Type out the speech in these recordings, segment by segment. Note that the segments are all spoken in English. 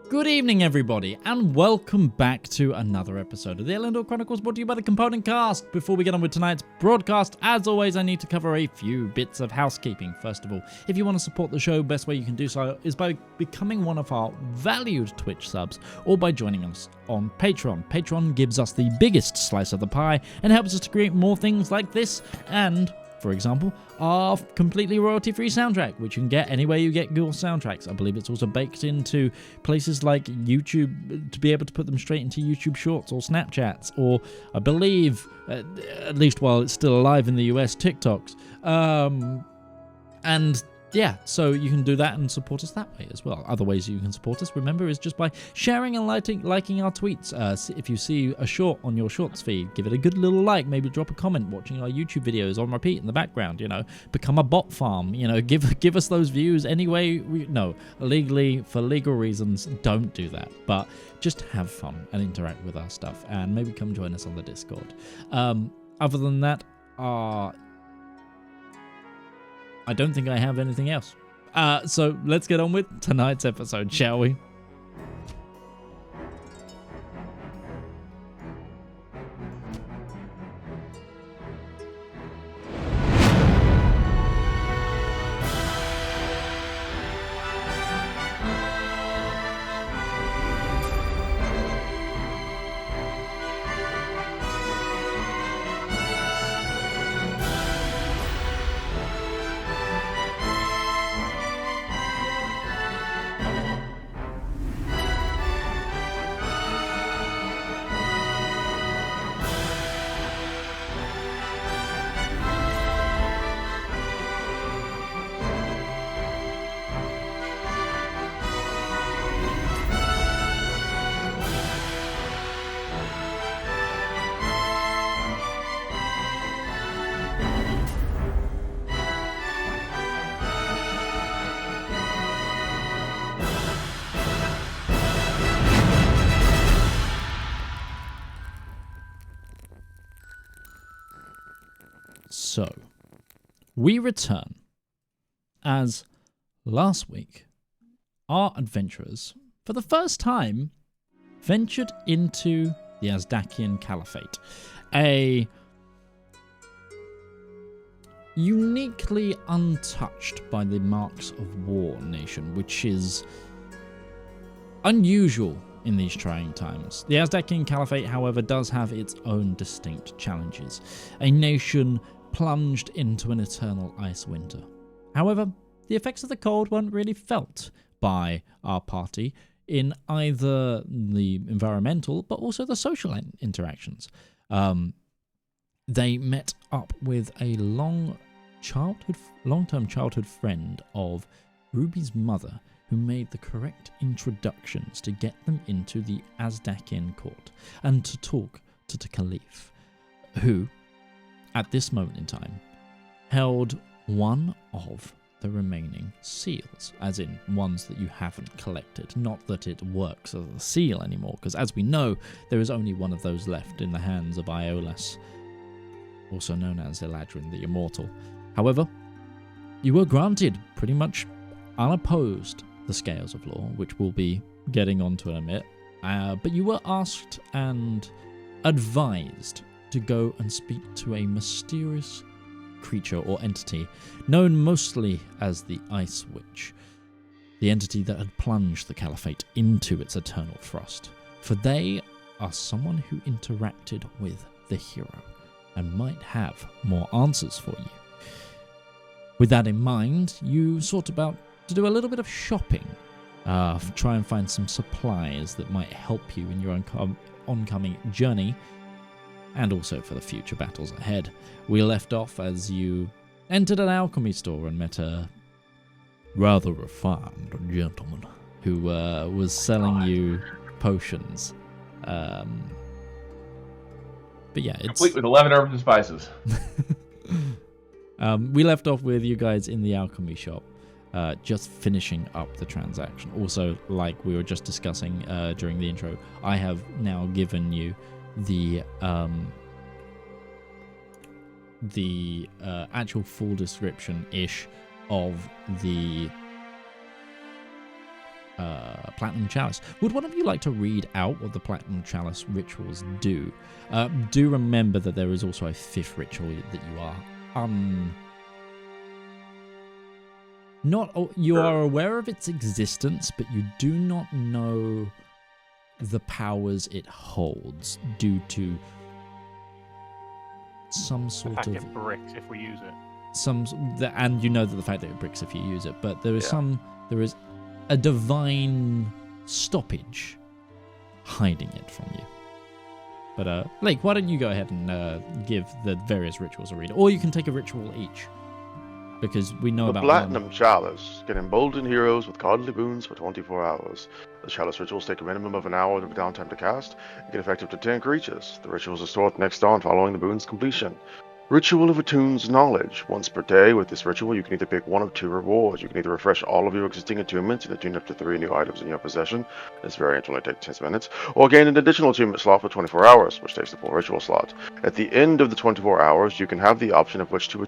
Good evening, everybody, and welcome back to another episode of the Elendor Chronicles, brought to you by the Component Cast. Before we get on with tonight's broadcast, as always, I need to cover a few bits of housekeeping. First of all, if you want to support the show, best way you can do so is by becoming one of our valued Twitch subs, or by joining us on Patreon. Patreon gives us the biggest slice of the pie and helps us to create more things like this and, for example, our completely royalty-free soundtrack, which you can get anywhere you get your soundtracks. I believe it's also baked into places like YouTube to be able to put them straight into YouTube Shorts or Snapchats, or I believe, at least while it's still alive in the US, TikToks. And yeah, so you can do that and support us that way as well. Other ways you can support us, remember, is just by sharing and liking our tweets. If you see a short on your shorts feed, give it a good little like, maybe drop a comment watching our YouTube videos on repeat in the background, become a bot farm, give us those views any way. No, legally, for legal reasons, don't do that, but just have fun and interact with our stuff, and maybe come join us on the Discord. Other than that, I don't think I have anything else. So let's get on with tonight's episode, shall we? So, we return as last week our adventurers, for the first time, ventured into the Azdakian Caliphate, a uniquely untouched by the marks of war nation, which is unusual in these trying times. The Azdakian Caliphate, however, does have its own distinct challenges, a nation plunged into an eternal ice winter. However, the effects of the cold weren't really felt by our party in either the environmental but also the social interactions. They met up with a long-term childhood friend of Ruby's mother, who made the correct introductions to get them into the Azdakian court and to talk to the Caliph, who, at this moment in time, held one of the remaining seals, as in ones that you haven't collected. Not that it works as a seal anymore, because as we know, there is only one of those left in the hands of Iolas, also known as Eladrin the Immortal. However, you were granted pretty much unopposed the scales of law, which we'll be getting onto in a minute, but you were asked and advised to go and speak to a mysterious creature or entity known mostly as the Ice Witch, the entity that had plunged the Caliphate into its eternal frost, for they are someone who interacted with the hero and might have more answers for you. With that in mind, you sought about to do a little bit of shopping, try and find some supplies that might help you in your oncoming journey, and also for the future battles ahead. We left off as you entered an alchemy store and met a rather refined gentleman who was selling you potions. But yeah, it's complete with 11 herbs and spices. We left off with you guys in the alchemy shop, just finishing up the transaction. Also, like we were just discussing during the intro, I have now given you the actual full description-ish of the Platinum Chalice. Would one of you like to read out what the Platinum Chalice rituals do? Do remember that there is also a fifth ritual that you are you are aware of its existence, but you do not know the powers it holds due to some sort the fact of it bricks if we use it. And you know that the fact that it bricks if you use it, but there is there is a divine stoppage hiding it from you. But Lake, why don't you go ahead and give the various rituals a read, or you can take a ritual each, because we know about the Platinum Chalice can embolden heroes with godly boons for 24 hours. The Chalice rituals take a minimum of an hour of downtime to cast and can affect up to 10 creatures. The rituals are stored next dawn following the boon's completion. Ritual of Attune's Knowledge. Once per day, with this ritual, you can either pick one of two rewards. You can either refresh all of your existing attunements and attune up to 3 new items in your possession. This variant will only take 10 minutes. Or gain an additional attunement slot for 24 hours, which takes the full ritual slot. At the end of the 24 hours, you can have the option of which to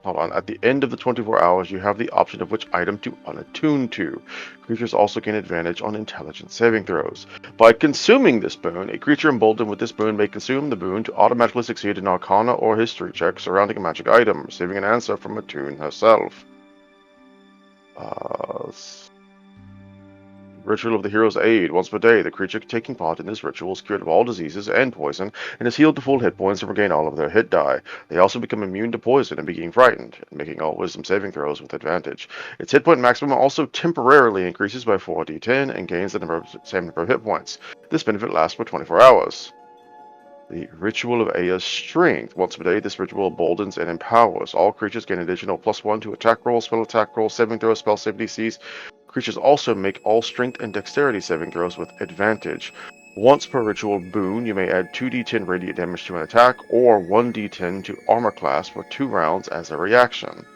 At the end of the 24 hours, you have the option of which item to unattune to. Creatures also gain advantage on intelligence saving throws. By consuming this boon, a creature emboldened with this boon may consume the boon to automatically succeed an Arcana or History check surrounding a magic item, receiving an answer from Attune herself. Ritual of the Hero's Aid. Once per day, the creature taking part in this ritual is cured of all diseases and poison, and is healed to full hit points and regain all of their hit die. They also become immune to poison and being frightened, making all wisdom saving throws with advantage. Its hit point maximum also temporarily increases by 4d10 and gains the same number of hit points. This benefit lasts for 24 hours. The Ritual of Aya's Strength. Once per day, this ritual emboldens and empowers. All creatures gain additional +1 to attack rolls, spell attack rolls, saving throws, spell save DCs. Creatures also make all strength and dexterity saving throws with advantage. Once per ritual boon, you may add 2d10 radiant damage to an attack, or 1d10 to armor class for 2 rounds as a reaction.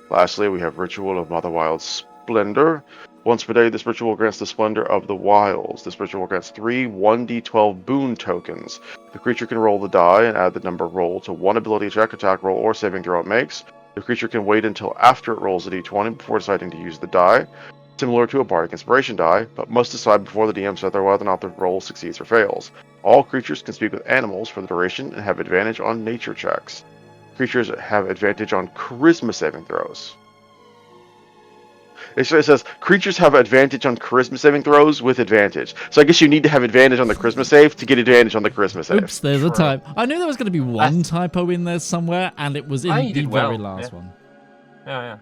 Lastly, we have Ritual of Motherwild's Splendor. Once per day, this ritual grants the Splendor of the Wilds. This ritual grants 3 1d12 boon tokens. The creature can roll the die and add the number rolled to one ability check, attack roll, or saving throw it makes. The creature can wait until after it rolls a d20 before deciding to use the die, similar to a Bardic Inspiration die, but must decide before the DM says whether or not the roll succeeds or fails. All creatures can speak with animals for the duration and have advantage on nature checks. Creatures have advantage on charisma saving throws. It says creatures have advantage on charisma saving throws with advantage. So I guess you need to have advantage on the charisma save to get advantage on the charisma save. Oops, there's a type. I knew there was going to be one typo in there somewhere, and it was in the very last one. Yeah.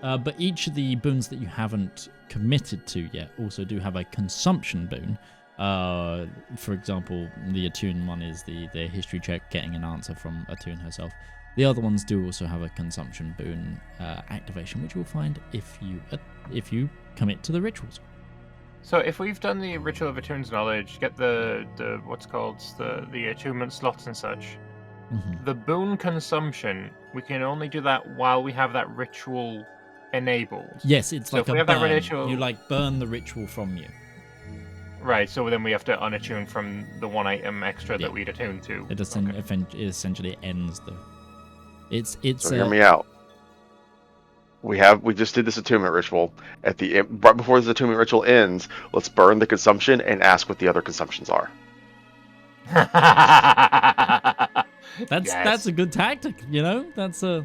But each of the boons that you haven't committed to yet also do have a consumption boon. For example, the Attune one is the history check, getting an answer from Attune herself. The other ones do also have a consumption boon activation, which you'll find if you commit to the rituals. So if we've done the Ritual of Attune's Knowledge, get the what's called the attunement slots and such, the boon consumption, we can only do that while we have that ritual enabled. Yes, it's so like if we have burn. that ritual, you burn the ritual from you. Right, so then we have to unattune from the one item extra that we'd attune to. It essentially ends the. It's so hear me out. We just did this attunement ritual. Right before this attunement ritual ends, let's burn the consumption and ask what the other consumptions are. That's a good tactic, you know? That's a...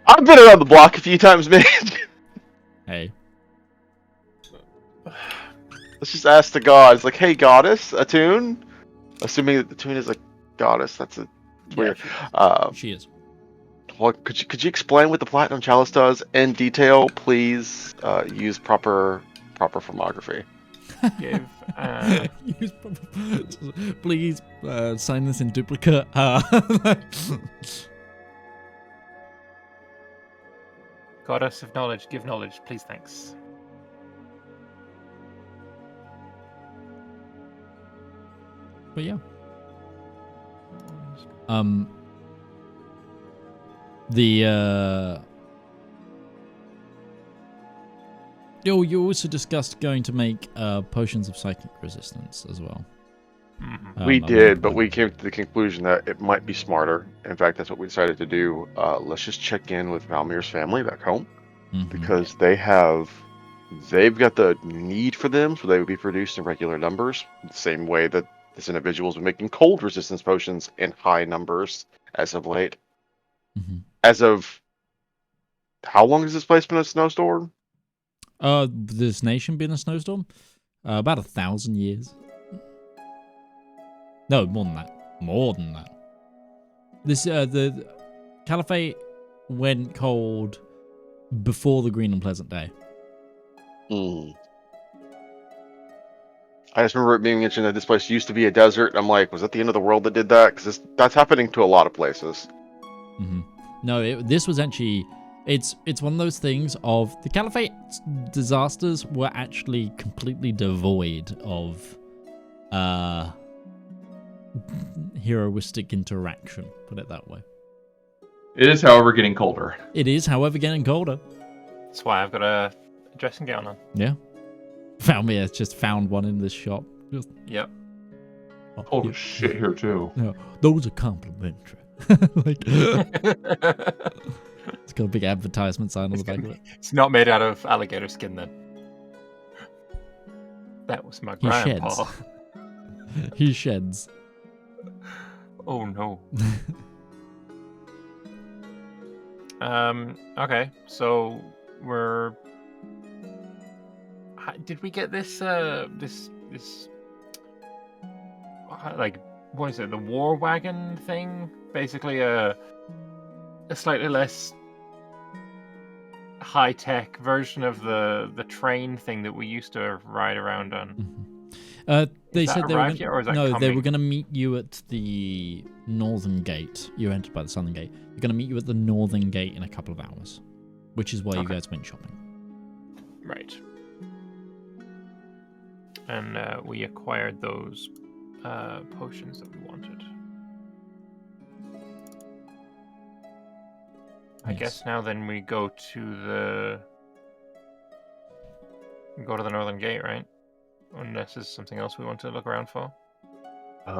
I've been around the block a few times, man. Hey. Let's just ask the gods, like, hey, goddess, attune? Assuming that the tune is a goddess, that's weird. She is. Well, could you explain what the Platinum Chalice does in detail, please? Use proper filmography. Give, Please sign this in duplicate. Goddess of knowledge, give knowledge, please, thanks. But yeah. You also discussed going to make potions of psychic resistance as well. We did, but we came to the conclusion that it might be smarter. In fact, that's what we decided to do. Let's just check in with Valymr's family back home, because they've got the need for them, so they would be produced in regular numbers, the same way that this individual's been making cold resistance potions in high numbers as of late. As of how long has this place been a snowstorm? This nation been a snowstorm? About 1,000 years. No, more than that. More than that. This the Caliphate went cold before the Green and Pleasant Day. I just remember it being mentioned that this place used to be a desert. I'm like, was that the end of the world that did that? Because that's happening to a lot of places. No, this was actually... It's one of those things of... The Caliphate disasters were actually completely devoid of heroistic interaction, put it that way. It is, however, getting colder. It is, however, getting colder. That's why I've got a dressing gown on. Yeah. Valymr just found one in this shop. Yep. Oh, shit here, too. Yeah, those are complimentary. It's got a big advertisement sign on the back of it. It's not made out of alligator skin, then. That was my grandpa. He sheds. Oh, no. Okay, so we're... Did we get this, like, what is it, the war wagon thing? Basically a slightly less high-tech version of the train thing that we used to ride around on. They said they were they were going to meet you at the northern gate. You entered by the southern gate. They're going to meet you at the northern gate in a couple of hours, which is where you guys went shopping. Right. And we acquired those potions that we wanted. I guess now then we go to the northern gate, right? Unless there's something else we want to look around for. We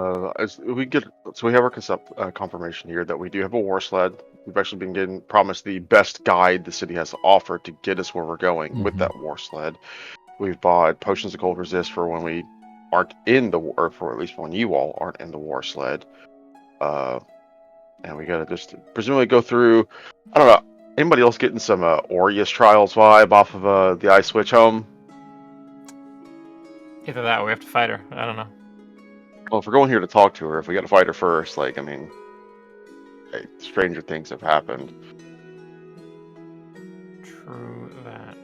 have our confirmation here that we do have a war sled. We've actually been getting promised the best guide the city has to offer to get us where we're going with that war sled. We've bought potions of cold resist for when we aren't in the war, or for at least when you all aren't in the war sled. And we gotta just presumably go through. I don't know. Anybody else getting some Aureus Trials vibe off of the Ice Switch home? Either that or we have to fight her. I don't know. Well, if we're going here to talk to her, if we got to fight her first, like, I mean, hey, stranger things have happened. True that.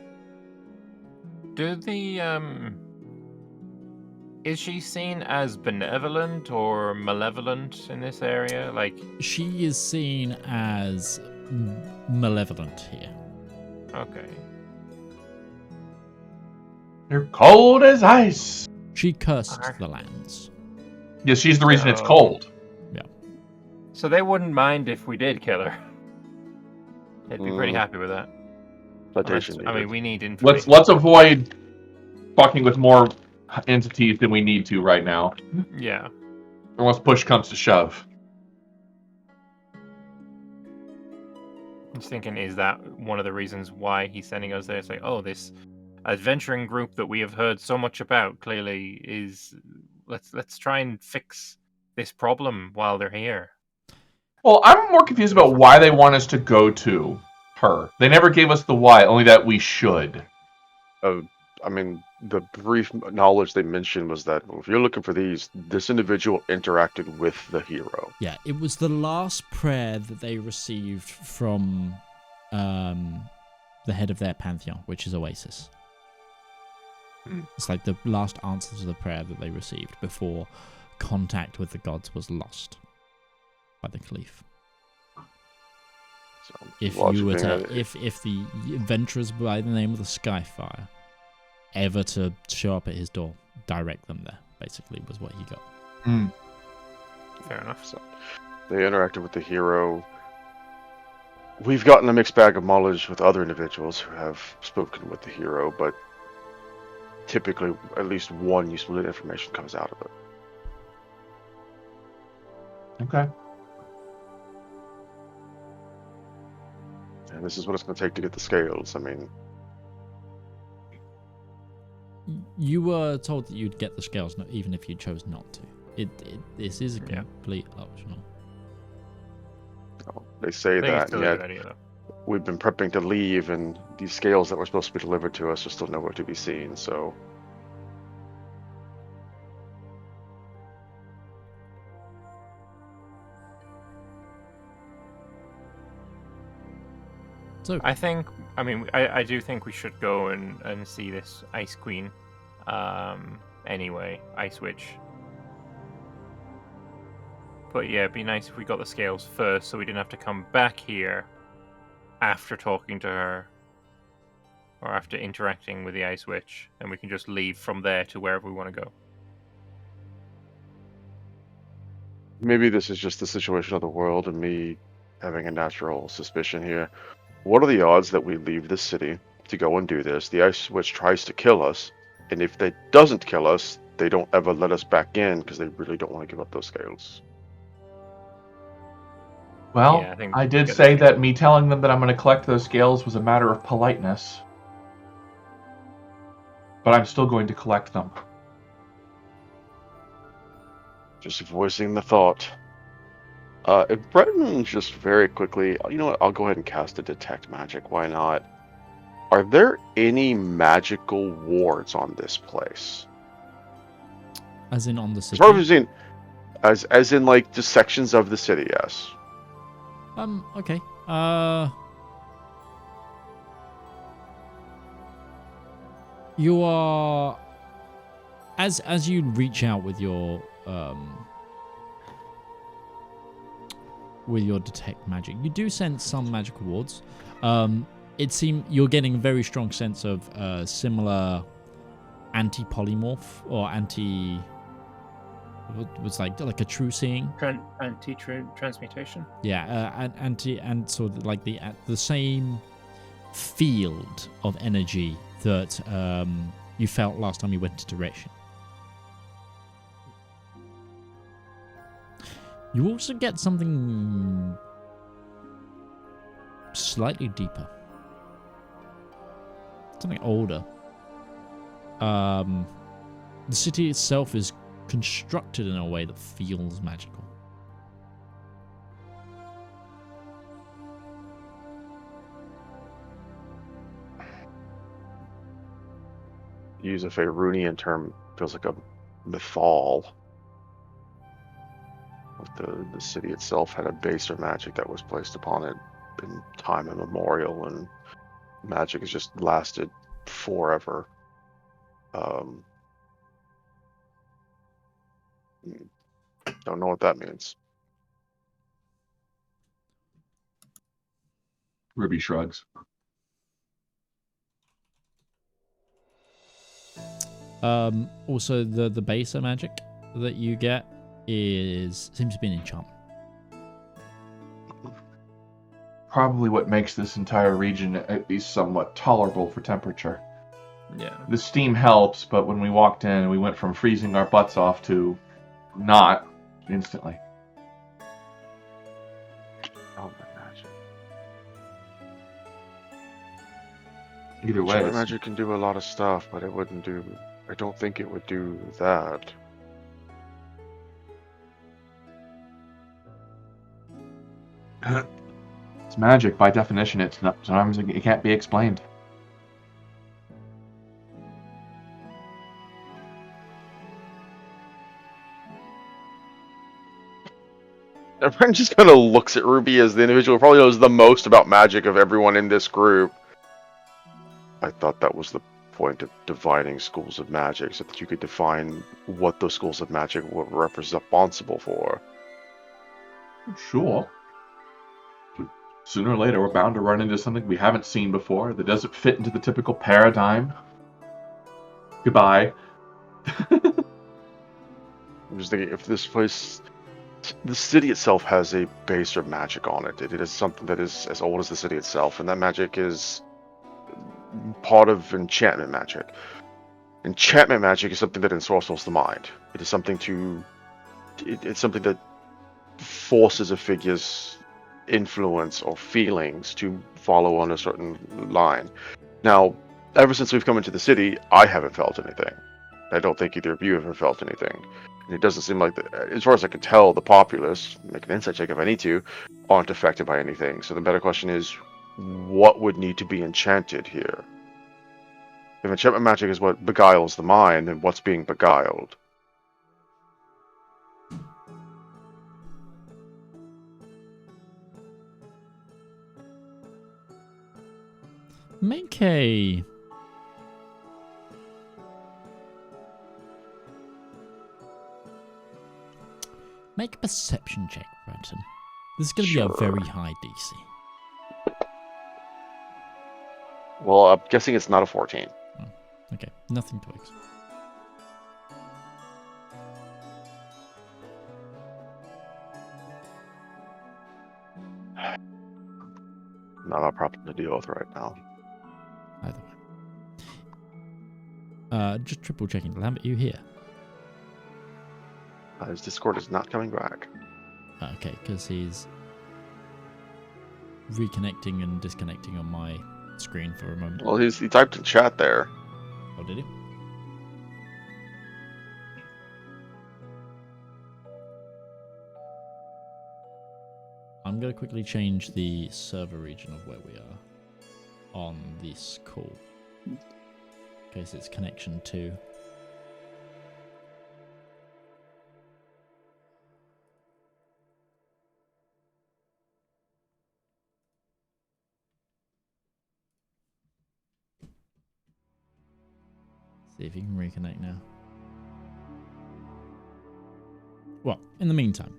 Is she seen as benevolent or malevolent in this area? Like, she is seen as malevolent here. Okay. They're cold as ice. She cursed the lands. Yes, she's the reason it's cold. Yeah. So they wouldn't mind if we did kill her. They'd be pretty happy with that. I mean, we need information. Let's avoid fucking with more entities than we need to right now. Yeah. Unless push comes to shove. Just thinking, is that one of the reasons why he's sending us there? It's like, oh, this adventuring group that we have heard so much about clearly is. Let's try and fix this problem while they're here. Well, I'm more confused about why they want us to go to her. They never gave us the why, only that we should. I mean, the brief knowledge they mentioned was that if you're looking for these, this individual interacted with the hero. Yeah, it was the last prayer that they received from the head of their pantheon, which is Oasis. It's like the last answer to the prayer that they received before contact with the gods was lost by the Caliph. So, If you were to, if the adventurers by the name of the Skyfire ever to show up at his door, direct them there. Basically, was what he got. Fair enough. So, they interacted with the hero. We've gotten a mixed bag of knowledge with other individuals who have spoken with the hero, but typically at least one useful information comes out of it. Okay. And this is what it's going to take to get the scales. I mean, You were told that you'd get the scales, even if you chose not to. This is a complete optional. they say I think it's that, still and a yet good idea, though. we've been prepping to leave, and these scales that were supposed to be delivered to us are still nowhere to be seen, so... So I do think we should go and see this Ice Queen. Anyway, Ice Witch. But yeah, it'd be nice if we got the scales first, so we didn't have to come back here after talking to her, or after interacting with the Ice Witch, and we can just leave from there to wherever we want to go. Maybe this is just the situation of the world and me having a natural suspicion here. What are the odds that we leave this city to go and do this? The Ice Witch tries to kill us, and if they doesn't kill us, they don't ever let us back in because they really don't want to give up those scales. Well, Yeah, I think I we did get say the- that me telling them that I'm going to collect those scales was a matter of politeness. But I'm still going to collect them. Just voicing the thought. If Breton just very quickly, you know what, I'll go ahead and cast a Detect Magic, why not? Are there any magical wards on this place? as in on the As city. far as I've seen, as in like just sections of the city, yes. Okay. You are as you reach out with your detect magic, you do sense some magical wards. It seems you're getting a very strong sense of similar anti-polymorph or anti. What was like a true seeing? Anti-transmutation. Yeah, and sort of like the same field of energy that you felt last time you went into direction. You also get something slightly deeper, something older. The city itself is constructed in a way that feels magical. Use a Faerunian term, feels like a mythal. The city itself had a baser magic that was placed upon it in time immemorial, and magic has just lasted forever. Don't know what that means. Ruby shrugs. Also, the baser magic that you get seems to be an enchantment. Probably what makes this entire region at least somewhat tolerable for temperature. Yeah. The steam helps, but when we walked in, we went from freezing our butts off to not instantly. Oh, my magic. Either way, Enchantment it's- magic can do a lot of stuff, but it wouldn't do. I don't think it would do that. it's magic by definition. It's not. Sometimes it can't be explained. Everyone just kind of looks at Ruby as the individual who probably knows the most about magic of everyone in this group. I thought that was the point of dividing schools of magic, so that you could define what those schools of magic were responsible for. Sure. Sooner or later, we're bound to run into something we haven't seen before that doesn't fit into the typical paradigm. Goodbye. I'm just thinking, if this place, the city itself has a base of magic on it. It is something that is as old as the city itself, and that magic is part of enchantment magic. Enchantment magic is something that ensorcels the mind. It is something to. It's something that forces a figure's influence or feelings to follow on a certain line. Now, ever since we've come into the city, I haven't felt anything. I don't think either of you have felt anything. And it doesn't seem like, as far as I can tell, the populace, make an insight check if I need to, aren't affected by anything. So the better question is, what would need to be enchanted here? If enchantment magic is what beguiles the mind, then what's being beguiled? Make a... Make a perception check, Breton. This is going to be a very high DC. Well, I'm guessing it's not a 14. Oh, okay, nothing to expect. Not a problem to deal with right now. Either way. Just triple checking. Lambert, you here? His Discord is not coming back. Okay, because he's reconnecting and disconnecting on my screen for a moment. Well, he typed in chat there. Oh, did he? I'm going to quickly change the server region of where we are on this call. In case it's connection 2. See if you can reconnect now. Well, in the meantime.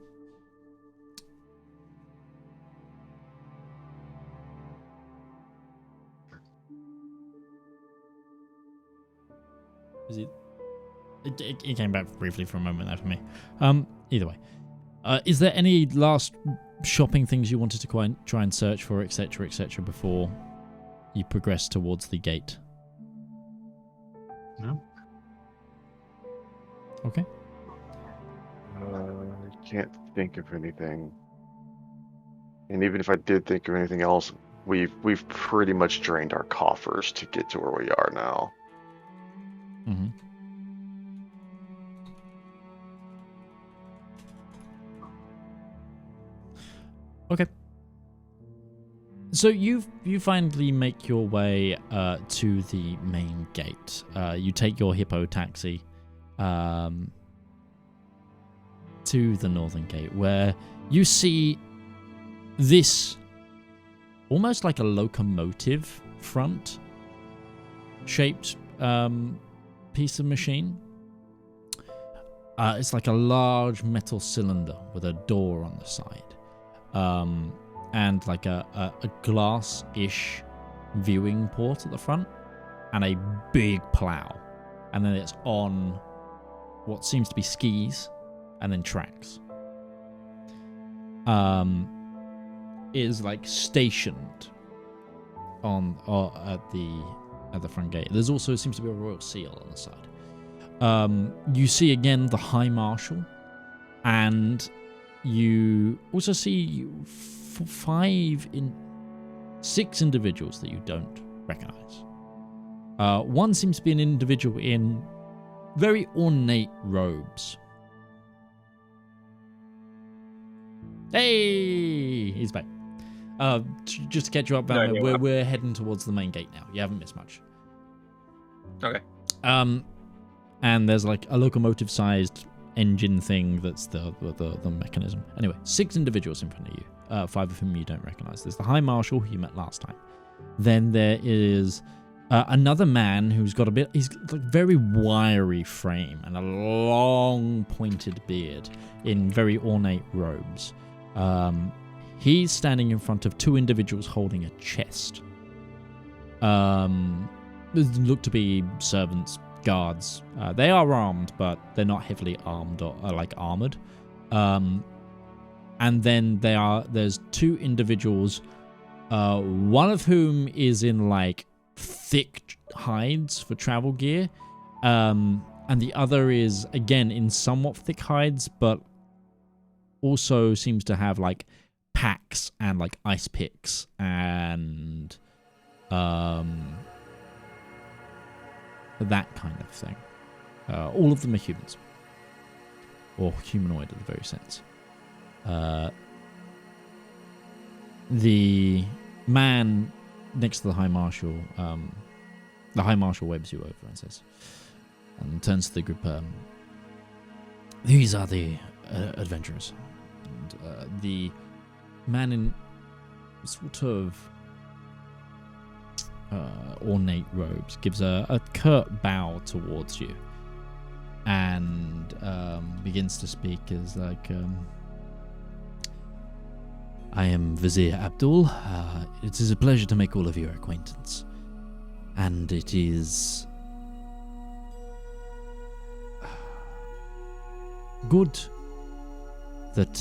Is it? It came back briefly for a moment there for me. Either way. Is there any last shopping things you wanted to try and search for, etc., before you progress towards the gate? No. Okay. I can't think of anything. And even if I did think of anything else, we've pretty much drained our coffers to get to where we are now. Mm-hmm. Okay. So you finally make your way to the main gate. You take your hippo taxi to the northern gate, where you see this almost like a locomotive front shaped piece of machine. It's like a large metal cylinder with a door on the side. And like a glass-ish viewing port at the front, and a big plow, and then it's on what seems to be skis, and then tracks. Is like stationed on at the front gate. There's also seems to be a royal seal on the side. You see again the High Marshal, and you also see 6 individuals that you don't recognize. One seems to be an individual in very ornate robes. Hey, he's back. Just to catch you up, Valymr, we're heading towards the main gate now. You haven't missed much. Okay. And there's like a locomotive-sized engine thing that's the mechanism. Anyway, 6 individuals in front of you. 5 of whom you don't recognize. There's the High Marshal who you met last time. Then there is another man who's got he's like very wiry frame and a long pointed beard in very ornate robes. He's standing in front of 2 individuals holding a chest. Look to be servants, guards. They are armed, but they're not heavily armed or like armored. And then there's 2 individuals, one of whom is in like thick hides for travel gear, and the other is again in somewhat thick hides, but also seems to have like packs and like ice picks and that kind of thing. All of them are humans, or humanoid at the very sense. The man next to the High Marshal, webs you over and says, and turns to the group. These are the adventurers. And the man in sort of ornate robes gives a curt bow towards you and begins to speak as like, I am Vizier Abdul. It is a pleasure to make all of your acquaintance. And it is good that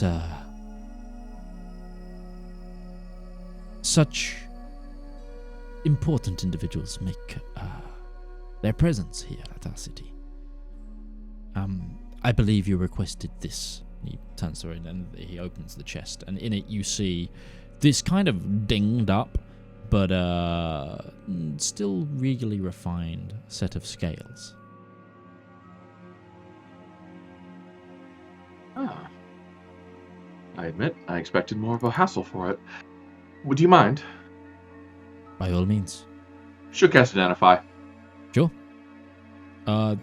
such important individuals make their presence here at our city. I believe you requested this. He turns to it and he opens the chest, and in it you see this kind of dinged up but still regally refined set of scales. Ah. I admit, I expected more of a hassle for it. Would you mind? By all means. Should cast Identify. Sure.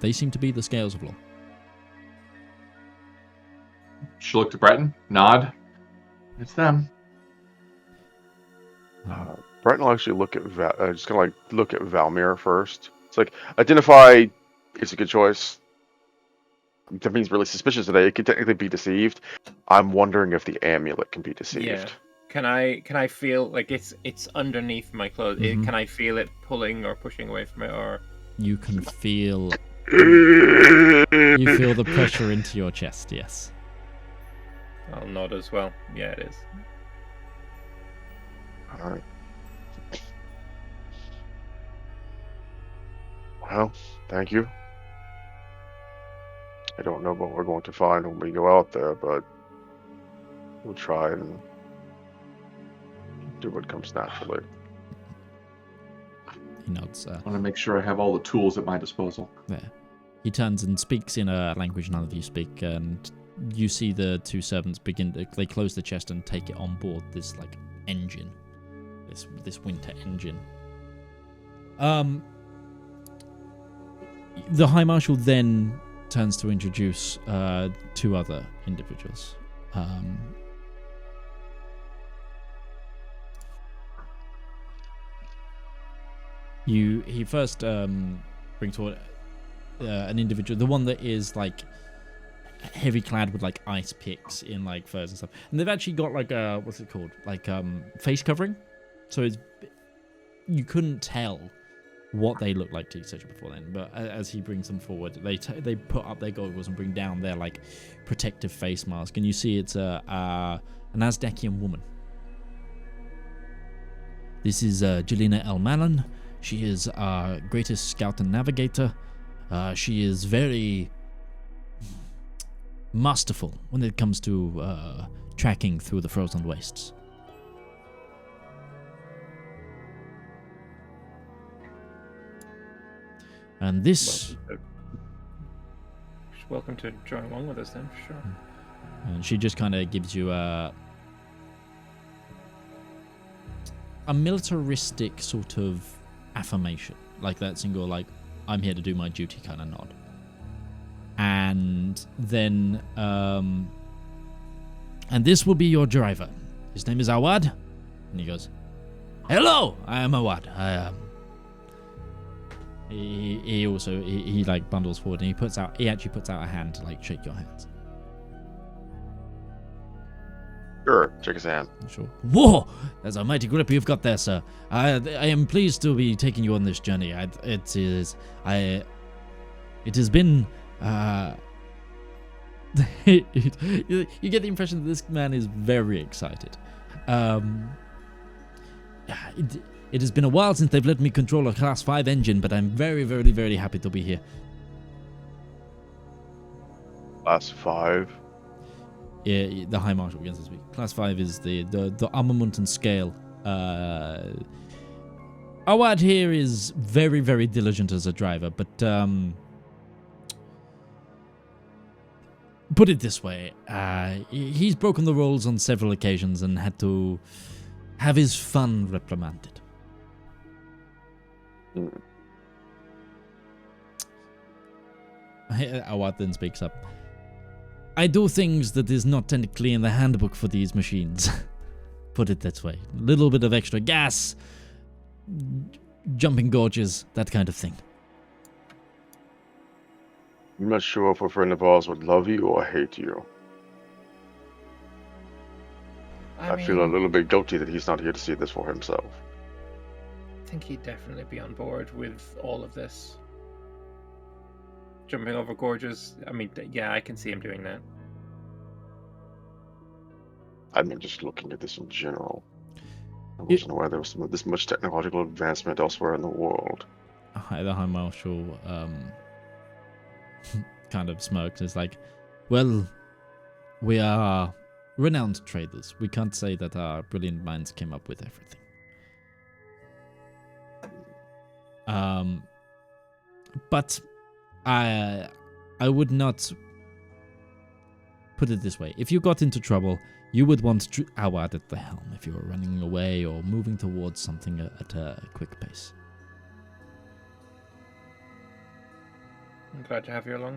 They seem to be the scales of law. She'll look to Breton, nod. It's them. Breton will actually look at just kind of like look at Valymr first. It's like, Identify is a good choice. Something's really suspicious today. It could technically be deceived. I'm wondering if the amulet can be deceived. Yeah. Can I feel like it's underneath my clothes? Mm-hmm. Can I feel it pulling or pushing away from it, or you can feel you feel the pressure into your chest? Yes. I'll nod as well. Yeah, it is. All right. Well, thank you. I don't know what we're going to find when we go out there, but we'll try and do what comes naturally. He nods. I want to make sure I have all the tools at my disposal. There. He turns and speaks in a language none of you speak, and you see the 2 servants they close the chest and take it on board this like engine, this winter engine. The High Marshal then turns to introduce 2 other individuals. He first brings forward an individual, the one that is like heavy clad with like ice picks in like furs and stuff, and they've actually got like what's it called, like face covering, so it's you couldn't tell what they look like to each other before then, but as he brings them forward, they put up their goggles and bring down their like protective face mask, and you see it's an Azdakian woman. This is Jelena El Malin. She is our greatest scout and navigator. She is very masterful when it comes to tracking through the frozen wastes. And this... Welcome to join along with us then, for sure. And she just kind of gives you a militaristic sort of affirmation. Like that single, like, I'm here to do my duty kind of nod. And then, and this will be your driver. His name is Awad. And he goes, hello, I am Awad. He also like bundles forward and he actually puts out a hand to like shake your hands. Sure, shake his hand. Sure. Whoa, that's a mighty grip you've got there, sir. I am pleased to be taking you on this journey. It has been. You get the impression that this man is very excited. It has been a while since they've let me control a Class 5 engine, but I'm very, very, very happy to be here. Class 5? Yeah, the High Marshal begins to speak. Class 5 is the armament and scale. Awad here is very, very diligent as a driver, but put it this way, he's broken the rules on several occasions and had to have his fun reprimanded. Awad then speaks up. I do things that is not technically in the handbook for these machines. Put it that way. A little bit of extra gas, jumping gorges, that kind of thing. I'm not sure if a friend of ours would love you or hate you. I feel a little bit guilty that he's not here to see this for himself. I think he'd definitely be on board with all of this. Jumping over gorges, I mean, yeah, I can see him doing that. I mean, just looking at this in general. I wasn't aware there was this much technological advancement elsewhere in the world. The High Marshal kind of smirks. It's like, well, we are renowned traders. We can't say that our brilliant minds came up with everything. But I would not put it this way. If you got into trouble, you would want Awad at the helm if you were running away or moving towards something at a quick pace. I'm glad to have you along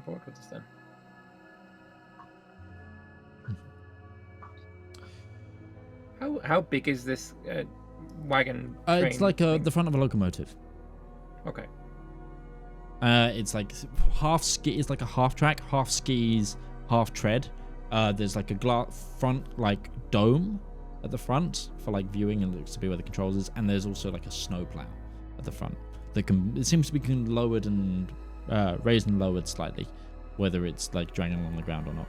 board with us then. How big is this wagon? It's like the front of a locomotive. Okay. It's like half ski. It's like a half track, half skis, half tread. There's like a glass front like dome at the front for like viewing, and looks to be where the controls is. And there's also like a snowplow at the front that it seems to be lowered and raised and lowered slightly, whether it's like dragging along the ground or not.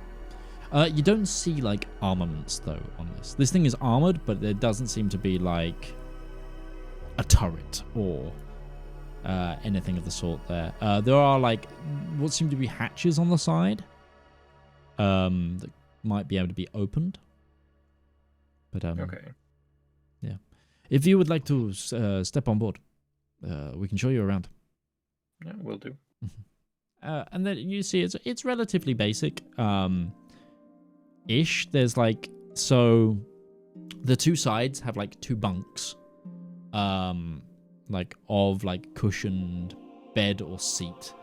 You don't see like armaments though on this. This thing is armored, but there doesn't seem to be like a turret or anything of the sort there. There are like what seem to be hatches on the side that might be able to be opened. But okay. Yeah. If you would like to step on board, we can show you around. Yeah, we'll do. And then you see it's relatively basic. Ish. There's like, so the two sides have like two bunks, like of like cushioned bed or seat,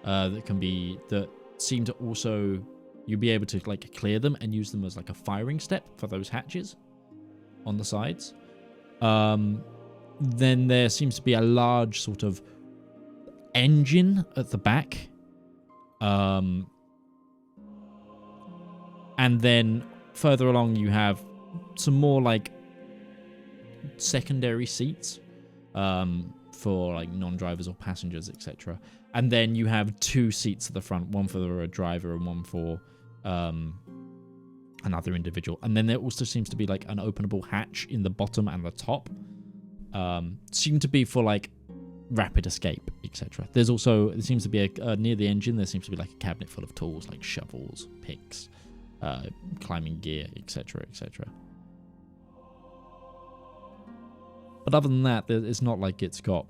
that seem to also, you'll be able to like clear them and use them as like a firing step for those hatches on the sides. Then there seems to be a large sort of engine at the back. And then further along you have some more like secondary seats for like non-drivers or passengers, etc. And then you have two seats at the front, one for a driver and one for another individual. And then there also seems to be like an openable hatch in the bottom and the top. Seem to be for like rapid escape, etc. There seems to be near the engine, there seems to be like a cabinet full of tools like shovels, picks, climbing gear, etc., etc. But other than that, it's not like it's got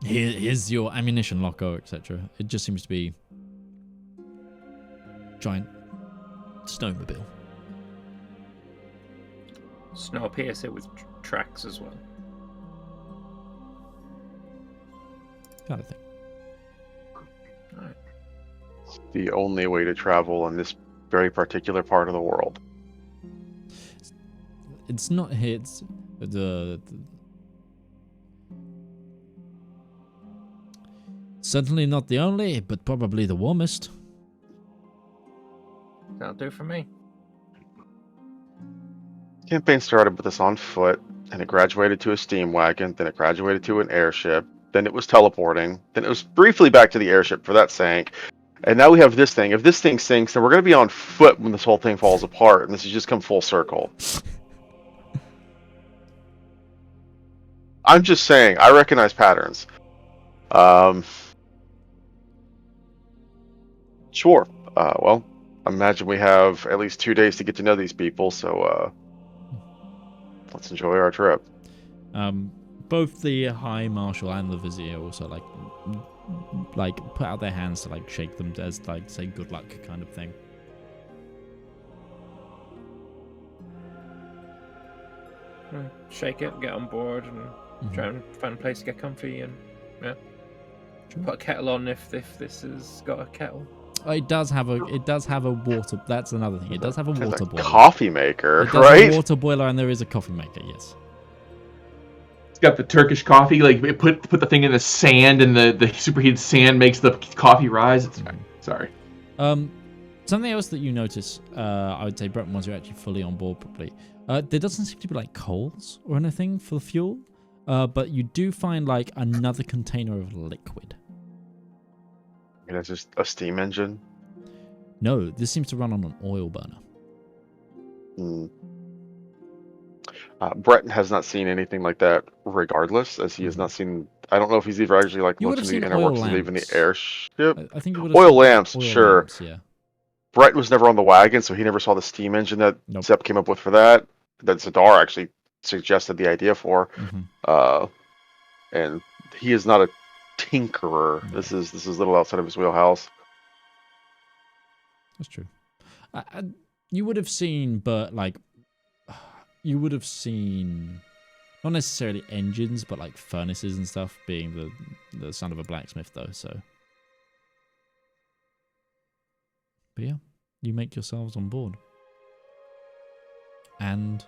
Here's your ammunition locker, etc. It just seems to be giant snowmobile. Snowpiercer with tracks as well. Kind of thing. Alright. The only way to travel in this very particular part of the world. It's not here. It's the certainly not the only, but probably the warmest. That'll do for me. Campaign started with us on foot, and it graduated to a steam wagon, then it graduated to an airship, then it was teleporting, then it was briefly back to the airship for that sank, and now we have this thing. If this thing sinks, then we're going to be on foot when this whole thing falls apart, and this has just come full circle. I'm just saying, I recognize patterns. Sure. Well, imagine we have at least 2 days to get to know these people, so let's enjoy our trip. Both the High Marshal and the Vizier also like put out their hands to like shake them as like say good luck kind of thing. Shake it, get on board, and try and find a place to get comfy, and put a kettle on if this has got a kettle. It does have a water. That's another thing. It does have a water boiler. Coffee maker, it does right? have a water boiler, and there is a coffee maker. Yes. It's got the Turkish coffee. Like it put the thing in the sand, and the superheated sand makes the coffee rise. It's sorry. Something else that you notice, I would say, Breton, once you're actually fully on board properly, there doesn't seem to be like coals or anything for the fuel, but you do find like another container of liquid. And it's just a steam engine? No, this seems to run on an oil burner. Breton has not seen anything like that regardless, as he has not seen... I don't know if he's ever actually like You looked would in have the seen inner oil works of even the lamps. airship. I think you would have Oil seen lamps, oil sure. lamps, yeah. Breton was never on the wagon, so he never saw the steam engine that Zep came up with for that Zedaar actually suggested the idea for. And he is not a tinkerer. No. This is a little outside of his wheelhouse. That's true. You would have seen, but like, you would have seen not necessarily engines, but like furnaces and stuff. Being the son of a blacksmith, though, so. But yeah, you make yourselves on board. And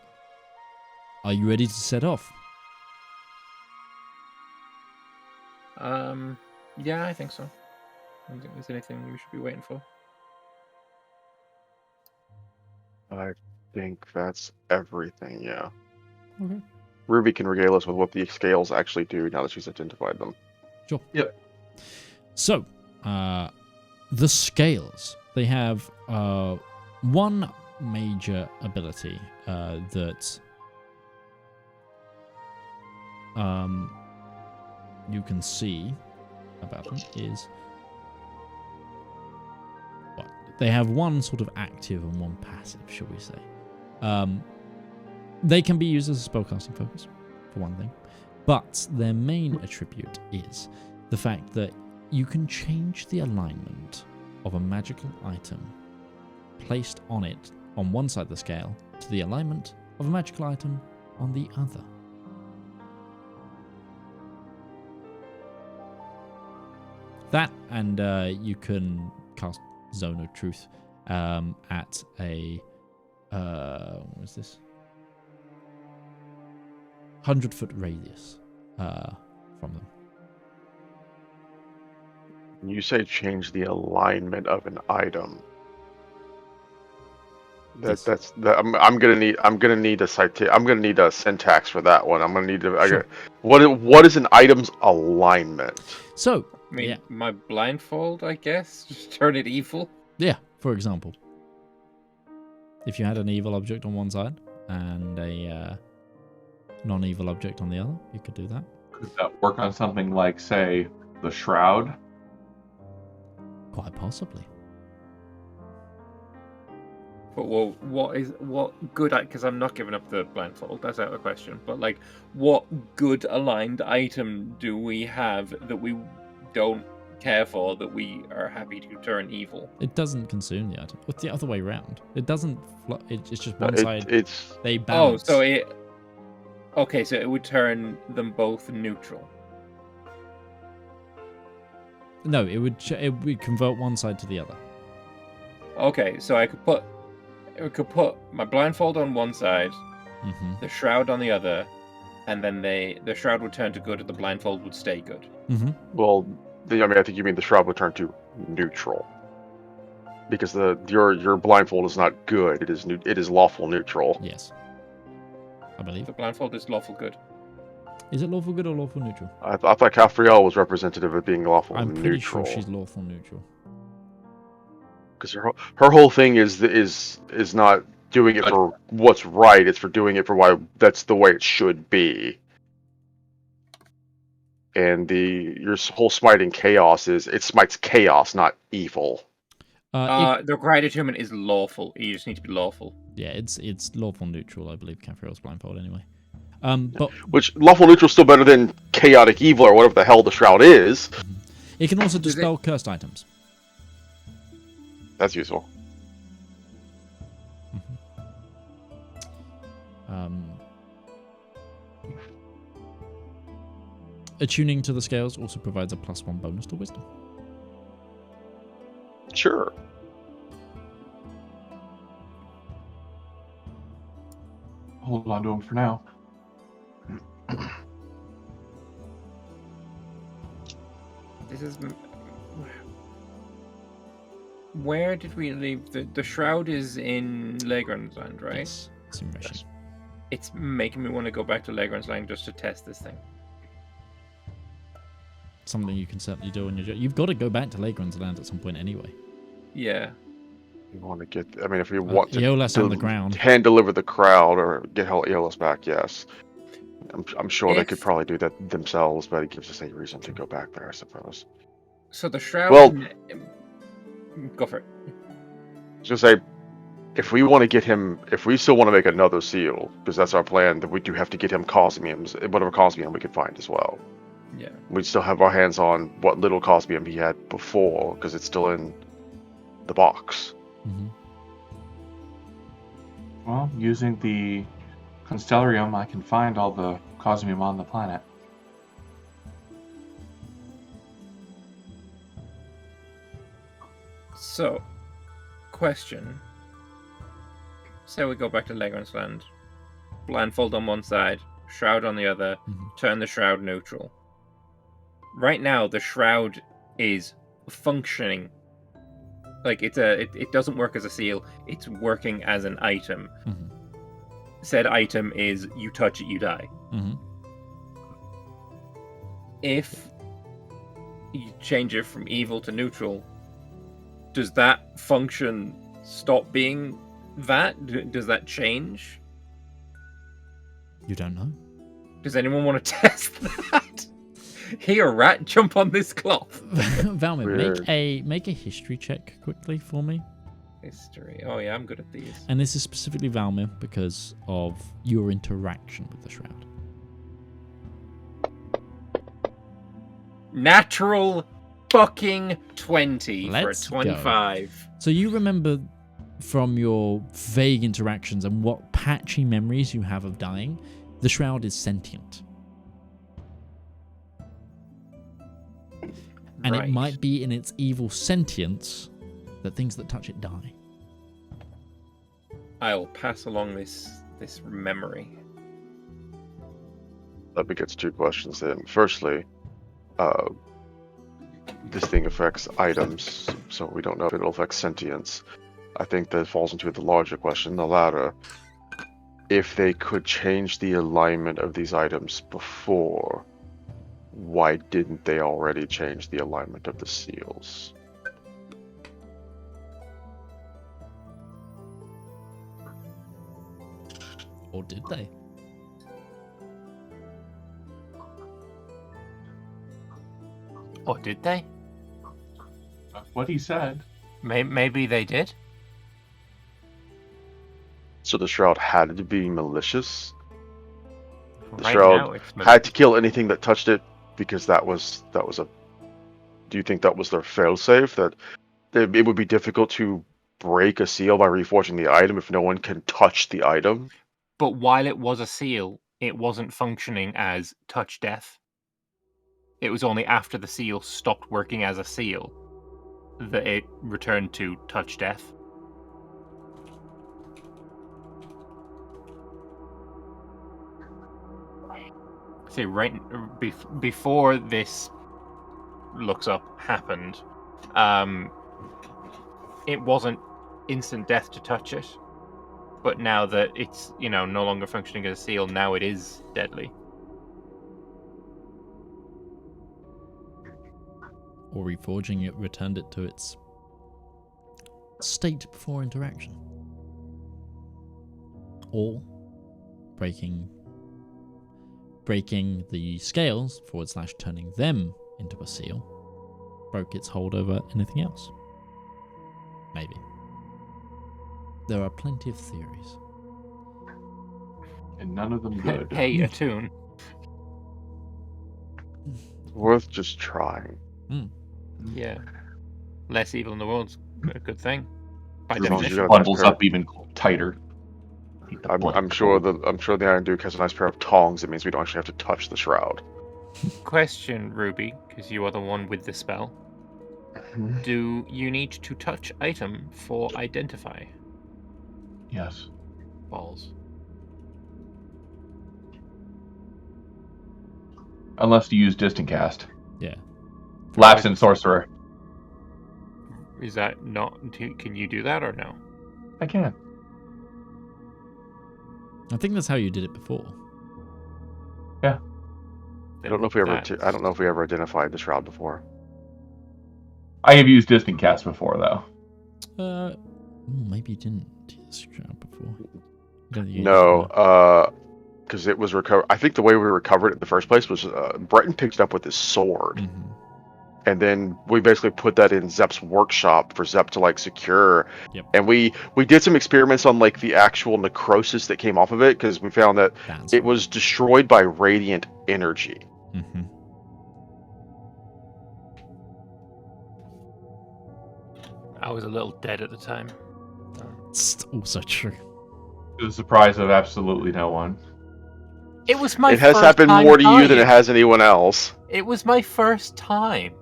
are you ready to set off? Yeah, I think so. I don't think there's anything we should be waiting for. I think that's everything, yeah. Okay. Ruby can regale us with what the scales actually do now that she's identified them. Sure. Yep. So, the scales. They have one major ability that you can see about them is... Well, they have one sort of active and one passive, shall we say. They can be used as a spellcasting focus, for one thing. But their main attribute is the fact that you can change the alignment of a magical item placed on it on one side of the scale to the alignment of a magical item on the other. That, and you can cast Zone of Truth at a what is this? 100-foot radius from them. You say change the alignment of an item. Yes. I'm gonna need a syntax for that one. I'm gonna need to. Sure. What is an item's alignment? So, I mean, yeah, my blindfold, I guess? Just turn it evil? yeah. For example, if you had an evil object on one side and a non-evil object on the other, you could do that. Could that work on something like, say, the Shroud? Quite possibly. But what good? Because I'm not giving up the blindfold. That's out of the question. But like, what good aligned item do we have that we don't care for, that we are happy to turn evil? It doesn't consume the item. It's the other way around. It doesn't. It's just one side. They balance. Oh, so it. Okay, so it would turn them both neutral. No, it would convert one side to the other. Okay, so I could put my blindfold on one side, the shroud on the other, and then the shroud would turn to good, and the blindfold would stay good. Well, I think you mean the shroud would turn to neutral, because your blindfold is not good. It is lawful neutral. Yes, I believe the blindfold is lawful good. Is it lawful good or lawful neutral? I thought Caphriel was representative of being lawful neutral. I'm pretty sure she's lawful neutral. Because her whole thing is not doing it for what's right. It's for doing it for why that's the way it should be. And your whole smiting chaos it smites chaos, not evil. The required attunement is lawful. You just need to be lawful. Yeah, it's lawful neutral, I believe. Caphriel's blindfold anyway. But which lawful neutral is still better than chaotic evil or whatever the hell the shroud is. It can also dispel cursed items. That's useful. Attuning to the scales also provides a +1 bonus to wisdom. Sure. Hold on to him for now. This is. Where did we leave the shroud? Is in Legrand's land, right? Yes, it's in Reshi. It's making me want to go back to Legrand's land just to test this thing. Something you can certainly do on your journey. You've got to go back to Legrand's land at some point anyway. Yeah. You want to get? I mean, if you want to Eolas on the ground, hand deliver the crowd or get Eolas back, yes. I'm sure they could probably do that themselves, but it gives us a reason to go back there, I suppose. So the shroud. Well, go for it. I was gonna say, if we want to get him, if we still want to make another seal, because that's our plan, then we do have to get him cosmiums, whatever cosmium we can find as well. Yeah. We still have our hands on what little cosmium he had before, because it's still in the box. Well, using the Constellarium, I can find all the cosmium on the planet. So, question. Say we go back to Legrand's land. Blindfold on one side, shroud on the other, turn the shroud neutral. Right now, the shroud is functioning. Like, it doesn't work as a seal, it's working as an item. Said item is, you touch it, you die. If you change it from evil to neutral, does that function stop being that? Does that change? You don't know. Does anyone want to test that? Here, rat, jump on this cloth. Valymr, make a history check quickly for me. History. Oh yeah, I'm good at these. And this is specifically Valymr because of your interaction with the shroud. Natural fucking 20 Let's for a 25. Go. So you remember from your vague interactions and what patchy memories you have of dying, the shroud is sentient. And it might be in its evil sentience that things that touch it die. I'll pass along this memory. That begets two questions then. Firstly, this thing affects items, so we don't know if it'll affect sentience. I think that falls into the larger question, the latter. If they could change the alignment of these items before, why didn't they already change the alignment of the seals? Or did they? Or did they? That's what he said. Maybe they did. So the shroud had to be malicious. The Right shroud now, it's had to kill anything that touched it because that was a. Do you think that was their failsafe? That it would be difficult to break a seal by reforging the item if no one can touch the item. But while it was a seal, it wasn't functioning as touch death. It was only after the seal stopped working as a seal that it returned to touch death. See, right before this looks up happened, it wasn't instant death to touch it. But now that it's, no longer functioning as a seal, now it is deadly. Or reforging it returned it to its state before interaction. Or breaking the scales / turning them into a seal broke its hold over anything else. Maybe. There are plenty of theories. And none of them good. Hey, Attune. Worth just trying. Yeah. Less evil in the world's a good thing. By As long as definition. you got a nice Bundles pair- up even tighter. I'm sure the Iron Duke has a nice pair of tongs. It means we don't actually have to touch the shroud. Question, Ruby, because you are the one with the spell. Do you need to touch item for identify? Yes. Balls. Unless you use distant cast. Yeah. Lapse in sorcerer. Is that not... Can you do that or no? I can. I think that's how you did it before. I don't know if we ever identified the shroud before. I have used distant cast before, though. Maybe you didn't do this shroud before. No, because it was recovered. I think the way we recovered it in the first place was Breton picked it up with his sword, and then we basically put that in Zep's workshop for Zep to secure. Yep. And we did some experiments on the actual necrosis that came off of it because we found that it was destroyed by radiant energy. I was a little dead at the time. It's also true. To the surprise of absolutely no one. It was my It has first happened time more to you than dying. it has anyone else. It was my first time.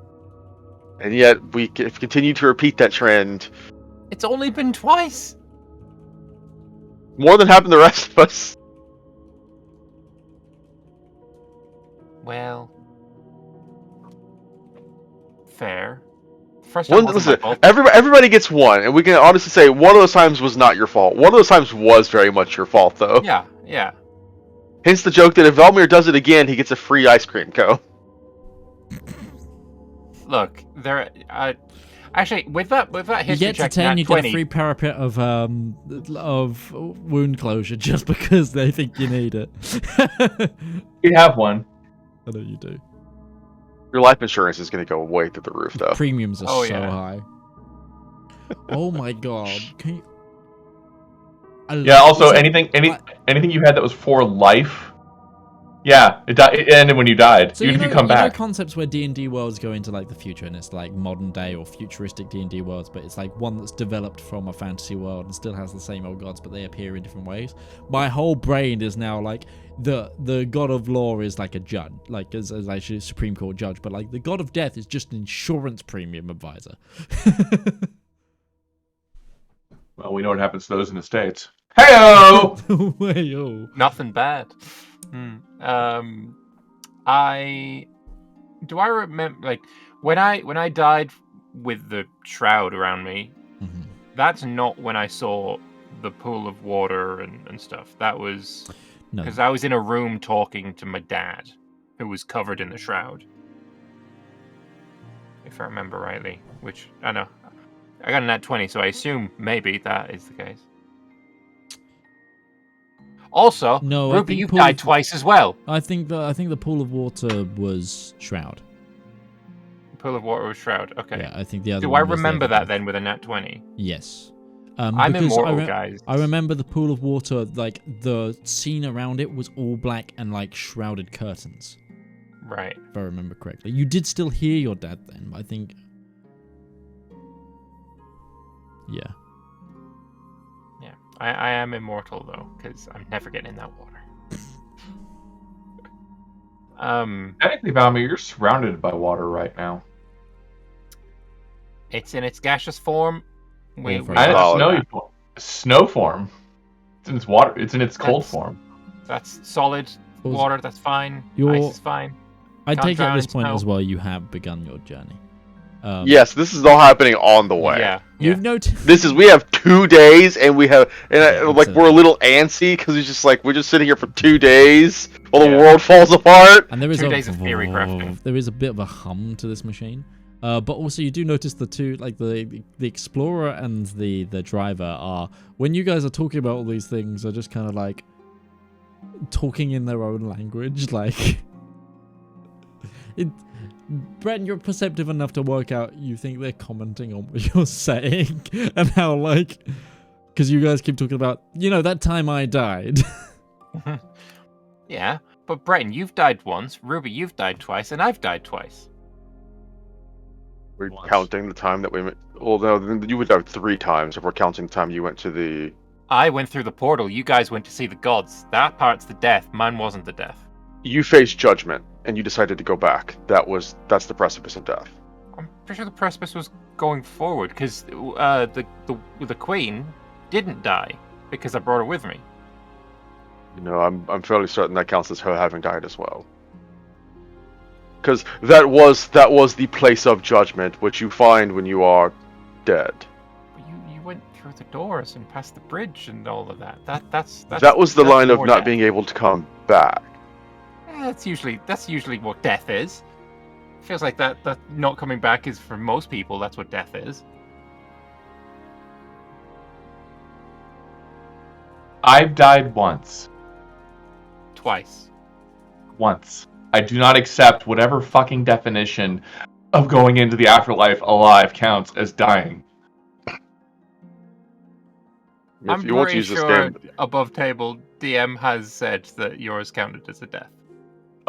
And yet we continue to repeat that trend. It's only been twice. More than happened to the rest of us. Well, fair. First time wasn't my Listen, fault. everybody gets one, and we can honestly say one of those times was not your fault. One of those times was very much your fault, though. Yeah. Hence the joke that if Valymr does it again, he gets a free ice cream cone. Look, there. Actually, with that You history get to check, 10, nat you 20, get a free parapet of wound closure just because they think you need it. You have one. I know you do. Your life insurance is going to go way through the roof, though. Premiums are Oh, so yeah. high. Oh my god! Can you? Yeah. Also, anything you had that was for life. Yeah, it ended when you died. So Even you know, if you come you know back. concepts where D&D worlds go into the future, and it's modern day or futuristic D&D worlds, but it's one that's developed from a fantasy world and still has the same old gods, but they appear in different ways. My whole brain is now the god of law is a judge, as actually a Supreme Court judge, but the god of death is just an insurance premium advisor. Well, we know what happens to those in the States. Hey-o! Hey-o. nothing bad. I remember when I died with the shroud around me. That's not when I saw the pool of water and stuff. That was because I was in a room talking to my dad, who was covered in the shroud. If I remember rightly, which I know. I got a nat 20, so I assume maybe that is the case. Also, No, I Ruby, think you pool died of- twice as well. I think the pool of water was Shroud. Pool of water was Shroud. Okay. Yeah, I think the other Do one I was the remember other that one. then with a nat 20? Yes. I'm because immortal, guys. I remember the pool of water, like the scene around it was all black and like shrouded curtains. Right. If I remember correctly. You did still hear your dad then, I think. Yeah. Yeah. I am immortal though, because I'm never getting in that water. Technically, Valymr, you're surrounded by water right now. It's in its gaseous form. We I allow snowy that. form. Snow form. It's in its water. It's in its cold form. That's solid water. That's fine. You're- Ice is fine. I Can't take it at drown this in point snow. as well, you have begun your journey. Yes, this is all happening on the way. Yeah. You've noticed. We have 2 days, and we have, Yeah, like, it's we're a little antsy because it's just like we're just sitting here for 2 days while the Yeah. world falls apart. And there is 2 days of theory crafting. There is a bit of a hum to this machine. But also you do notice the two, like the explorer and the driver are, when you guys are talking about all these things, are just kind of like talking in their own language. Like, Breton, you're perceptive enough to work out you think they're commenting on what you're saying and how, like, because you guys keep talking about, that time I died. Yeah, but Breton, you've died once. Ruby, you've died twice, and I've died twice. We're Once. counting the time that we went. Well, no, then you would have 3 times if we're counting the time you went to the. I went through the portal. You guys went to see the gods. That part's the death. Mine wasn't the death. You faced judgment, and you decided to go back. That's the precipice of death. I'm pretty sure the precipice was going forward because the queen didn't die because I brought her with me. I'm fairly certain that counts as her having died as well. Because that was the place of judgment, which you find when you are dead. But you went through the doors and past the bridge and all of that. That's That was the that's line of more not death. being able to come back. That's usually what death is. Feels like that not coming back is for most people. That's what death is. I've died once. Twice. Once. I do not accept whatever fucking definition of going into the afterlife alive counts as dying. I'm If you want to pretty use this sure game, above table DM has said that yours counted as a death.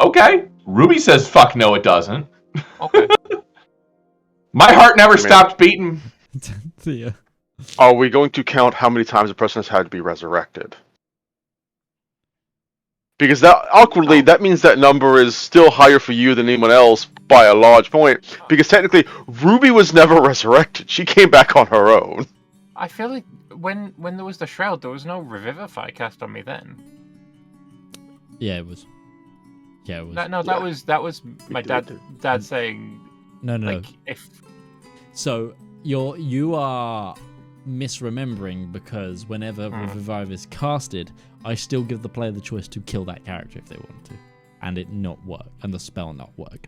Okay. Ruby says fuck no it doesn't. Okay. My heart never stopped beating. Yeah. are we going to count how many times a person has had to be resurrected? Because that means that number is still higher for you than anyone else by a large point. Because technically, Ruby was never resurrected. She came back on her own. I feel like when there was the shroud, there was no revivify cast on me then. Yeah, it was. Yeah, it was. That was my dad saying No. like if So you are misremembering because whenever Revive is casted, I still give the player the choice to kill that character if they want to, and it not work, and the spell not work.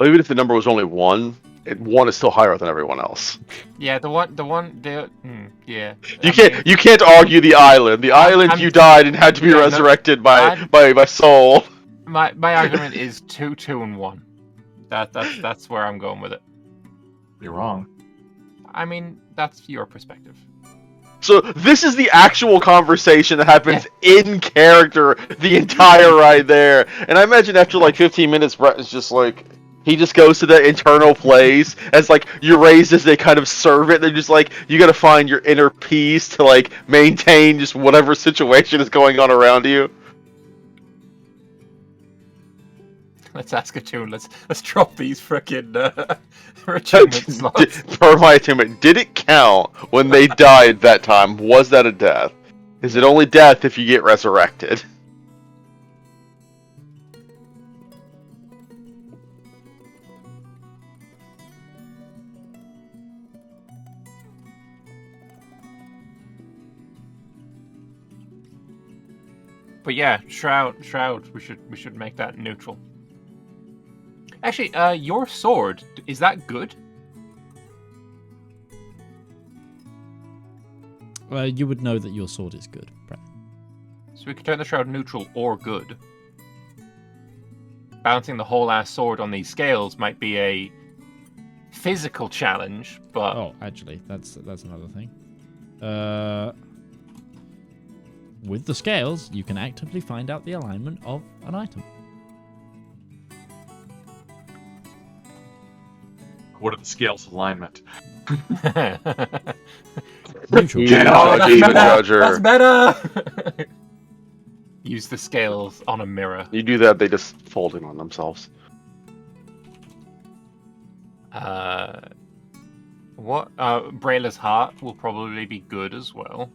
Even if the number was only 1, 1 is still higher than everyone else. yeah You can't argue the island. The island you died and had to be resurrected by soul. My argument is 2, 2, and 1. That's where I'm going with it. You're wrong. I mean, that's your perspective. So this is the actual conversation that happens in character the entire ride there. And I imagine after like 15 minutes, Brett is just like, he just goes to the internal place as like you're raised as a kind of servant. They're just like, you gotta find your inner peace to like maintain just whatever situation is going on around you. Let's ask a tune. Let's drop these frickin' achievement slots. Per my attainment, did it count when they died that time? Was that a death? Is it only death if you get resurrected? But yeah, shroud. We should make that neutral. Actually, your sword, is that good? You would know that your sword is good, Brett. So we could turn the shroud neutral or good. Balancing the whole ass sword on these scales might be a physical challenge, but Oh, actually, that's another thing. With the scales, you can actively find out the alignment of an item. What are the scales alignment? Neutral. Even Oh, judge, even judger. That's better. Use the scales on a mirror. You do that, they just fold in on themselves. What? Brayla's heart will probably be good as well.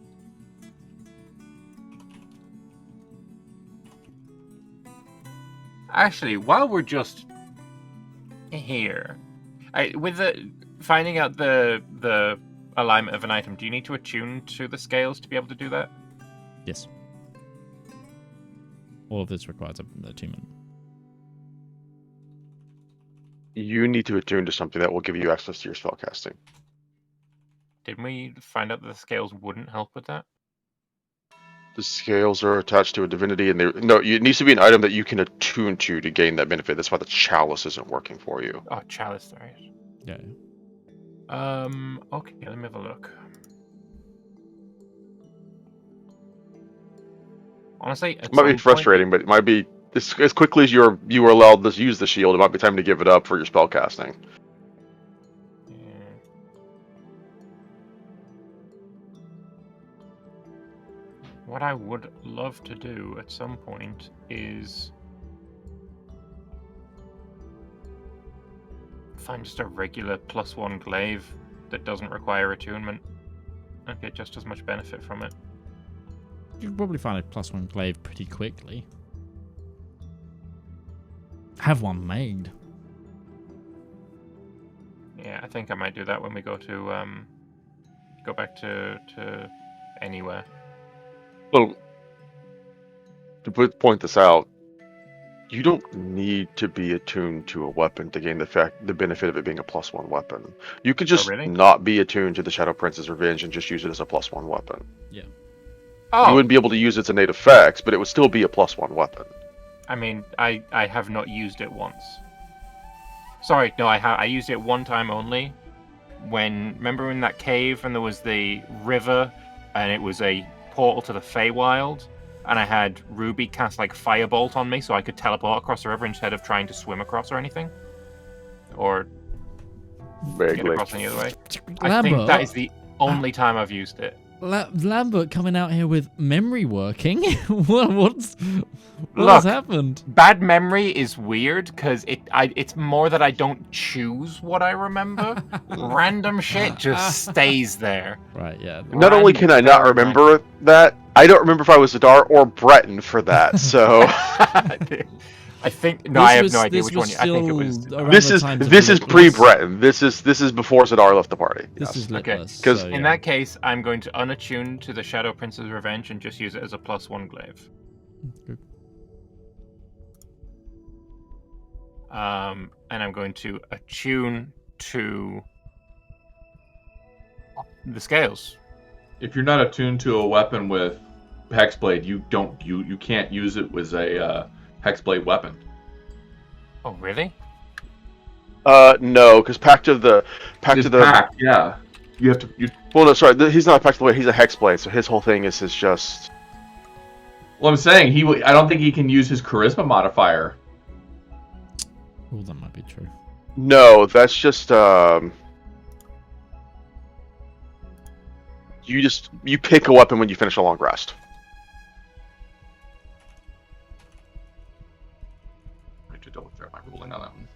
Actually, while we're just here, with the finding out the alignment of an item, do you need to attune to the scales to be able to do that? Yes. All of this requires an attunement. You need to attune to something that will give you access to your spellcasting. Didn't we find out that the scales wouldn't help with that? The scales are attached to a divinity, and it needs to be an item that you can attune to gain that benefit. That's why the chalice isn't working for you. Oh, chalice, right. Yeah. Okay, let me have a look. Honestly, It might be frustrating, but it might be as quickly as you are allowed to use the shield. It might be time to give it up for your spellcasting. What I would love to do at some point is find just a regular +1 glaive that doesn't require attunement and get just as much benefit from it. You can probably find a +1 glaive pretty quickly. Have one made. Yeah, I think I might do that when we go back to anywhere. Well, to point this out, you don't need to be attuned to a weapon to gain the benefit of it being a +1 weapon. You could just really? not be attuned to the Shadow Prince's Revenge and just use it as a +1 weapon. Yeah. Oh, You wouldn't be able to use its innate effects, but it would still be a +1 weapon. I mean, I have not used it once. Sorry, no, I used it one time only. Remember in that cave and there was the river and it was a portal to the Feywild, and I had Ruby cast like Firebolt on me so I could teleport across the river instead of trying to swim across or anything, or get Vaguely. across any other way. I Lambert, think that is the only time I've used it. Lambert coming out here with memory working. What's Look, happened? Bad memory is weird because it's more that I don't choose what I remember. Random shit just stays there. Right, yeah. Not only can I not remember that, I don't remember if I was Zedaar or Breton for that, so... I think I have no idea which one. I think it was. This is pre-Breton. This is before Zedaar left the party. This is okay. Litless, Because so, In that case, I'm going to unattune to the Shadow Prince's Revenge and just use it as a +1 glaive. Okay. And I'm going to attune to the scales. If you're not attuned to a weapon with Hexblade, you can't use it with a Hexblade weapon. Oh, really? No, because Pact, yeah. You have to. Well, no, sorry, he's not a Pact of the Blade. He's a Hexblade, so his whole thing is just. Well, I'm saying I don't think he can use his charisma modifier. Oh, that might be true. No, that's just you pick a weapon when you finish a long rest. I have to double check my ruling on that one.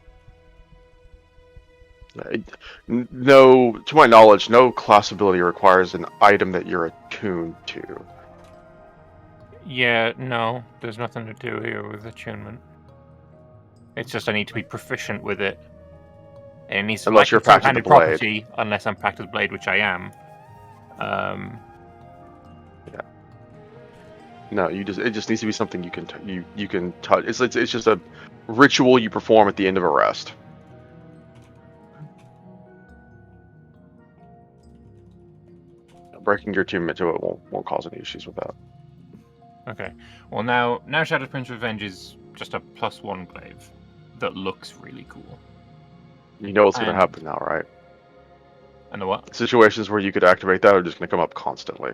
No, to my knowledge, no class ability requires an item that you're attuned to. Yeah, no. There's nothing to do here with attunement. It's just I need to be proficient with it. And it needs to Unless you're some Pact of kind the of Blade. property, unless I'm Pact of the Blade, which I am. Yeah. No, it just needs to be something you can touch. It's just a ritual you perform at the end of a rest. Breaking your attunement to it won't cause any issues with that. Okay. Well, now Shadow Prince Revenge is just a +1 glaive that looks really cool. You know what's going to And- happen now, right? And the what? Situations where you could activate that are just going to come up constantly.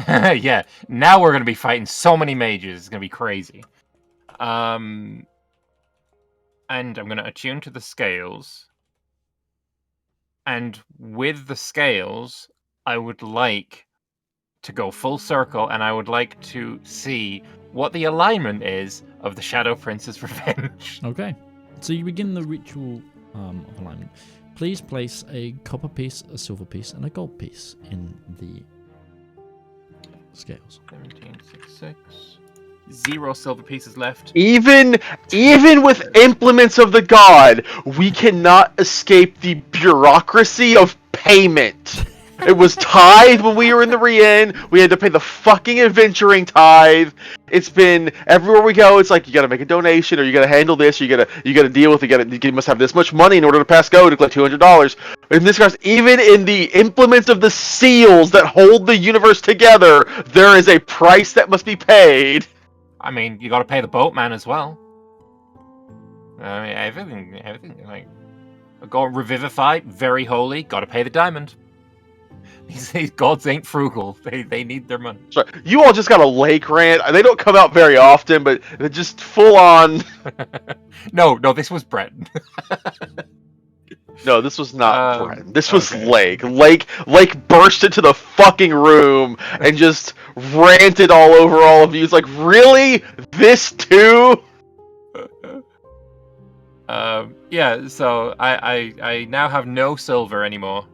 Yeah, now we're going to be fighting so many mages. It's going to be crazy. And I'm going to attune to the scales. And with the scales, I would like to go full circle, and I would like to see what the alignment is of the Shadow Prince's Revenge. Okay. So you begin the ritual of alignment. Please place a copper piece, a silver piece, and a gold piece in the scales. 1766. 0 silver pieces left. Even with implements of the god, we cannot escape the bureaucracy of payment. It was tithe when we were in the Rien. We had to pay the fucking adventuring tithe. It's been everywhere we go. It's like you gotta make a donation, or you gotta handle this, or you gotta deal with it. You must have this much money in order to pass go to collect $200. In this case, even in the implements of the seals that hold the universe together, there is a price that must be paid. I mean, you got to pay the boatman as well. I mean, everything. Like, go revivify, very holy. Got to pay the diamond. These gods ain't frugal. They need their money. Sorry, you all just got a lake rant. They don't come out very often, but they're just full on. No, this was Breton. No, this was not Bren. This was okay. Lake burst into the fucking room and just ranted all over all of you. It's like, really? This too? Yeah, so I now have no silver anymore.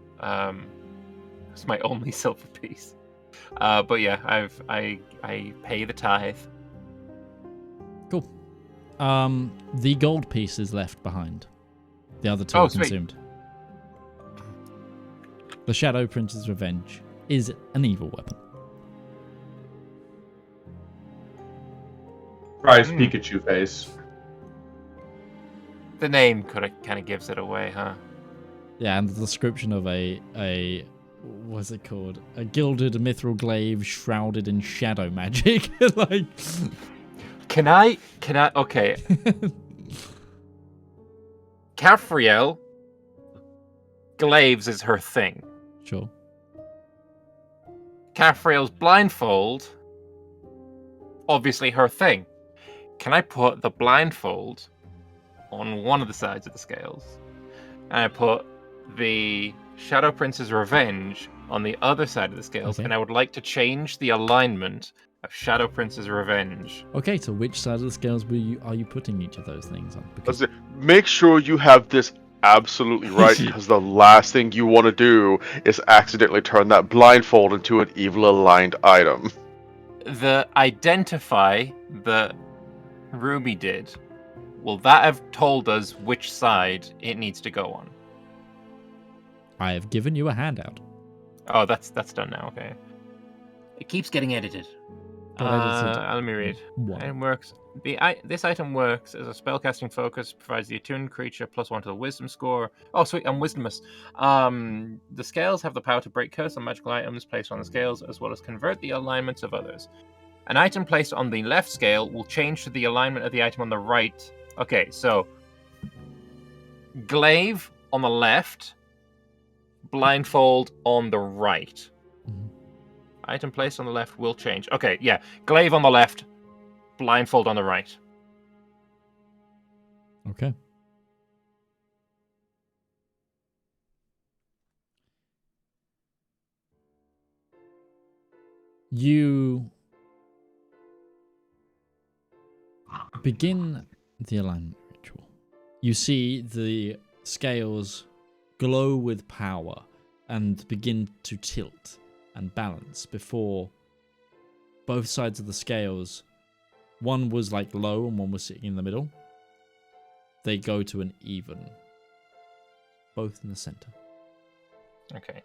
It's my only silver piece. But yeah, I pay the tithe. Cool. The gold piece is left behind. The other two Oh, are sweet. consumed. The Shadow Prince's Revenge is an evil weapon. Surprise Pikachu face. The name kind of gives it away, huh? Yeah, and the description of a what's it called? A gilded mithril glaive shrouded in shadow magic. Like, Can I? Okay. Caphriel, glaives is her thing. sure. Caphriel's blindfold, obviously her thing. Can I put the blindfold on one of the sides of the scales? And I put the Shadow Prince's Revenge on the other side of the scales, Okay. and I would like to change the alignment of Shadow Prince's Revenge. Okay, so which side of the scales are you putting each of those things on? Because Make sure you have this absolutely right, because the last thing you want to do is accidentally turn that blindfold into an evil aligned item. The identify that Ruby did, will that have told us which side it needs to go on? I have given you a handout. Oh, that's done now. Okay. It keeps getting edited. But edited Let me read. what? It works. This item works as a spellcasting focus. Provides the attuned creature +1 to the Wisdom score. Oh, sweet! I'm Wisdomous. The scales have the power to break curse on magical items placed on the scales, as well as convert the alignments of others. An item placed on the left scale will change to the alignment of the item on the right. Okay, so glaive on the left, blindfold on the right. Mhm. Item placed on the left will change. Okay, yeah. Glaive on the left, blindfold on the right. Okay. You begin the alignment ritual. You see the scales glow with power and begin to tilt and balance before both sides of the scales, one was like low and one was sitting in the middle. They go to an even. Both in the center. Okay.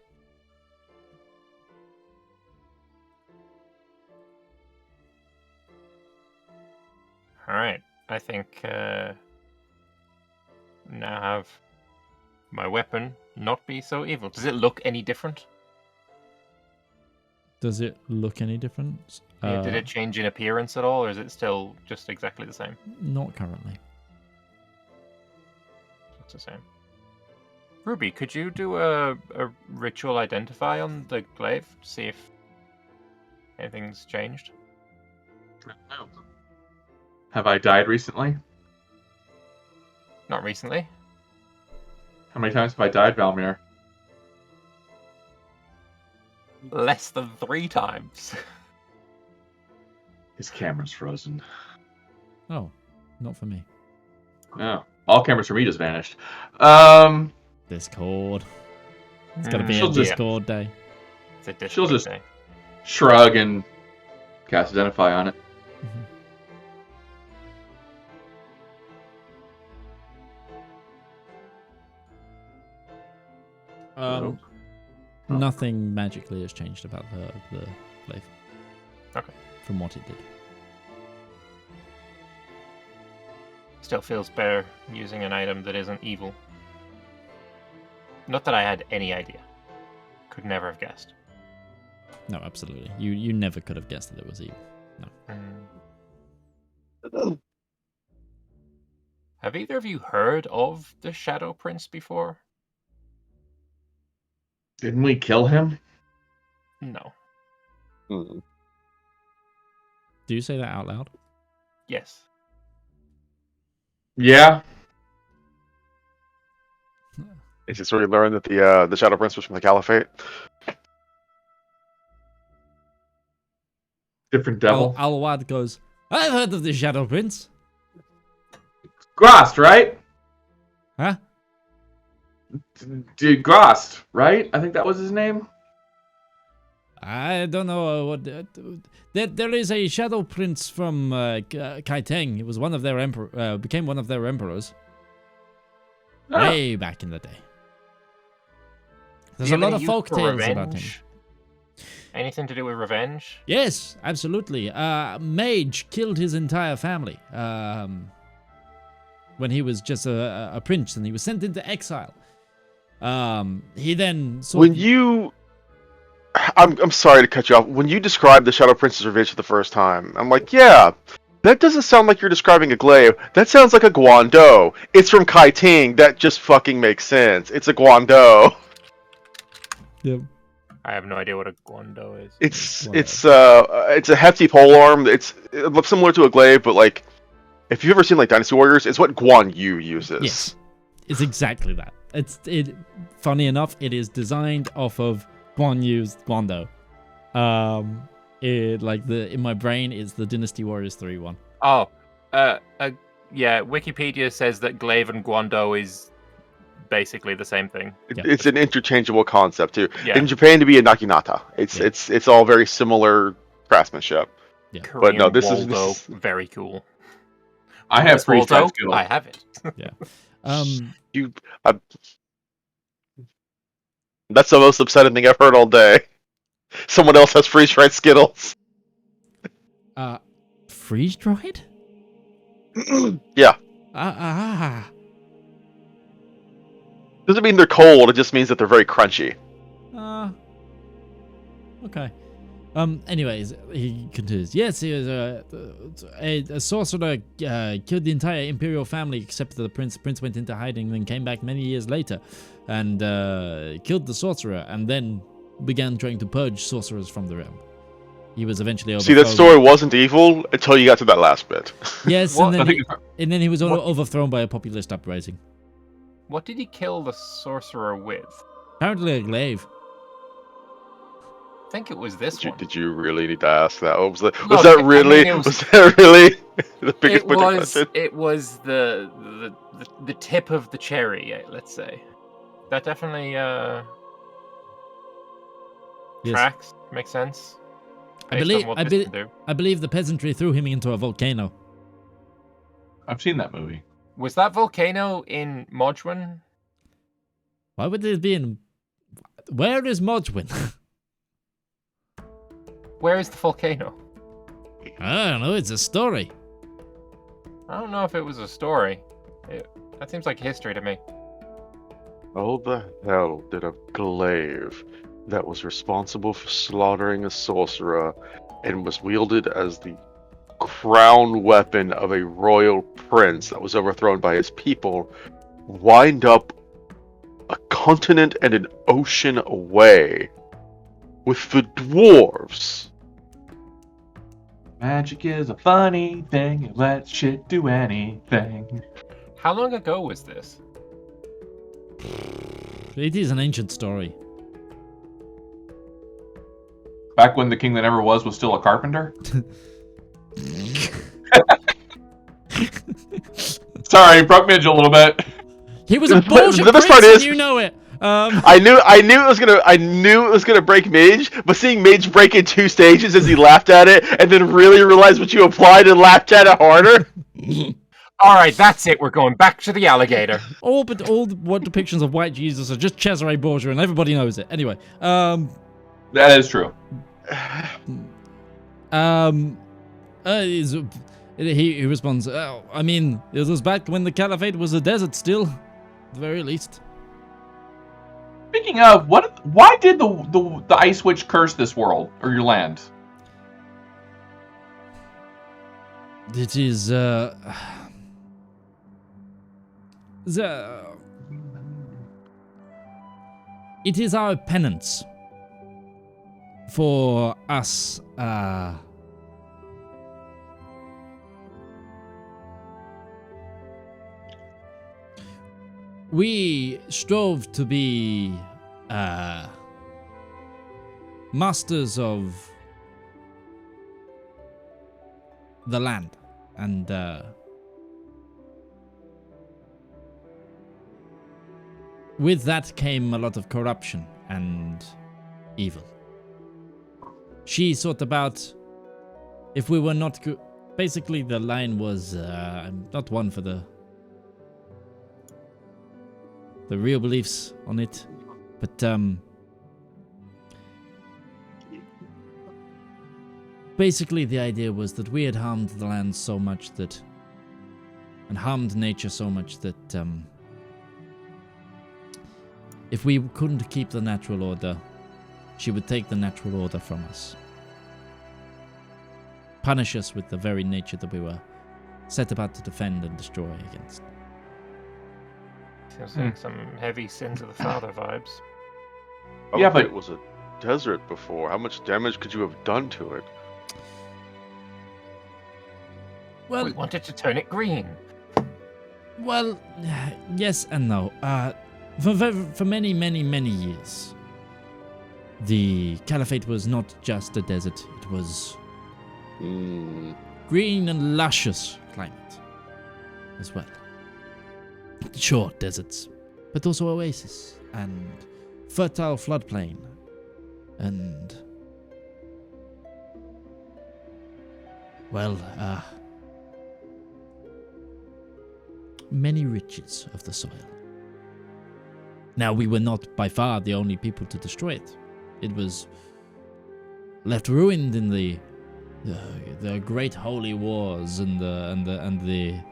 Alright. I think now have my weapon not be so evil. Does it look any different? Does it look any different? Yeah, did it change in appearance at all, or is it still just exactly the same? Not currently. It's the same. Ruby, could you do a ritual identify on the glaive to see if anything's changed? No. Have I died recently? Not recently. How many times have I died, Valymr? Less than 3 times. His camera's frozen. Oh, not for me. Oh, all cameras for me just vanished. Discord. It's gotta be She'll a just- Discord day. It's a She'll Discord just- day. Shrug and cast Identify on it. Um, Huh. Nothing magically has changed about the glaive. Okay. From what it did. Still feels better using an item that isn't evil. Not that I had any idea. Could never have guessed. No, absolutely. You never could have guessed that it was evil. Have either of you heard of the Shadow Prince before? Didn't we kill him? No. Hmm. Do you say that out loud? Yes. Yeah. Is this where you learn that the Shadow Prince was from the Caliphate? Different devil. Alwad goes, I've heard of the Shadow Prince. Grost, right? Huh? Dude, Grost, right? I think that was his name. I don't know what. There is a Shadow Prince from Kaiteng. He was one of their became one of their emperors Ah. way back in the day. There's Do a you lot have of any folk use for tales about him. revenge? Anything to do with revenge? Yes, absolutely. Mage killed his entire family when he was just a prince, and he was sent into exile. He then When you, I'm sorry to cut you off. When you described the Shadow Prince's revenge for the first time, I'm like, yeah, that doesn't sound like you're describing a glaive. That sounds like a Guando. It's from Kai Ting. That just fucking makes sense. It's a Guando. Yep. I have no idea what a Guando is. It's a hefty polearm. It looks similar to a glaive, but like, if you've ever seen like Dynasty Warriors, it's what Guan Yu uses. Yes, it's exactly that. Funny enough, it is designed off of Guan Yu's Guando. In my brain, it's the Dynasty Warriors 3 one. Oh, yeah. Wikipedia says that glaive and Guando is basically the same thing. Yeah. It's an interchangeable concept too. Yeah. In Japan, to be a naginata, it's all very similar craftsmanship. Yeah. Korean no, this Waldo, is- very cool. I have This freeze Waldo, drive skills. I have it. That's the most upsetting thing I've heard all day. Someone else has freeze-dried Skittles. Freeze dried? Yeah. Doesn't mean they're cold, it just means that they're very crunchy. Okay. Anyways, he continues. Yes, he was a sorcerer killed the entire imperial family except the prince. The prince went into hiding, then came back many years later and killed the sorcerer, and then began trying to purge sorcerers from the realm. He was eventually overthrown. See, that story wasn't evil until you got to that last bit. Yes, What? and then he was What? overthrown by a populist uprising. What did he kill the sorcerer with? Apparently a glaive. I think it was this one. Did you really need to ask that? Was Look, that I really? mean, it was- Was that really the biggest It point of was. question? It was the tip of the cherry. Let's say that definitely Yes. tracks. Makes sense. I based believe- on what I this be- can do. I believe the peasantry threw him into a volcano. I've seen that movie. Was that volcano in Modwin? Why would it be in... Where is Modwin? Where is the volcano? I don't know, it's a story. I don't know if it was a story. That seems like history to me. How the hell did a glaive that was responsible for slaughtering a sorcerer and was wielded as the crown weapon of a royal prince that was overthrown by his people wind up a continent and an ocean away. With the dwarves. Magic is a funny thing. It lets shit do anything. How long ago was this? It is an ancient story. Back when the king that never was still a carpenter? Sorry, broke Midge a little bit. He was a bullshit the best prince, part is- and you know it. I knew it was gonna break Mage, but seeing Mage break in 2 stages as he laughed at it, and then really realized what you applied and laughed at it harder. Alright, that's it. We're going back to the alligator. All what depictions of white Jesus are just Cesare Borgia, and everybody knows it. Anyway, That is true. He responds, oh, I mean, it was back when the Caliphate was a desert still, at the very least. Speaking of, why did the Ice Witch curse this world, or your land? It is, it is our penance for us, we strove to be masters of the land, and with that came a lot of corruption and evil. She thought about if we were not basically the line was I'm not one for the real beliefs on it, but basically the idea was that we had harmed the land so much and harmed nature so much that if we couldn't keep the natural order, she would take the natural order from us, punish us with the very nature that we were set about to defend and destroy against. Seems like some heavy sins of the father vibes. Yeah, but it was a desert before. How much damage could you have done to it? Well, We wanted to turn it green. well, yes and no. For many, many, many years, the Caliphate was not just a desert. It was green and luscious climate as well. Sure, deserts, but also oasis and fertile floodplain and, well, many riches of the soil. Now, we were not by far the only people to destroy it. It was left ruined in the great holy wars and the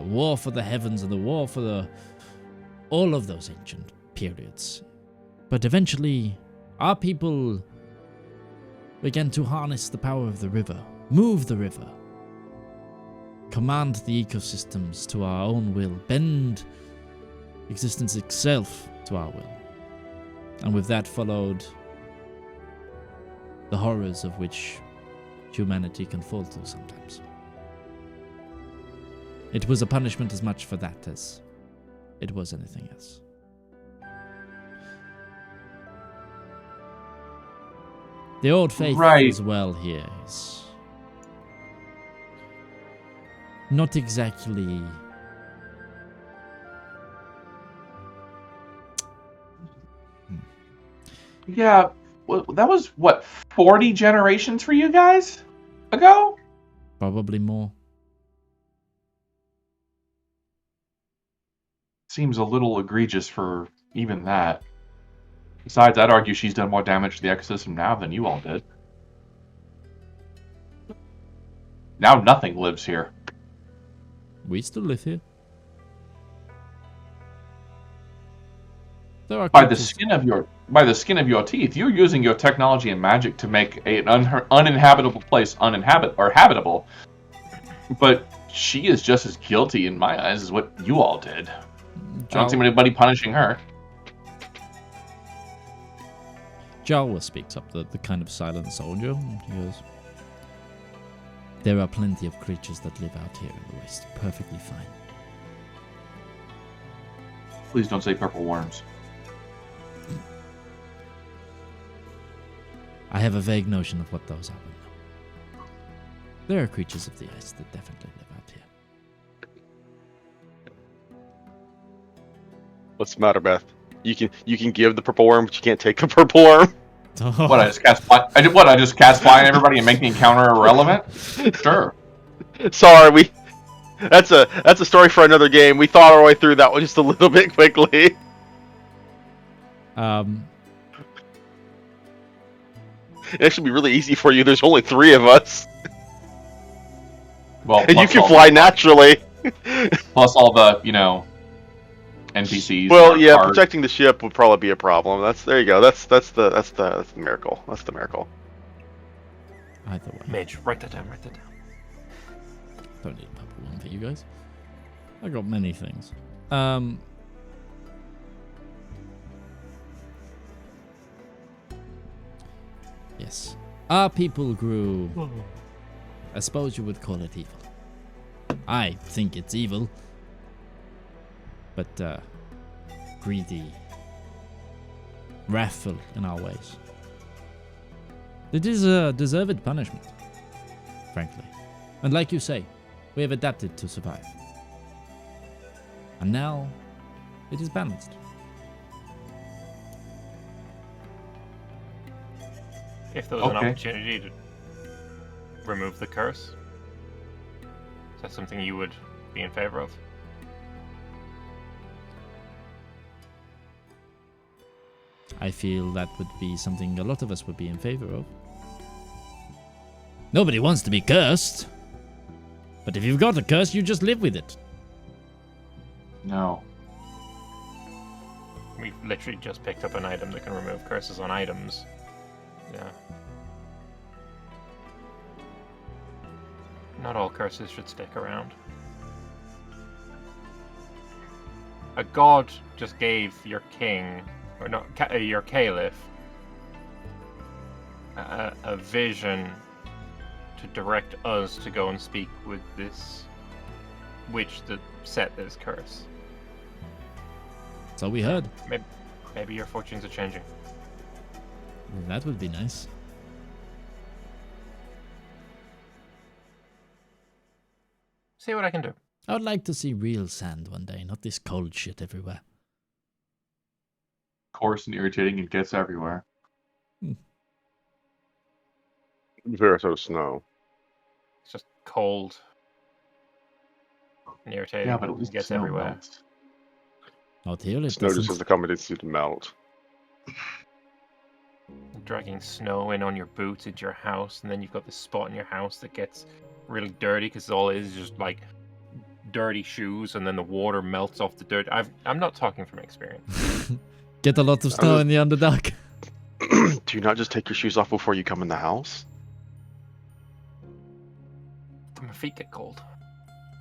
war for the heavens and the war for all of those ancient periods. But eventually, our people began to harness the power of the river, move the river, command the ecosystems to our own will, bend existence itself to our will. And with that followed the horrors of which humanity can fall to sometimes. It was a punishment as much for that as it was anything else. The old faith Right. as well here is not exactly yeah, well, that was what, 40 generations for you guys ago? probably more. Seems a little egregious for even that. Besides, I'd argue she's done more damage to the ecosystem now than you all did. Now nothing lives here. We still live here. There are By the creatures- skin of your teeth, you're using your technology and magic to make an uninhabitable place habitable. But she is just as guilty in my eyes as what you all did. I don't see anybody punishing her. Jawa speaks up, the kind of silent soldier. He goes, there are plenty of creatures that live out here in the west. Perfectly fine. Please don't say purple worms. I have a vague notion of what those are. But no. There are creatures of the ice that definitely live out here. What's the matter, Beth? You can give the purple worm, but you can't take the purple worm. What, I just cast fire? I just cast fire on everybody and make the encounter irrelevant? Sure. Sorry, that's a story for another game. We thought our way through that one just a little bit quickly. It should be really easy for you. There's only 3 of us. Well, and you can fly naturally. Plus all the, NPCs. Well, yeah, protecting the ship would probably be a problem. There you go. That's the miracle. That's the miracle. Either way. Mage, write that down. Don't need a purple one for you guys. I got many things. Yes. Our people grew. I suppose you would call it evil. I think it's evil. But, greedy. Wrathful in our ways. It is a deserved punishment, frankly. And like you say, we have adapted to survive. And now, it is balanced. If there was an opportunity to remove the curse, is that something you would be in favor of? I feel that would be something a lot of us would be in favor of. Nobody wants to be cursed. But if you've got a curse, you just live with it. No. We've literally just picked up an item that can remove curses on items. Yeah. Not all curses should stick around. A god just gave your king, or not, your caliph, a vision to direct us to go and speak with this witch that set this curse. So we heard. Maybe your fortunes are changing. That would be nice. See what I can do. I would like to see real sand one day, not this cold shit everywhere. Coarse and irritating, it gets everywhere. Very so snow. It's just cold and irritating. Yeah, but at least it gets snow everywhere. melts. Out here it Snow just doesn't. has to come and it's to melt. Dragging snow in on your boots into your house, and then you've got this spot in your house that gets really dirty because all it is just like dirty shoes, and then the water melts off the dirt. I'm not talking from experience. Get a lot of snow in the Underdark. Do you not just take your shoes off before you come in the house? My feet get cold.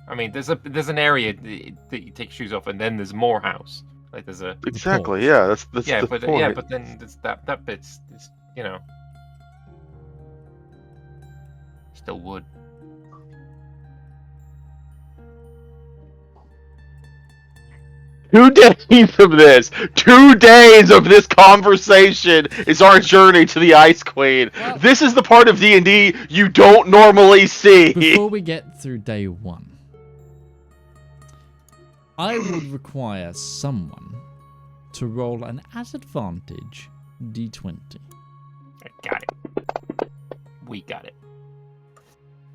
I mean, there's an area that you take shoes off, and then there's more house. Like there's a Exactly. Yeah, that's yeah, the but point. yeah, but then there's that bit's still wood. Two days of this conversation is our journey to the Ice Queen. Well, this is the part of D&D you don't normally see. Before we get through day 1, I would require someone to roll an at advantage d20. I got it. We got it.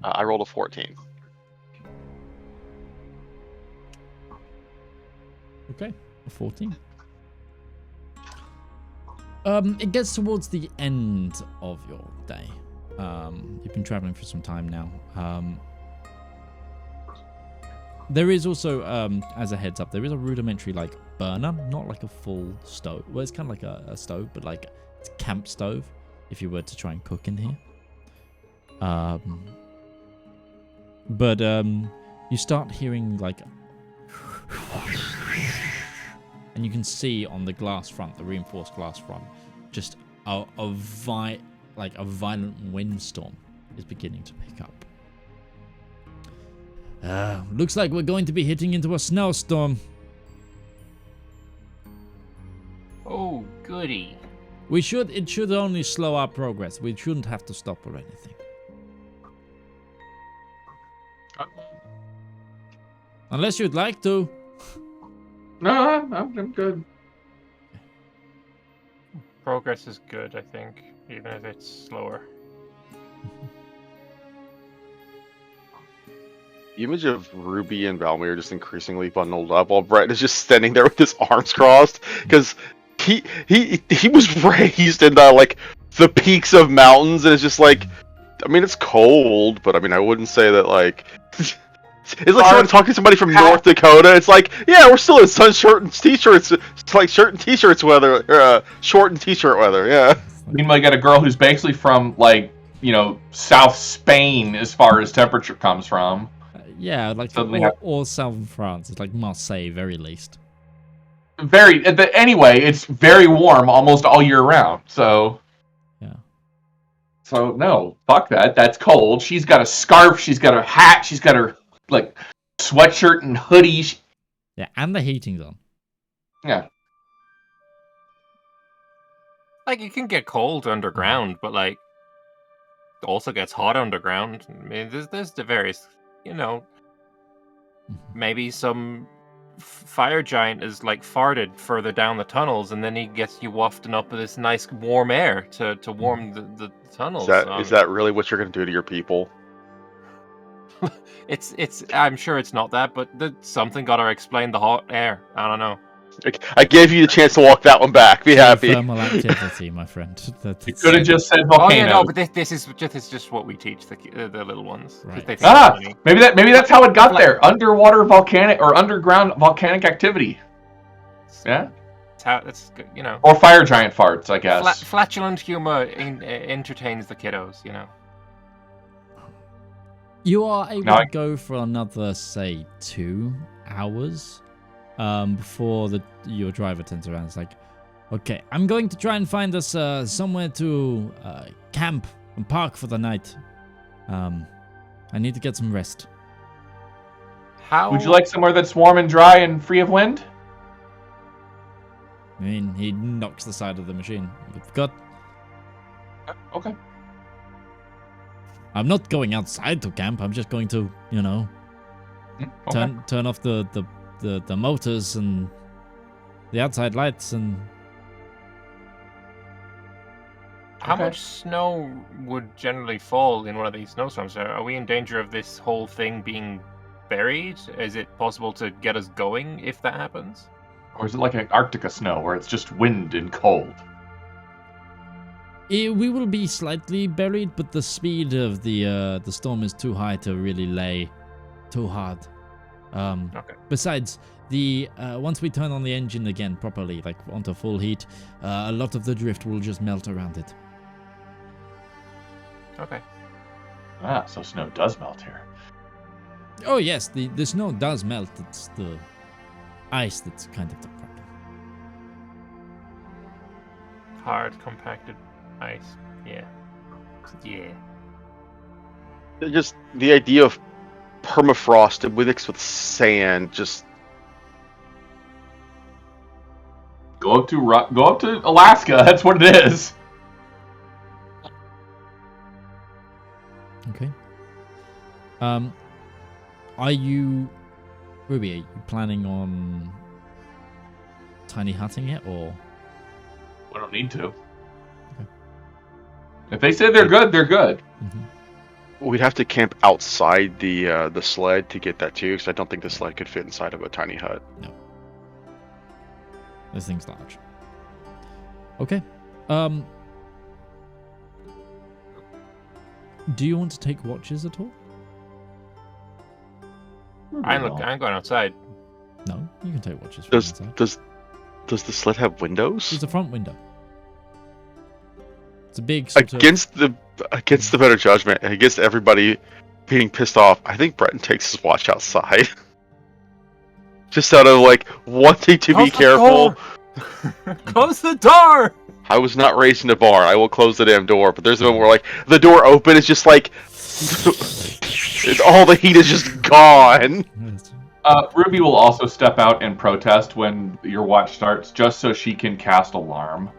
I rolled a 14. Okay, a 14. It gets towards the end of your day. You've been traveling for some time now. There is also, as a heads up, there is a rudimentary like burner, not like a full stove. Well, it's kind of like a stove, but like it's a camp stove if you were to try and cook in here. But you start hearing like, and you can see on the glass front, the reinforced glass front, just a violent windstorm is beginning to pick up. Looks like we're going to be hitting into a snowstorm. Oh, goody. It should only slow our progress. We shouldn't have to stop or anything. Unless you'd like to. No, I'm good. Progress is good, I think, even if it's slower. The image of Ruby and Valymr just increasingly bundled up while Brett is just standing there with his arms crossed, because he was raised in the peaks of mountains, and it's just like, I mean, it's cold, but I mean, I wouldn't say that like. It's like someone talking to somebody from North Dakota. It's like, yeah, we're still in shirt and t-shirts. It's like shirt and t-shirts weather, short and t-shirt weather. Yeah. Meanwhile, you got a girl who's basically from South Spain as far as temperature comes from. Yeah, like all southern France. It's like Marseille, very least. Anyway, it's very warm almost all year round. So. Yeah. So no, fuck that. That's cold. She's got a scarf. She's got a hat. She's got her sweatshirt and hoodies. Yeah, and the heating's on. Yeah. Like, it can get cold underground, but it also gets hot underground. I mean, there's the various, maybe some fire giant is farted further down the tunnels, and then he gets you wafting up with this nice warm air to warm the tunnels. Is that really what you're going to do to your people? It's. I'm sure it's not that, but something got to explain the hot air. I don't know. I gave you the chance to walk that one back. Be happy. Thermal activity, my friend. You could have just said volcano. Oh yeah, no, but this is just what we teach the little ones. Right. They think maybe that's how it got there. Underwater volcanic or underground volcanic activity. Yeah. It's Or fire giant farts, I guess. Flatulent humor entertains the kiddos. You are able to go for another, say, 2 hours before your driver turns around. It's like, okay, I'm going to try and find us somewhere to camp and park for the night. I need to get some rest. Would you like somewhere that's warm and dry and free of wind? I mean, he knocks the side of the machine. We've got... Okay. I'm not going outside to camp. I'm just going to, turn off the motors and the outside lights and. How much snow would generally fall in one of these snowstorms? Are we in danger of this whole thing being buried? Is it possible to get us going if that happens? Or is it like Antarctica snow where it's just wind and cold? We will be slightly buried, but the speed of the storm is too high to really lay too hard. Okay. Besides, once we turn on the engine again properly, onto full heat, a lot of the drift will just melt around it. Okay. So snow does melt here. Oh yes, the snow does melt. It's the ice that's kind of the problem. Hard, compacted ice. Yeah. Just the idea of permafrost mixed with sand, just go up to Alaska. That's what it is. Okay. Are you, Ruby? Are you planning on tiny hutting it, or? I don't need to. Okay. If they say they're good, they're good. Mm-hmm. We'd have to camp outside the sled to get that too, because I don't think the sled could fit inside of a tiny hut. No. This thing's large. Okay. Do you want to take watches at all? I'm going outside. No, you can take watches from inside. Does the sled have windows? There's a front window. It's a big against the better judgment, against everybody being pissed off. I think Breton takes his watch outside, just out of wanting to be careful. Close the door. I was not raised in a bar. I will close the damn door. But there's a moment where, like, the door open is just like... all the heat is just gone. Ruby will also step out and protest when your watch starts, just so she can cast alarm.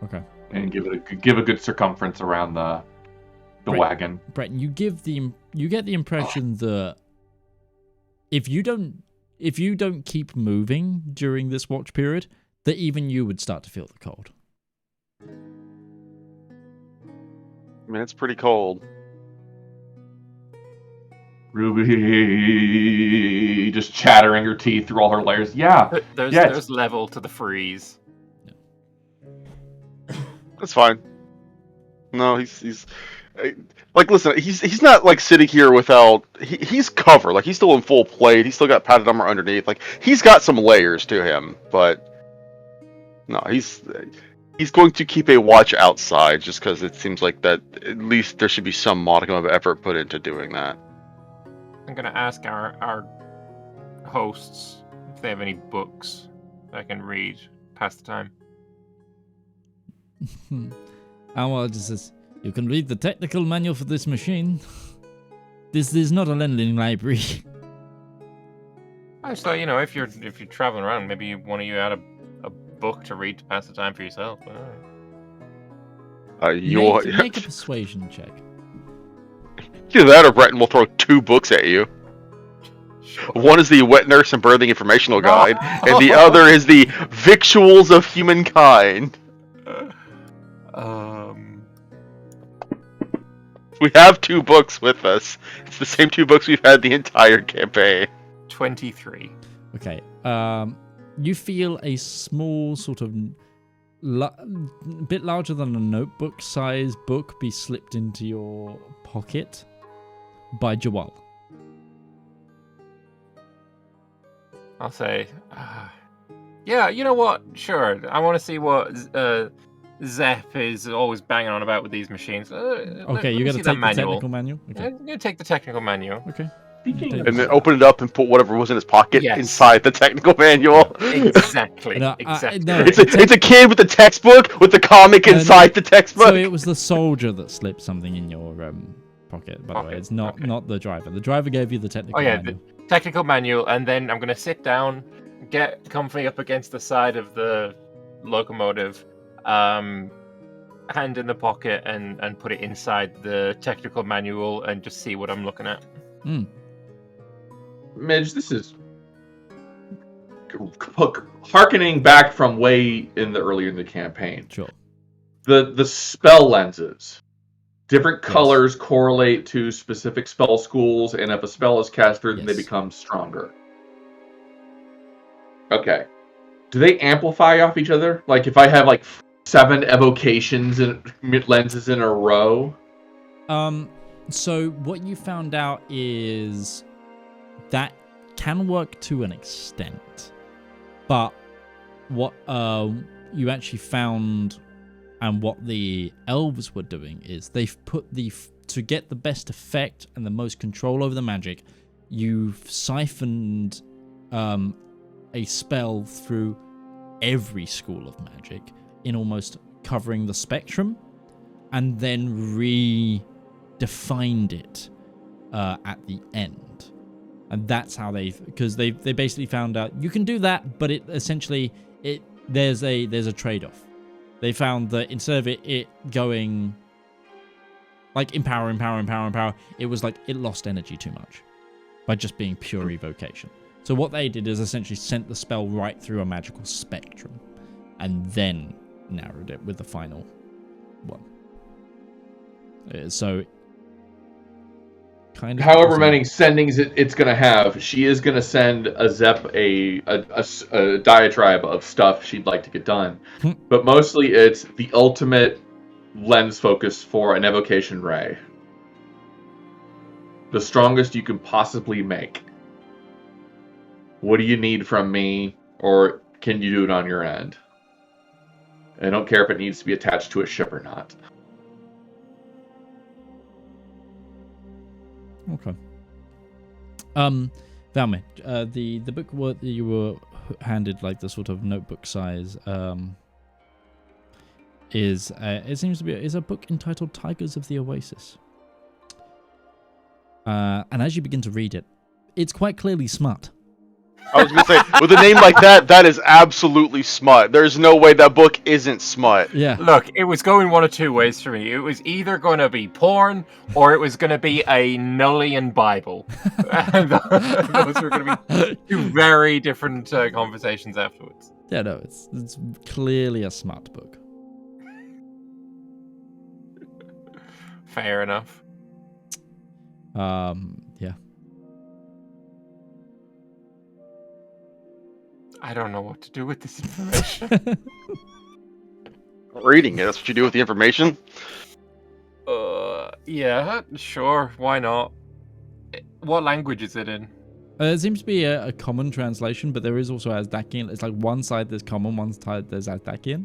Okay. And give a good circumference around the wagon. Breton, you get the impression that if you don't keep moving during this watch period, that even you would start to feel the cold. I mean, it's pretty cold. Ruby just chattering her teeth through all her layers. Yeah. There's level to the freeze. That's fine. No, he's like, listen, he's not like sitting here without he's covered. Like, he's still in full plate. He's still got padded armor underneath. Like, he's got some layers to him, but no, he's going to keep a watch outside just because it seems like that at least there should be some modicum of effort put into doing that. I'm gonna ask our hosts if they have any books I can read past the time. Our just says, you can read the technical manual for this machine. This is not a lending library. So, you know, if you're traveling around, maybe one of you had a book to read to pass the time for yourself. Make a persuasion check. Either that or Breton will throw 2 books at you. Sure. One is the Wet Nurse and Birthing Informational Guide, and the other is the Victuals of Humankind. We have 2 books with us. It's the same 2 books we've had the entire campaign. 23. Okay. You feel a small sort of bit larger than a notebook size book be slipped into your pocket by Jawal. I'll say, yeah, you know what? Sure. I want to see what Zep is always banging on about with these machines. Okay, you're going to take the technical manual? Okay. I'm going to take the technical manual. Okay. And then open it up and put whatever was in his pocket inside the technical manual. Exactly. Exactly. It's a kid with the textbook with the comic inside the textbook. So it was the soldier that slipped something in your pocket, by the way. It's not the driver. The driver gave you the technical manual. The technical manual, and then I'm going to sit down, get comfy up against the side of the locomotive, hand in the pocket, and put it inside the technical manual and just see what I'm looking at. Midge, this is harkening back from way earlier in the campaign. Sure. The spell lenses. Different colors correlate to specific spell schools, and if a spell is cast through them, they become stronger. Okay. Do they amplify off each other? Like, if I have, 7 evocations and lenses in a row? So what you found out is that can work to an extent, but what you actually found and what the elves were doing is they've put to get the best effect and the most control over the magic, you've siphoned a spell through every school of magic in almost covering the spectrum, and then redefined it at the end. And that's how they basically found out you can do that, but there's a trade-off. They found that instead of it going like empower, it was like it lost energy too much by just being pure evocation. So what they did is essentially sent the spell right through a magical spectrum and then narrowed it with the final one. So kind of however many sendings it's going to have, she is going to send a Zep a diatribe of stuff she'd like to get done. But mostly it's the ultimate lens focus for an evocation ray. The strongest you can possibly make. What do you need from me, or can you do it on your end? I don't care if it needs to be attached to a ship or not. Okay. Valymr, the book you were handed, like the sort of notebook size, is it seems to be is a book entitled Tigers of the Oasis. And as you begin to read it, it's quite clearly smut. I was going to say, with a name like that, that is absolutely smut. There's no way that book isn't smut. Yeah. Look, it was going one of two ways for me. It was either going to be porn, or it was going to be a Nullian Bible. Those were going to be two very different conversations afterwards. Yeah, no, it's clearly a smut book. Fair enough. Yeah. I don't know what to do with this information. Reading it, that's what you do with the information? Yeah, sure, why not? What language is it in? It seems to be a common translation, but there is also Azdakian. It's like one side there's common, one side there's Azdakian.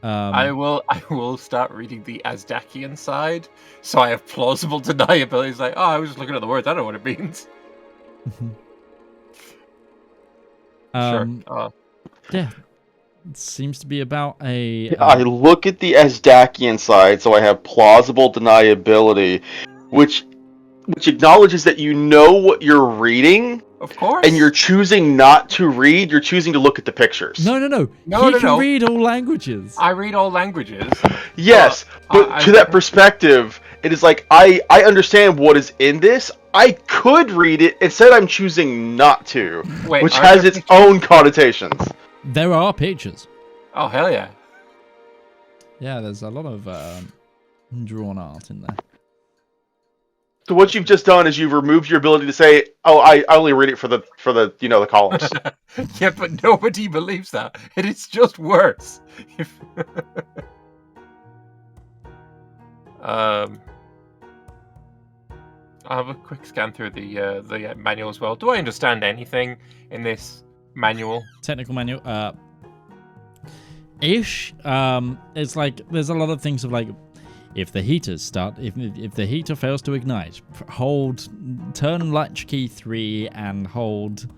I will start reading the Azdakian side, so I have plausible deniability. It's like, oh, I was just looking at the words, I don't know what it means. Sure. Yeah. It seems to be about a... I look at the Azdakian side, so I have plausible deniability, which acknowledges that you know what you're reading, of course, and you're choosing not to read. You're choosing to look at the pictures. No. He can read all languages. I read all languages. Yes, but to that perspective, it is like I understand what is in this. I could read it. Instead, I'm choosing not to, which has its own connotations. There are pictures. Oh, hell yeah. Yeah, there's a lot of drawn art in there. So what you've just done is you've removed your ability to say, "Oh, I only read it for the the columns." Yeah, but nobody believes that. It is just words. I'll have a quick scan through the manual as well. Do I understand anything in this manual? Technical manual, ish. It's like there's a lot of things of like, if the heaters start, if the heater fails to ignite, turn latch key 3 and hold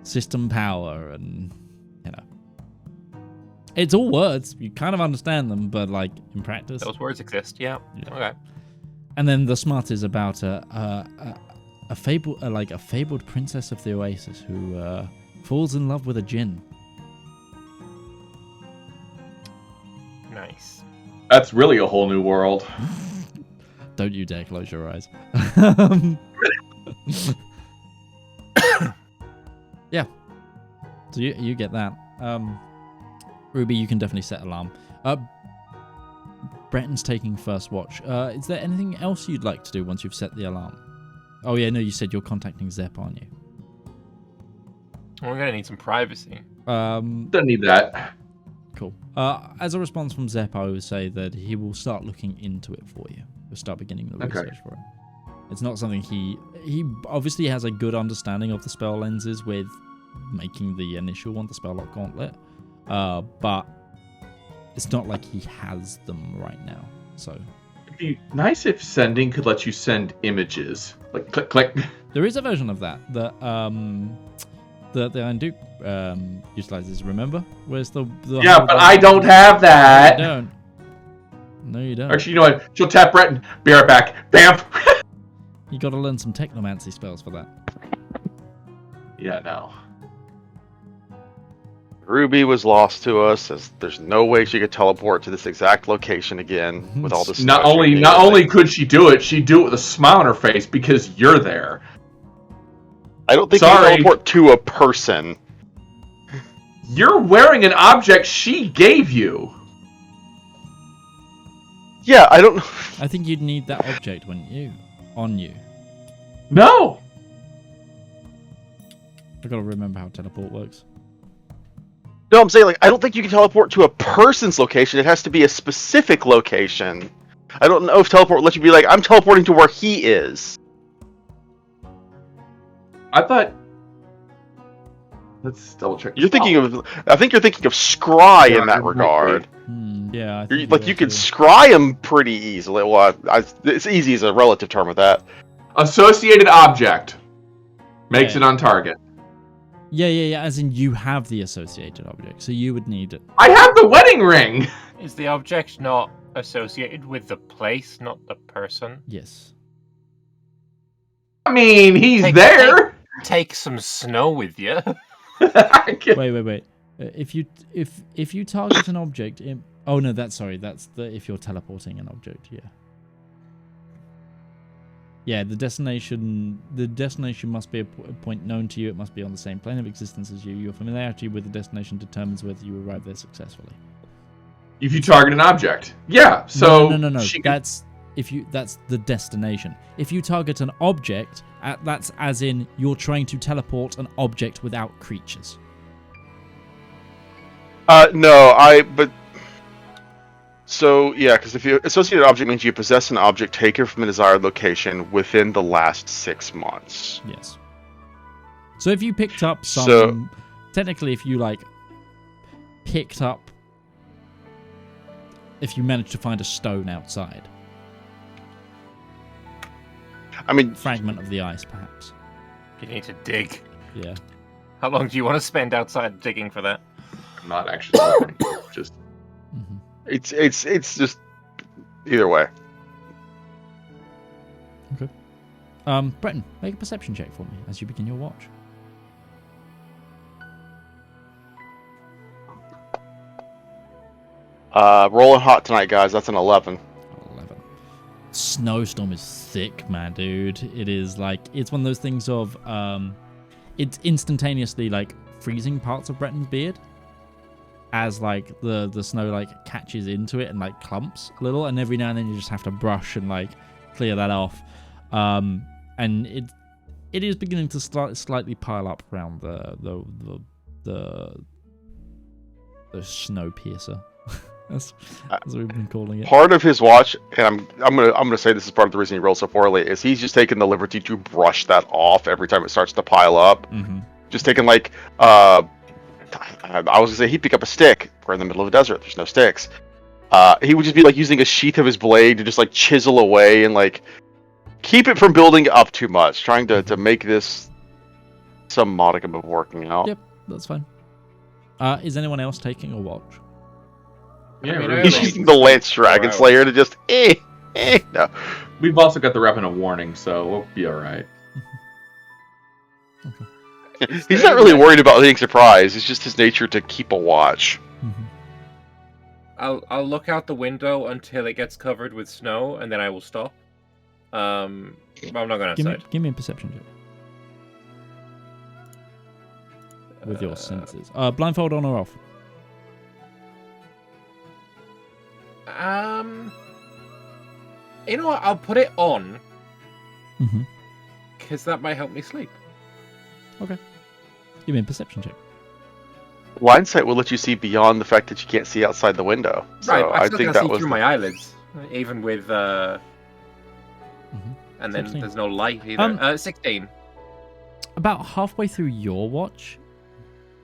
system power, and it's all words. You kind of understand them, but like in practice, those words exist. Yeah. Okay. And then the smut is about a fabled princess of the Oasis who falls in love with a djinn. Nice. That's really a whole new world. Don't you dare close your eyes. Yeah. So you get that. Ruby, you can definitely set alarm. Breton's taking first watch. Is there anything else you'd like to do once you've set the alarm? Oh yeah, no, you said you're contacting Zep, aren't you? We're gonna need some privacy. Don't need that. Cool. As a response from Zep, I would say that he will start looking into it for you. He'll start beginning the research for it. It's not something he obviously has a good understanding of the spell lenses with making the initial one, the spell lock gauntlet. But it's not like he has them right now. So it'd be nice if sending could let you send images. Like click click. There is a version of that that the Iron Duke utilizes, remember? Where's the yeah, but I don't have that. You don't. No, you don't. Actually, you know what? She'll tap Breton. Be right back. Bam! You gotta learn some technomancy spells for that. Yeah, no. Ruby was lost to us, as there's no way she could teleport to this exact location again with all this. Not only could she do it, she'd do it with a smile on her face because you're there. I don't think you can teleport to a person. You're wearing an object she gave you. Yeah, I don't. I think you'd need that object, wouldn't you? On you. No. I gotta remember how teleport works. No, I'm saying, like, I don't think you can teleport to a person's location. It has to be a specific location. I don't know if teleport will let you be like, I'm teleporting to where he is. I thought. Let's double check. You're thinking of. I think you're thinking of scry in that regard. Yeah, I think you can scry him pretty easily. Well, it's easy as a relative term with that. Associated object makes it on target. Yeah. As in, you have the associated object, so you would need it. I have the wedding ring! Is the object not associated with the place, not the person? Yes. I mean, he's there! Take some snow with you. Wait. If you target an object, oh no, that's if you're teleporting an object. Yeah, the destination must be a point known to you. It must be on the same plane of existence as you. Your familiarity with the destination determines whether you arrive there successfully. If you target an object, yeah. So no. That's the destination. If you target an object, that's as in you're trying to teleport an object without creatures. So, yeah, because if you associated object means you possess an object taken from a desired location within the last 6 months. Yes. So if you picked up technically if you if you managed to find a stone outside. I mean, fragment of the ice, perhaps. You need to dig. Yeah. How long do you want to spend outside digging for that? I'm not actually talking, just... Mm-hmm. It's just either way. Okay. Breton, make a perception check for me as you begin your watch. Rolling hot tonight, guys. That's an 11. 11. Snowstorm is thick, man, dude. It is it's one of those things of it's instantaneously freezing parts of Breton's beard. As the snow catches into it and clumps a little, and every now and then you just have to brush and clear that off, and it is beginning to slightly pile up around the snow piercer. That's what we've been calling it. Part of his watch, and I'm gonna say this is part of the reason he rolls so poorly, is he's just taking the liberty to brush that off every time it starts to pile up. Mm-hmm. Just taking I was gonna say he'd pick up a stick. We're in the middle of a desert. There's no sticks. He would just be using a sheath of his blade to just chisel away and keep it from building up too much, trying to make this some modicum of working out. Yep, that's fine. Is anyone else taking a watch? Yeah, he's using the Lance Dragon Slayer to just no. We've also got the weapon of warning, so we'll be all right. Okay. He's not really worried about being surprised. It's just his nature to keep a watch. Mm-hmm. I'll look out the window until it gets covered with snow, and then I will stop. But I'm not going outside. Give me a perception check. With your senses. Blindfold on or off? You know what? I'll put it on. Mm-hmm. Because that might help me sleep. Okay. Give me a perception check. Blind sight will let you see beyond the fact that you can't see outside the window. So Right, I think that was through my eyelids, even with Mm-hmm. and then 16. there's no light either. 16. About halfway through your watch,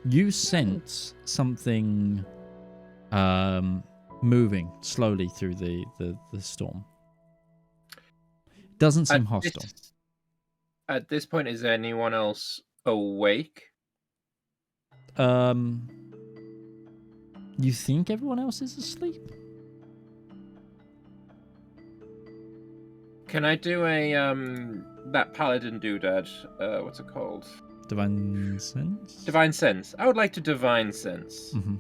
you sense something moving slowly through the storm. Doesn't seem hostile. At this point, is anyone else awake? You think everyone else is asleep? Can I do a that paladin doodad? What's it called? Divine sense. Divine sense. I would like to divine sense. Mm-hmm.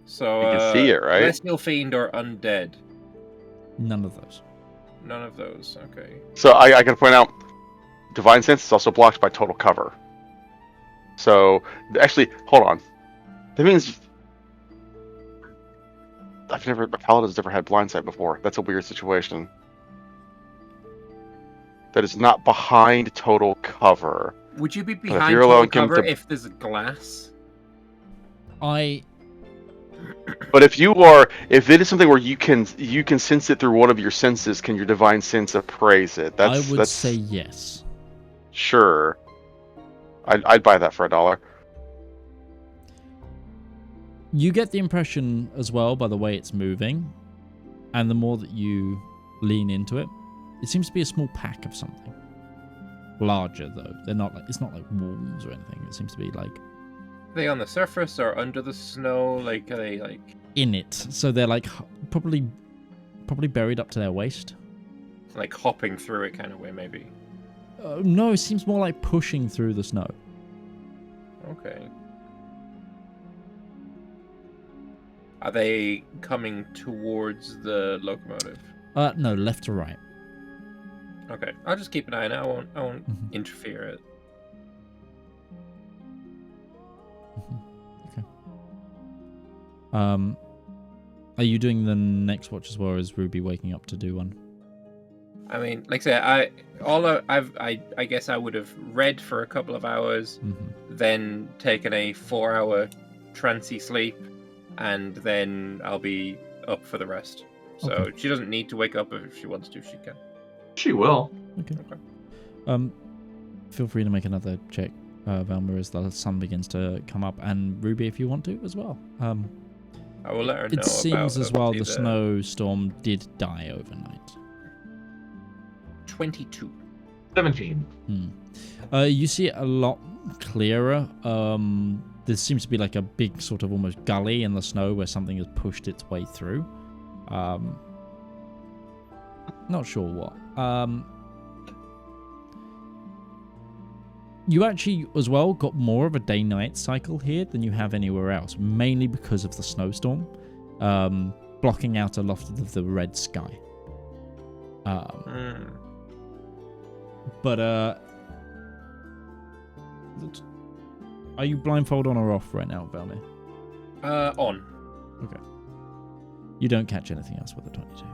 So you can see it, right? Celestial fiend or undead? None of those. None of those. Okay. So I gotta point out, divine sense is also blocked by total cover. So actually, hold on. That means paladin's never had blind sight before. That's a weird situation. That is not behind total cover. Would you be if behind you're total allowing him cover to- if there's glass? But if it is something where you can sense it through one of your senses, can your divine sense appraise it? I would say yes. Sure. I'd buy that for $1. You get the impression as well by the way it's moving, and the more that you lean into it, it seems to be a small pack of something. larger though. They're not like, it's not like walls or anything. It seems to be like Are they on the surface or under the snow? Like, are they like in it. So they're like probably buried up to their waist. like hopping through it kind of way, maybe? No, it seems more like pushing through the snow. Okay. Are they coming towards the locomotive? No, left to right. Okay, I'll just keep an eye on it. I won't interfere it. Okay. Are you doing the next watch as well, or is Ruby waking up to do one? I mean, like I say, I guess I would have read for a couple of hours, then taken a 4-hour trancey sleep, and then I'll be up for the rest. So Okay. she doesn't need to wake up if she wants to. She can. She will. Okay. Feel free to make another check, Valymr, as the sun begins to come up, and Ruby, if you want to as well. I will let her know. It seems as well the obviously snowstorm did die overnight. 22. 17. You see it a lot clearer. There seems to be like a big sort of almost gully in the snow where something has pushed its way through. Not sure what. You actually, as well, got more of a day-night cycle here than you have anywhere else, mainly because of the snowstorm, blocking out a lot of the red sky. But, are you blindfold on or off right now, Valymr? On. Okay. You don't catch anything else with the 22.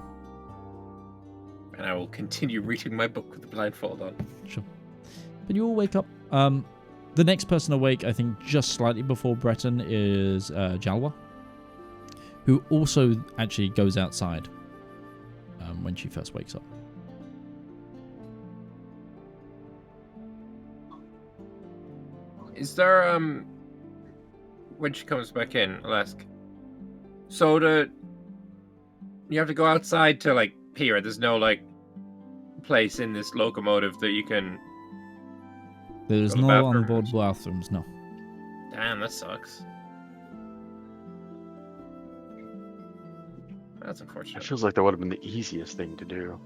And I will continue reading my book with the blindfold on. Sure. But you all wake up. The next person awake, I think, just slightly before Breton is Jalwa, who also actually goes outside when she first wakes up. Is there when she comes back in, I'll ask. So you have to go outside to like pee, or there's no like place in this locomotive that you can. There's Go to the no bathroom. onboard bathrooms, no. Damn, that sucks. That's It unfortunate. feels like that would have been the easiest thing to do.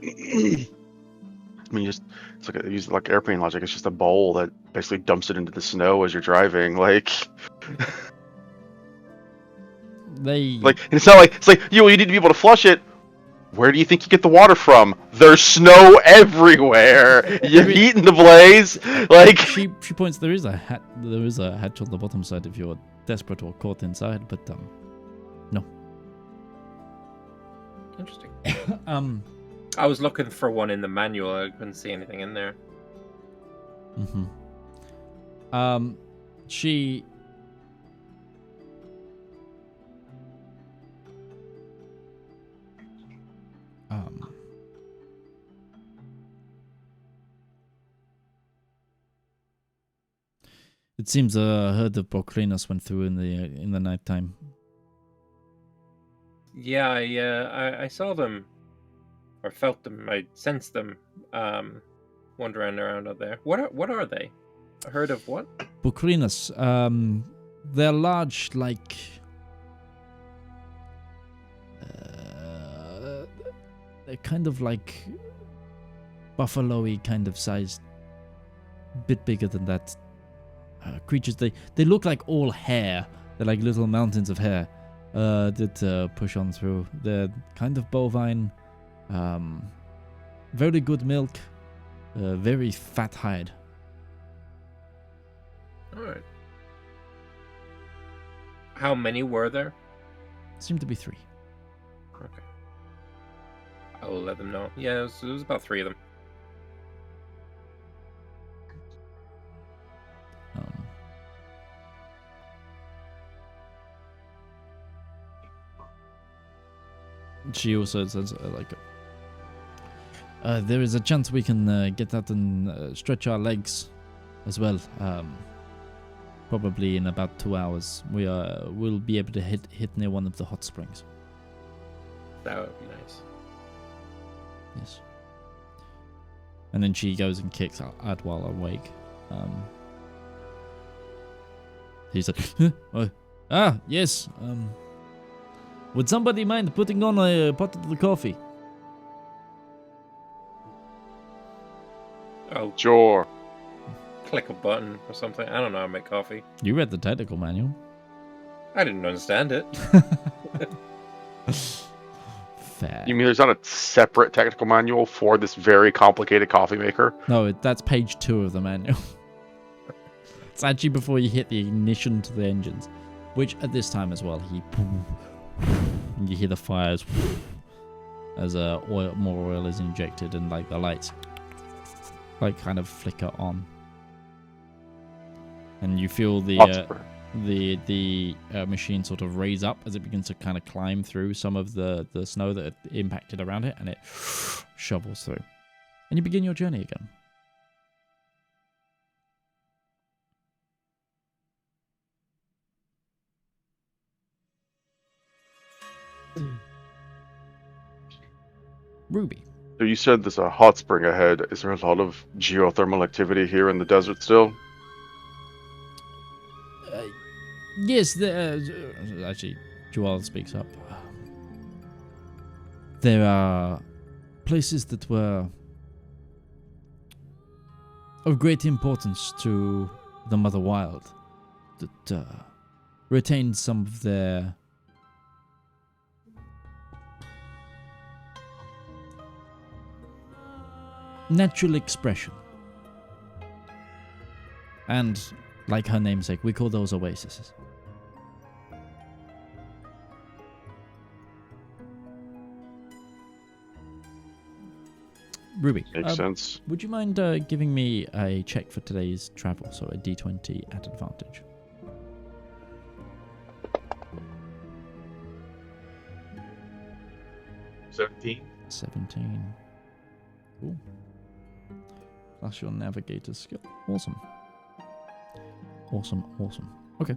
I mean, it's like use like airplane logic. It's just a bowl that basically dumps it into the snow as you're driving. Like, And it's not like it's like you need to be able to flush it. Where do you think you get the water from? There's snow everywhere. You're heating the blaze. Like she points. There is a hatch on the bottom side if you're desperate or caught inside, but no. Interesting. Mm-hmm. I was looking for one in the manual. I couldn't see anything in there. She. It seems a herd of Bocrinus went through in the nighttime. Yeah, I saw them, or felt them. I sensed them, wandering around out there. What are they? A herd of what? Bocrinus. They're large, like. They're kind of like buffalo-y kind of sized, bit bigger than that. Creatures. They look like all hair. They're like little mountains of hair that push on through. They're kind of bovine. Very good milk. Very fat hide. All right. How many were there? Seem to be 3. Okay. I will let them know. Yeah, it was about 3 of them. She also says, there is a chance we can get out and stretch our legs as well. Probably in about 2 hours. We'll be able to hit near one of the hot springs. That would be nice. Yes. And then she goes and kicks Adwal awake. He's like, yes. Would somebody mind putting on a pot of the coffee? Oh, Sure. click a button or something. I don't know how to make coffee. You read the technical manual. I didn't understand it. Fair. You mean there's not a separate technical manual for this very complicated coffee maker? No, that's page 2 of the manual. It's actually before you hit the ignition to the engines, which at this time as well, and you hear the fires as more oil is injected, and like the lights like kind of flicker on, and you feel the machine sort of raise up as it begins to kind of climb through some of the snow that had impacted around it, and it shovels through, and you begin your journey again. Ruby. So you said there's a hot spring ahead. Is there a lot of geothermal activity here in the desert still? Yes, actually, Joel speaks up. There are places that were of great importance to the Mother Wild that retained some of their natural expression. And, like her namesake, we call those oases. Ruby, Makes sense. would you mind giving me a check for today's travel, so a D20 at advantage? $17. 17. Cool. Plus your navigator skill. Awesome. Awesome. Okay.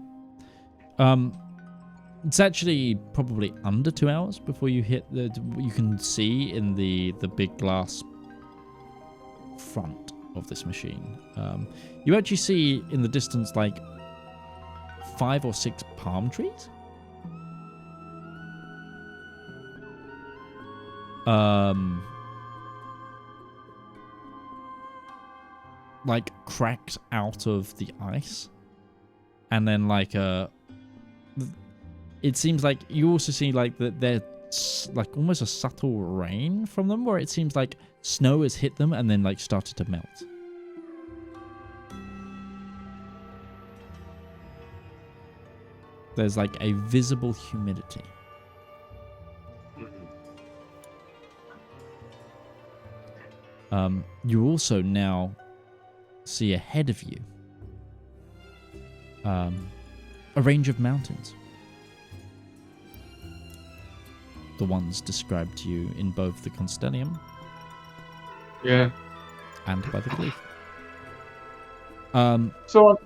It's actually probably under 2 hours before you hit you can see in the big glass front of this machine. You actually see in the distance like 5 or 6 palm trees. Like cracked out of the ice, and then like it seems like you also see like that there's like almost a subtle rain from them, where it seems like snow has hit them and then like started to melt. There's like a visible humidity. You also now see ahead of you a range of mountains. The ones described to you in both the Constellium Yeah. and by the cliff. So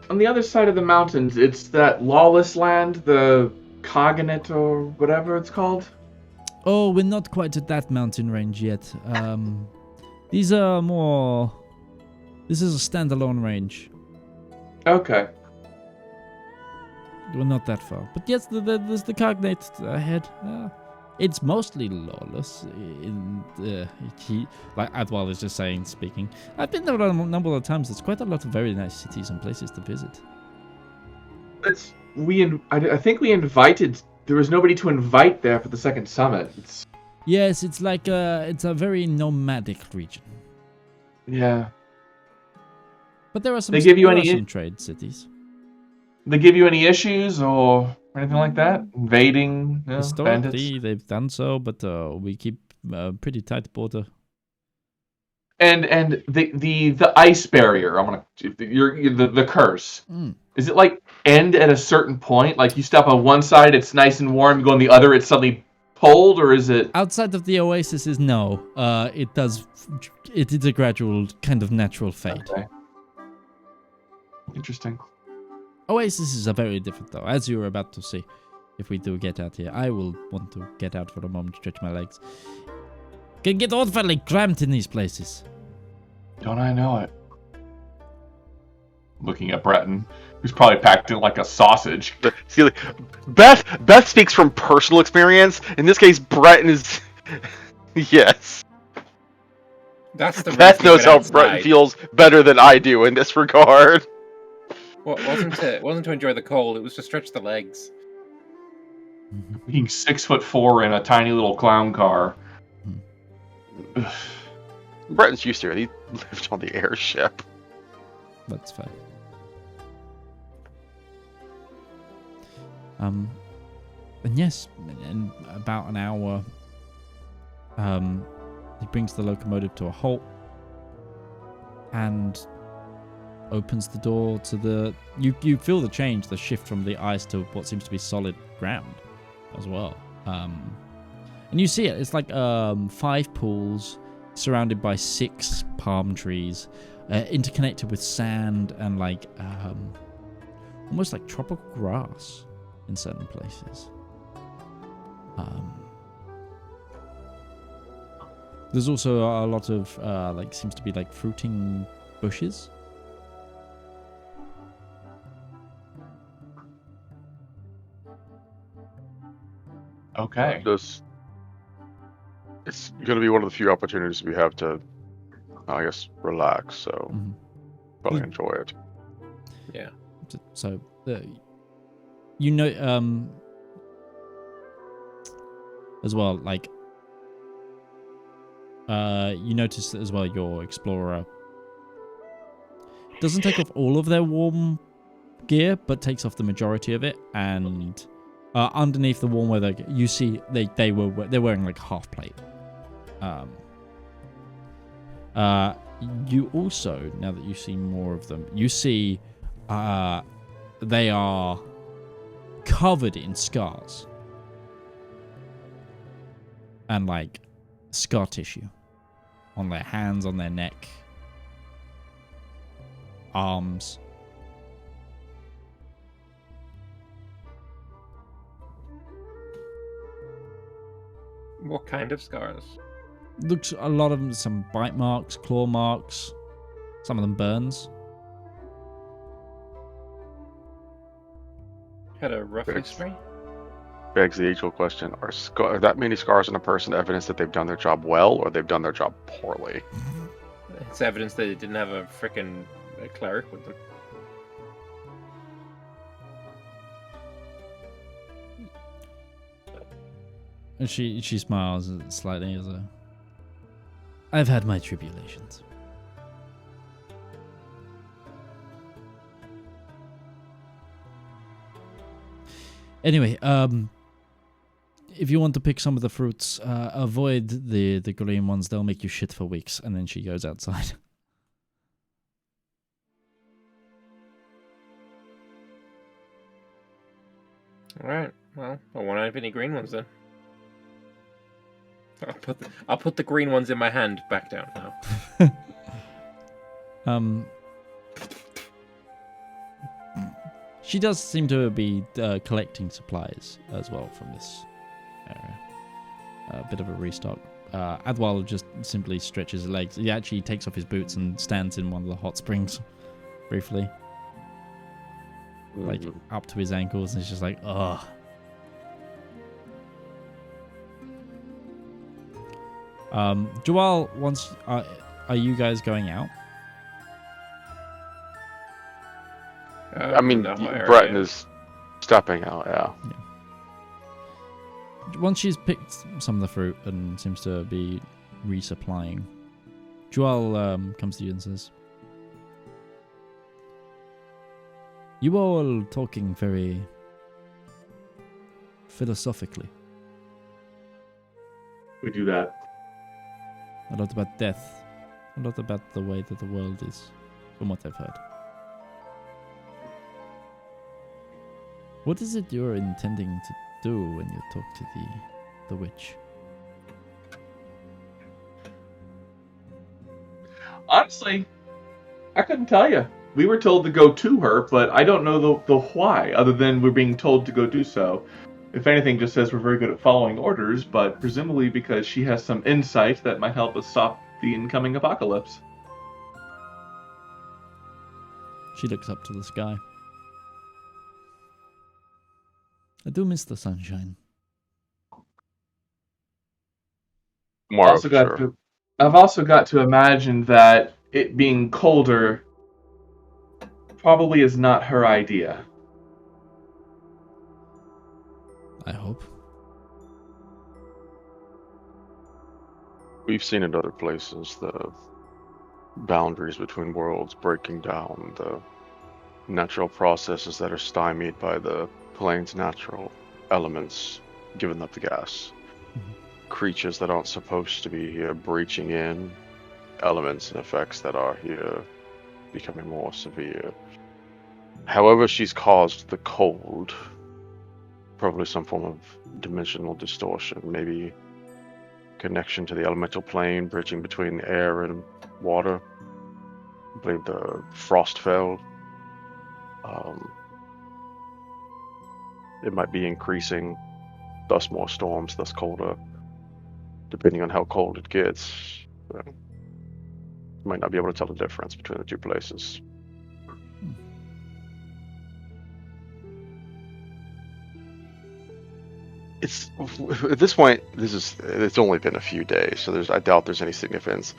on the other side of the mountains, it's that lawless land, the Cognate or whatever it's called. Oh, we're not quite at that mountain range yet. These are more... This is a standalone range. Okay. We're not that far. But yes, there's the Cognate ahead. It's mostly lawless. Like Adwal is just speaking. I've been there a number of times. There's quite a lot of very nice cities and places to visit. I think we invited. There was nobody to invite there for the second summit. Yes, it's like it's a very nomadic region. Yeah. But there are some. They give you any some trade cities. They give you any issues or anything like that? Invading? Historically, bandits? they've done so, but we keep a pretty tight border. And the ice barrier. The curse. Is it like end at a certain point? Like you step on one side, it's nice and warm. You go on the other, it's suddenly cold, or is it? Outside of the oasis, no. It does. It is a gradual kind of natural fade. Okay. Interesting. Oasis are very different, though, as you were about to see. If we do get out here, I will want to get out for a moment to stretch my legs. Can get awfully cramped in these places. Don't I know it? Looking at Breton, who's probably packed in like a sausage. See, like, Beth speaks from personal experience. In this case, Breton is... yes. That's the Beth reason knows he how went Breton outside. feels better than I do in this regard. Well, it wasn't to enjoy the cold, it was to stretch the legs. Being 6'4" in a tiny little clown car. Breton's used to it. He lived on the airship. That's fair. And yes, in about an hour, he brings the locomotive to a halt and opens the door to the... You feel the change, the shift from the ice to what seems to be solid ground as well. And you see it. It's like 5 pools surrounded by 6 palm trees, interconnected with sand and like almost like tropical grass in certain places. There's also a lot of like seems to be like fruiting bushes. Okay. It's going to be one of the few opportunities we have to, I guess, relax. So probably enjoy it. Yeah. So you know, as well, like you notice as well your explorer doesn't take off all of their warm gear, but takes off the majority of it, and underneath the warm weather gear, you see they're wearing like half plate. You also, now that you see more of them, you see they are covered in scars and like scar tissue on their hands, on their neck, arms. What kind of scars? Looks a lot of them, some bite marks, claw marks, some of them burns. Had a rough history? Begs the age-old question: are that many scars on a person evidence that they've done their job well, or they've done their job poorly? It's evidence that they didn't have a frickin' cleric with them. And she smiles slightly as I've had my tribulations. Anyway, if you want to pick some of the fruits, avoid the green ones. They'll make you shit for weeks. And then she goes outside. Alright, well, I won't have any green ones then. I'll put the green ones in my hand back down now. She does seem to be collecting supplies as well from this area. A bit of a restock. Adwal just simply stretches his legs. He actually takes off his boots and stands in one of the hot springs briefly. Like up to his ankles, and he's just like, ugh. Joel, are you guys going out? I mean, Breton is stepping out, yeah. Once she's picked some of the fruit and seems to be resupplying, Joel comes to you and says, "You all talking very philosophically. We do that. A lot about death. A lot about the way that the world is, from what I've heard. What is it you're intending to do when you talk to the witch?" Honestly, I couldn't tell you. We were told to go to her, but I don't know the why, other than we're being told to go do so. if anything, just says we're very good at following orders, but presumably because she has some insight that might help us stop the incoming apocalypse. She looks up to the sky. I do miss the sunshine. More I've also got to imagine that it being colder probably is not her idea. I hope. We've seen in other places the boundaries between worlds breaking down, the natural processes that are stymied by the plane's natural elements giving up the gas. Creatures that aren't supposed to be here breaching in, elements and effects that are here becoming more severe. However she's caused the cold, probably some form of dimensional distortion, maybe connection to the elemental plane, bridging between air and water. I believe the frost fell. It might be increasing, thus more storms, thus colder. Depending on how cold it gets, you might not be able to tell the difference between the two places. It's at this point. It's only been a few days, so I doubt there's any significance.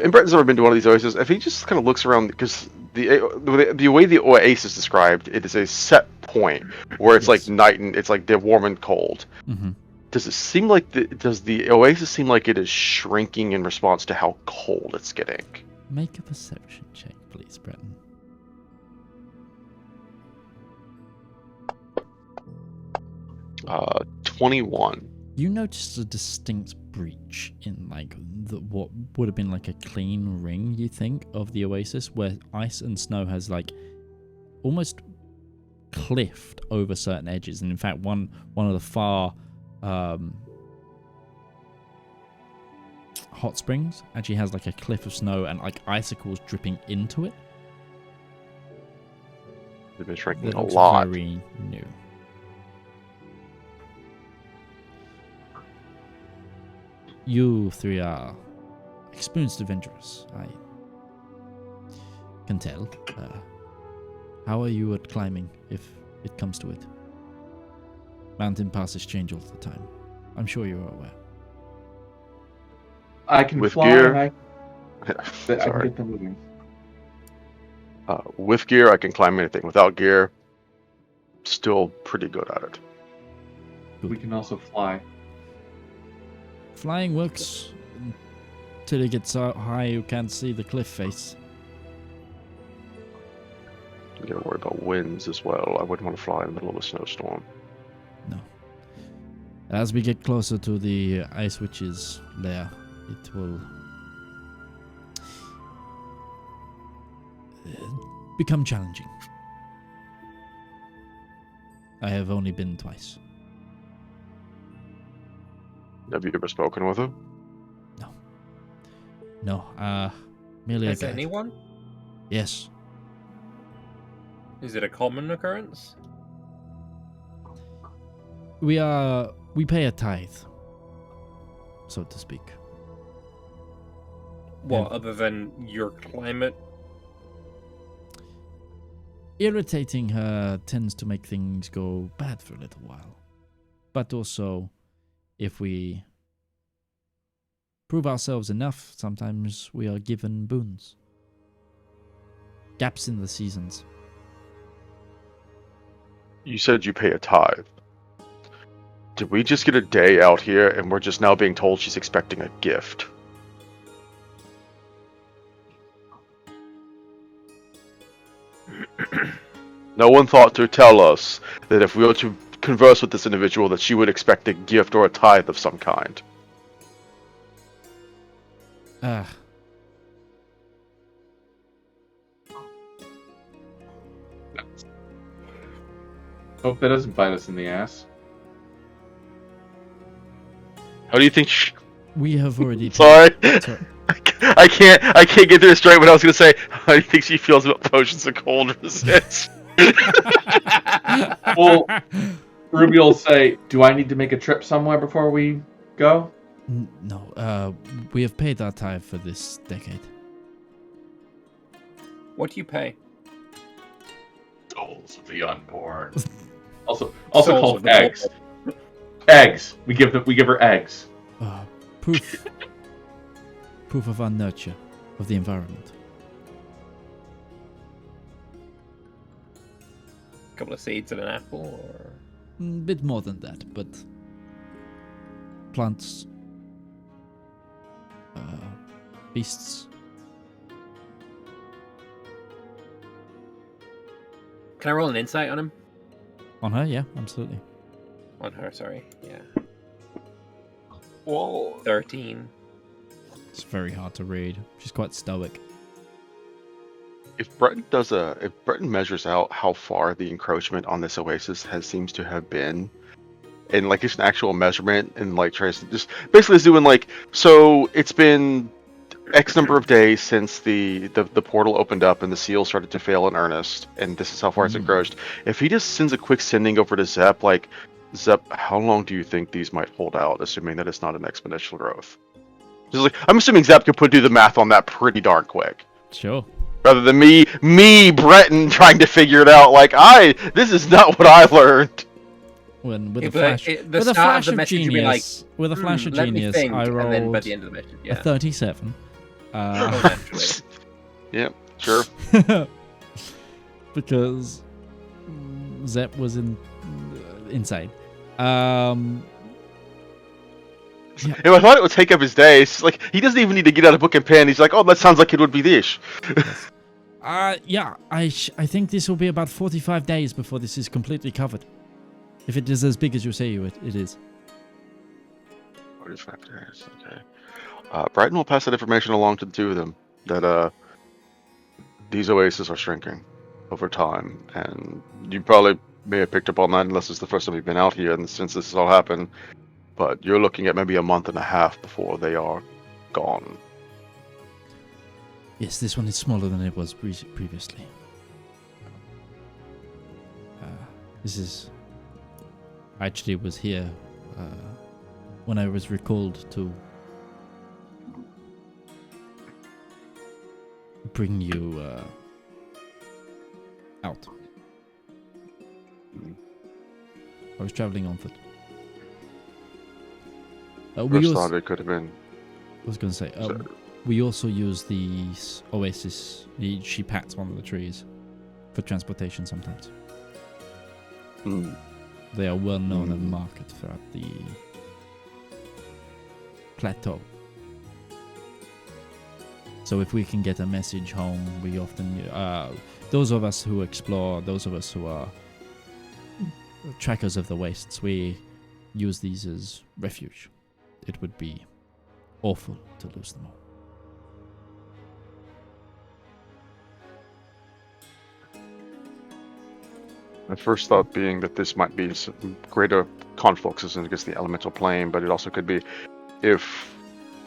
And Breton's never been to one of these oases. If he just kind of looks around, because the way the oasis is described, it is a set point where it's like night and it's like they're warm and cold. Mm-hmm. Does it seem like does the oasis seem like it is shrinking in response to how cold it's getting? Make a perception check, please, Breton. 21. You noticed a distinct breach in like what would have been like a clean ring, you think, of the oasis, where ice and snow has like almost cliffed over certain edges, and in fact, one of the far hot springs actually has like a cliff of snow and like icicles dripping into it. They've been shrinking That a looks lot. very new. You three are experienced adventurers, I can tell. How are you at climbing, if it comes to it? Mountain passes change all the time. I'm sure you're aware. I can With fly. gear? And I can Sorry. get them moving. With gear, I can climb anything. Without gear, still pretty good at it. We can also fly. Flying works until it gets so high you can't see the cliff face. You gotta worry about winds as well. I wouldn't want to fly in the middle of a snowstorm. No. As we get closer to the Ice Witch's lair, it will become challenging. I have only been twice. Have you ever spoken with her? No, merely a Has guide. anyone? Yes. Is it a common occurrence? We pay a tithe, so to speak. What, other than your climate? Irritating her tends to make things go bad for a little while. But also, if we prove ourselves enough, sometimes we are given boons. Gaps in the seasons. You said you pay a tithe. Did we just get a day out here and we're just now being told she's expecting a gift? No one thought to tell us that if we were to converse with this individual that she would expect a gift or a tithe of some kind. Hope that doesn't bite us in the ass. How do you think We have already... Sorry. Sorry. I can't get this straight, but I was gonna say, how do you think she feels about potions of cold resist? Well, Ruby will say, "Do I need to make a trip somewhere before we go?" No, we have paid our tithe for this decade. What do you pay? Souls of the unborn. also Souls called of the eggs. Eggs. We give her eggs. Proof of our nurture of the environment. A couple of seeds and an apple, or Bit more than that, but plants, beasts. can I roll an insight on him? On her, yeah, absolutely. On her, sorry. Yeah. Whoa. 13. It's very hard to read. She's quite stoic. If Breton measures out how far the encroachment on this oasis seems to have been, and like just an actual measurement, and like tries to just basically is doing like, so it's been X number of days since the portal opened up and the seal started to fail in earnest, and this is how far it's encroached. If he just sends a quick sending over to Zep, like, Zep, how long do you think these might hold out, assuming that it's not an exponential growth? Just like, I'm assuming Zep could do the math on that pretty darn quick. Sure. Rather than me, Breton, trying to figure it out. Like, this is not what I learned. With Yeah, a flash, the with a start flash of of the message would be genius, with a flash of let me genius, think, I and then by rolled the end of the message, a yeah. 37. Oh, naturally. Yeah, sure. Because Zep was insane. If I thought it would take up his day, it's like he doesn't even need to get out a book and pen. He's like, oh, that sounds like it would be this. Yeah, I think this will be about 45 days before this is completely covered. If it is as big as you say it is. 45 days, okay. Brighton will pass that information along to the two of them, that these oases are shrinking over time, and you probably may have picked up on that unless it's the first time you've been out here and since this has all happened, but you're looking at maybe a month and a half before they are gone. Yes, this one is smaller than it was previously. I actually was here when I was recalled to bring you out. I was traveling on foot. First thought it could have been. I was going to say, we also use these oasis. She pats one of the trees for transportation sometimes. They are well known and marketed throughout the plateau. So if we can get a message home, we often, those of us who explore, those of us who are trackers of the wastes, we use these as refuge. It would be awful to lose them all. My first thought being that this might be some greater confluxes against the elemental plane, but it also could be if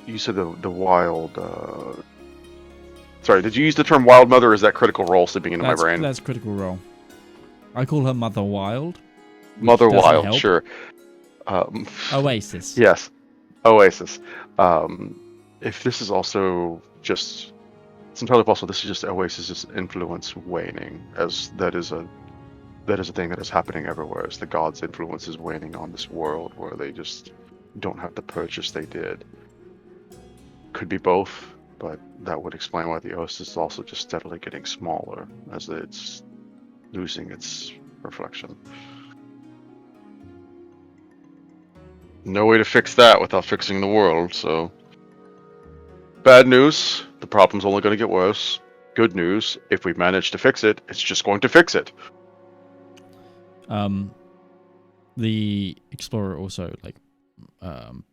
you said the wild. Sorry, did you use the term wild mother, or is that critical role slipping into my brain? That's critical role. I call her Mother Wild. Mother Wild, help. sure. Oasis. Yes, Oasis. If this is also just, it's entirely possible this is just Oasis's influence waning, as that is a thing that is happening everywhere. As the gods' influence is waning on this world, where they just don't have the purchase they did. Could be both, but that would explain why the Oasis is also just steadily getting smaller as it's losing its reflection. No way to fix that without fixing the world, so... Bad news, the problem's only going to get worse. Good news, if we manage to fix it, it's just going to fix it. The explorer also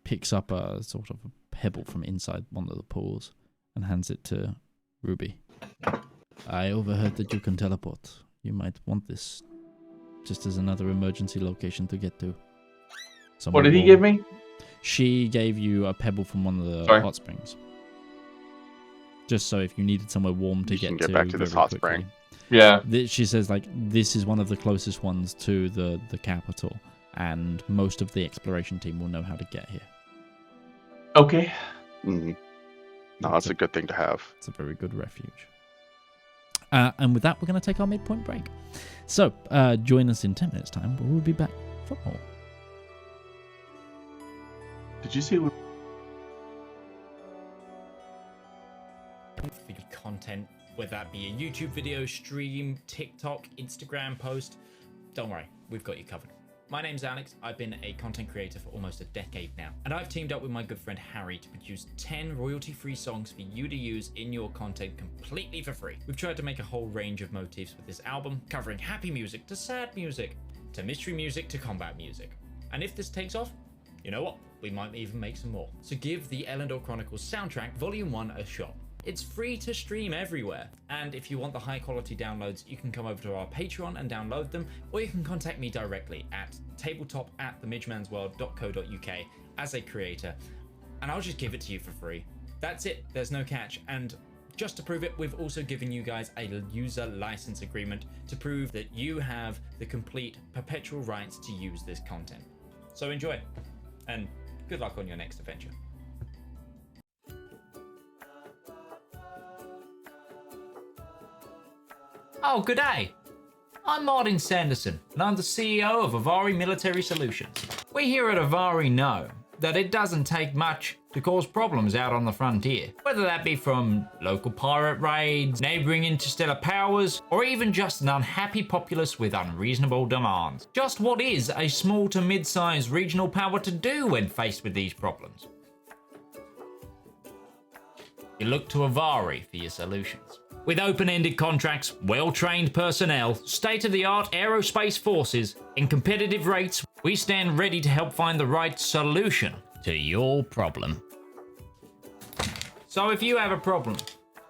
picks up a sort of a pebble from inside one of the pools and hands it to Ruby. I overheard that you can teleport. You might want this just as another emergency location to get to. What did he give me? She gave you a pebble from one of the hot springs. Just so if you needed somewhere warm to get back to this hot spring. Yeah. She says, this is one of the closest ones to the capital. and most of the exploration team will know how to get here. Okay. Mm-hmm. No, that's a good thing to have. It's a very good refuge. And with that, we're going to take our midpoint break. So, join us in 10 minutes' time, where we'll be back for more. Did you say? For your content, whether that be a YouTube video, stream, TikTok, Instagram post, don't worry, we've got you covered. My name's Alex, I've been a content creator for almost a decade now, and I've teamed up with my good friend Harry to produce 10 royalty-free songs for you to use in your content completely for free. We've tried to make a whole range of motifs with this album, covering happy music to sad music, to mystery music to combat music. And if this takes off, you know what? We might even make some more. So give the Elendor Chronicles soundtrack Volume 1 a shot. It's free to stream everywhere, and if you want the high quality downloads, you can come over to our Patreon and download them, or you can contact me directly at tabletop@themidgemansworld.co.uk as a creator, and I'll just give it to you for free. That's it, there's no catch, and just to prove it, we've also given you guys a user license agreement to prove that you have the complete perpetual rights to use this content. So enjoy, and good luck on your next adventure. Oh, good day. I'm Martin Sanderson, and I'm the CEO of Avari Military Solutions. We here at Avari know that it doesn't take much to cause problems out on the frontier, whether that be from local pirate raids, neighboring interstellar powers, or even just an unhappy populace with unreasonable demands. Just what is a small to mid-sized regional power to do when faced with these problems? You look to Avari for your solutions. With open-ended contracts, well-trained personnel, state-of-the-art aerospace forces, and competitive rates, we stand ready to help find the right solution to your problem. So if you have a problem,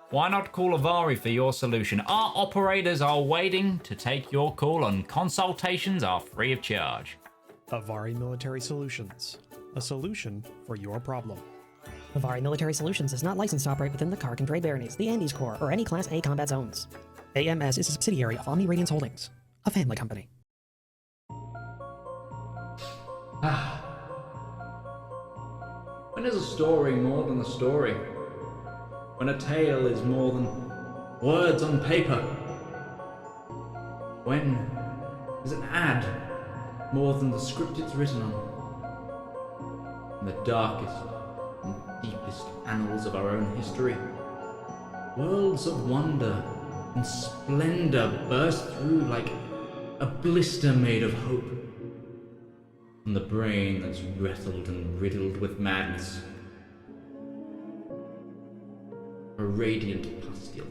why not call Avari for your solution? Our operators are waiting to take your call, and consultations are free of charge. Avari Military Solutions, a solution for your problem. Avari Military Solutions is not licensed to operate within the Kark and Grey Baronies, the Andes Corps, or any Class A combat zones. AMS is a subsidiary of Omni Radiance Holdings, a family company. When is a story more than a story? When a tale is more than words on paper? When is an ad more than the script it's written on? In the darkest and deepest annals of our own history, worlds of wonder and splendor burst through like a blister made of hope. From the brain that's wrestled and riddled with madness, a radiant pustule.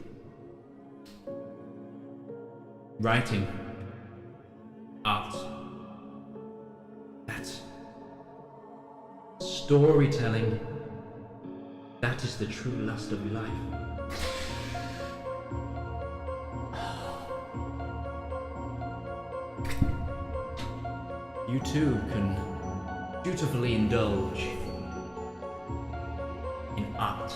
Writing, art, that's storytelling. That is the true lust of life. You too can dutifully indulge in art.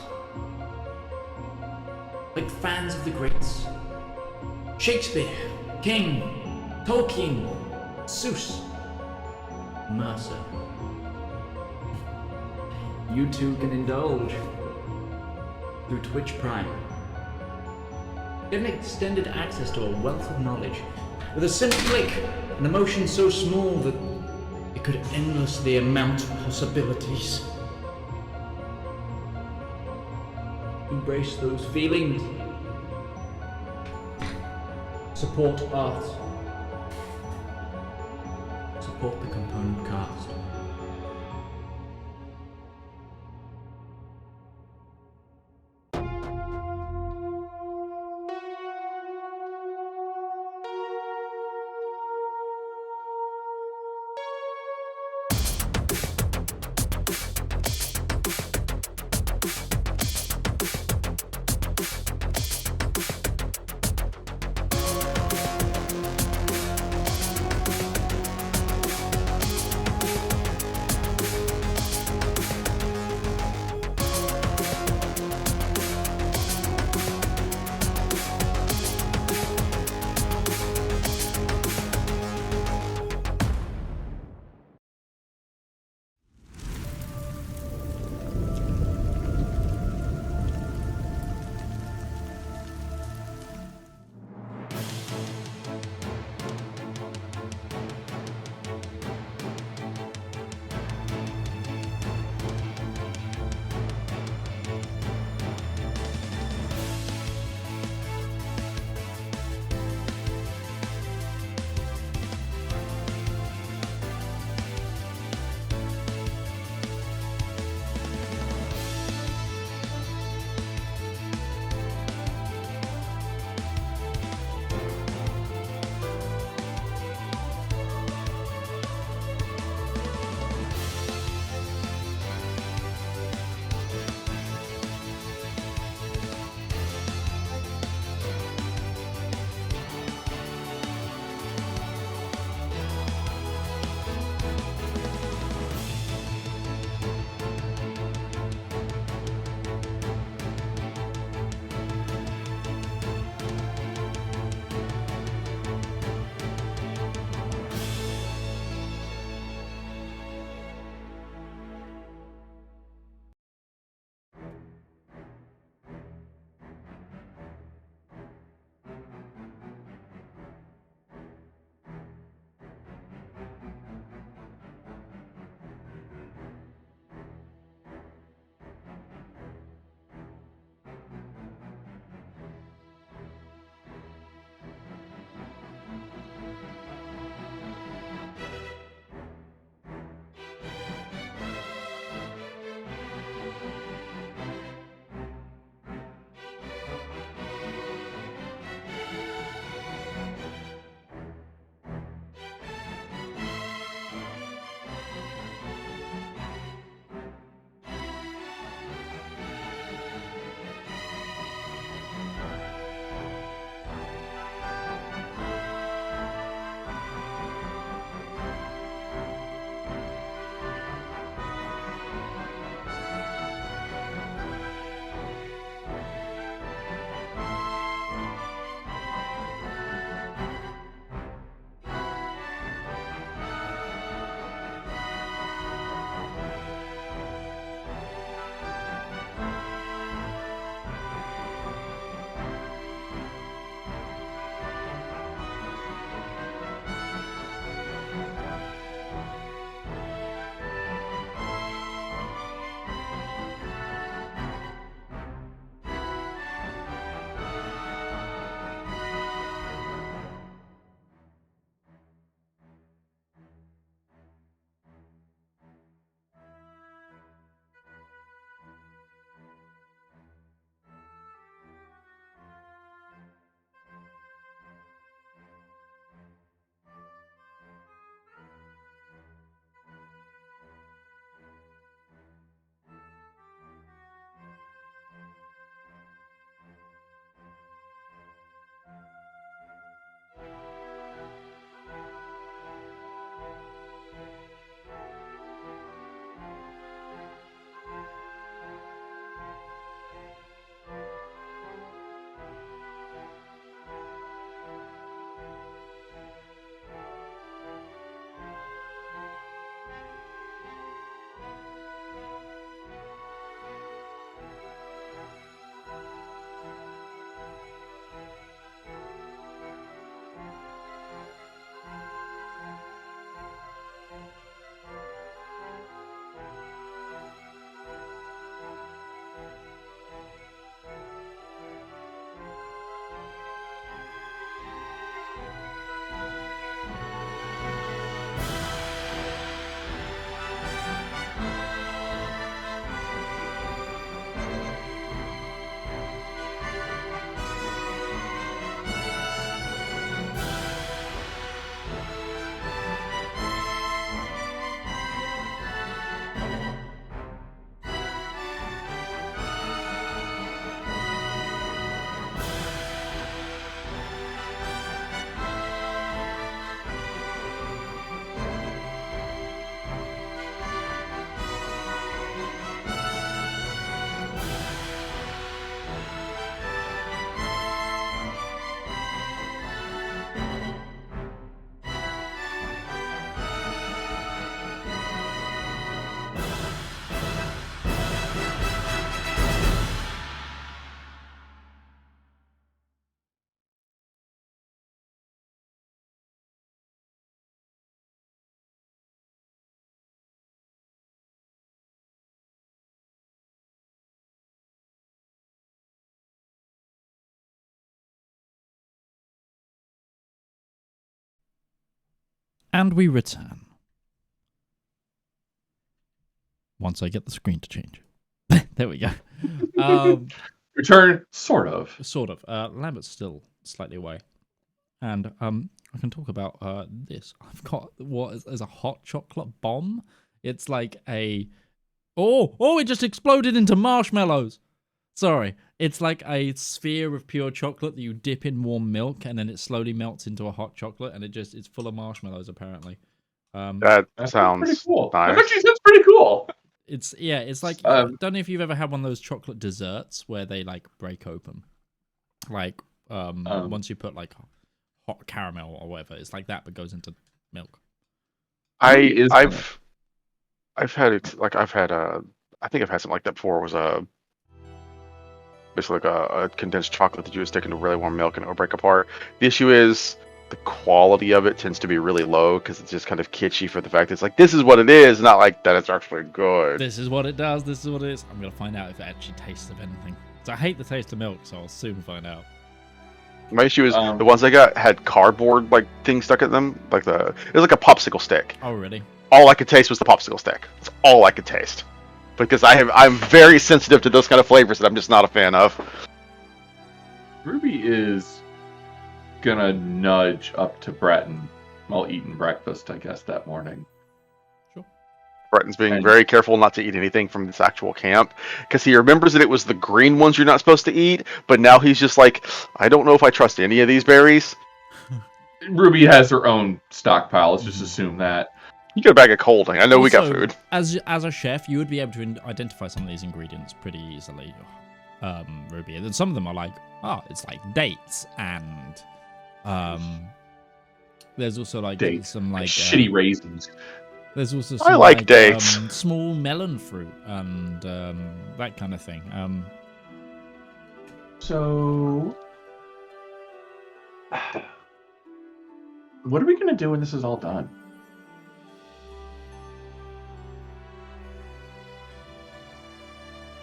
Like fans of the greats. Shakespeare, King, Tolkien, Seuss, Mercer. You too can indulge through Twitch Prime. Get an extended access to a wealth of knowledge with a simple click, an emotion so small that it could endlessly amount possibilities. Embrace those feelings. Support art. Support the component cast. And we return. Once I get the screen to change. There we go. Return, sort of. Sort of. Lambert's still slightly away. And I can talk about this. I've got what is a hot chocolate bomb. It's like a... Oh, it just exploded into marshmallows. Sorry. It's like a sphere of pure chocolate that you dip in warm milk, and then it slowly melts into a hot chocolate, and it's full of marshmallows, apparently. That sounds pretty cool. nice. That actually sounds pretty cool. It's like, I don't know if you've ever had one of those chocolate desserts where they like break open. Like, once you put like hot caramel or whatever, it's like that, but goes into milk. I've had it, like I think I've had something like that before. It was basically like a condensed chocolate that you would stick into really warm milk and it would break apart. The issue is the quality of it tends to be really low because it's just kind of kitschy for the fact that it's like, this is what it is, not like that it's actually good. This is what it does, this is what it is. I'm going to find out if it actually tastes of anything. So I hate the taste of milk, so I'll soon find out. My issue is the ones I got had cardboard like things stuck in them. It was like a popsicle stick. Oh, really? All I could taste was the popsicle stick. That's all I could taste. Because I'm very sensitive to those kind of flavors that I'm just not a fan of. Ruby is gonna nudge up to Breton while eating breakfast, I guess, that morning. Sure. Breton's being very careful not to eat anything from this actual camp, because he remembers that it was the green ones you're not supposed to eat, but now he's just like, I don't know if I trust any of these berries. Ruby has her own stockpile, let's just assume that. You got a bag of colding. I know also, we got food. As a chef, you would be able to identify some of these ingredients pretty easily, Ruby. And some of them are like, it's like dates, and there's also like dates. Some like shitty raisins. There's also some, I like dates. Small melon fruit and that kind of thing. So, what are we gonna do when this is all done?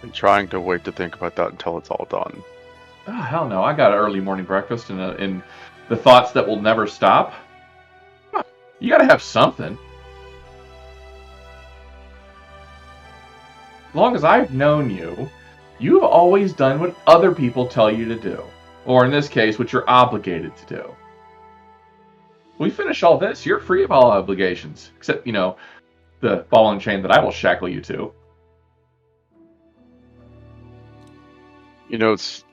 I'm trying to wait to think about that until it's all done. Oh, hell no. I got an early morning breakfast and the thoughts that will never stop. You gotta have something. As long as I've known you, you've always done what other people tell you to do. Or in this case, what you're obligated to do. We finish all this, you're free of all obligations. Except, the ball and chain that I will shackle you to. It's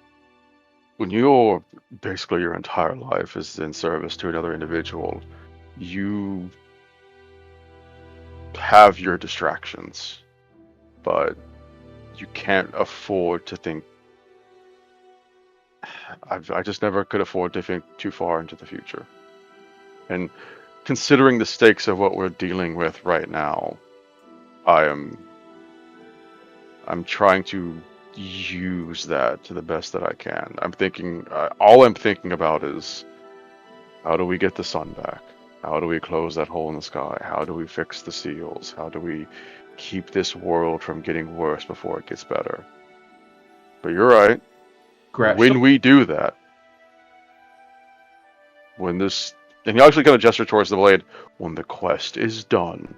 when basically your entire life is in service to another individual, you have your distractions, but you can't afford to think. I just never could afford to think too far into the future. And considering the stakes of what we're dealing with right now, I'm trying to use that to the best that I can. All I'm thinking about is, how do we get the sun back? How do we close that hole in the sky? How do we fix the seals? How do we keep this world from getting worse before it gets better? But you're right. When we do that, and you actually kind of gesture towards the blade, when the quest is done,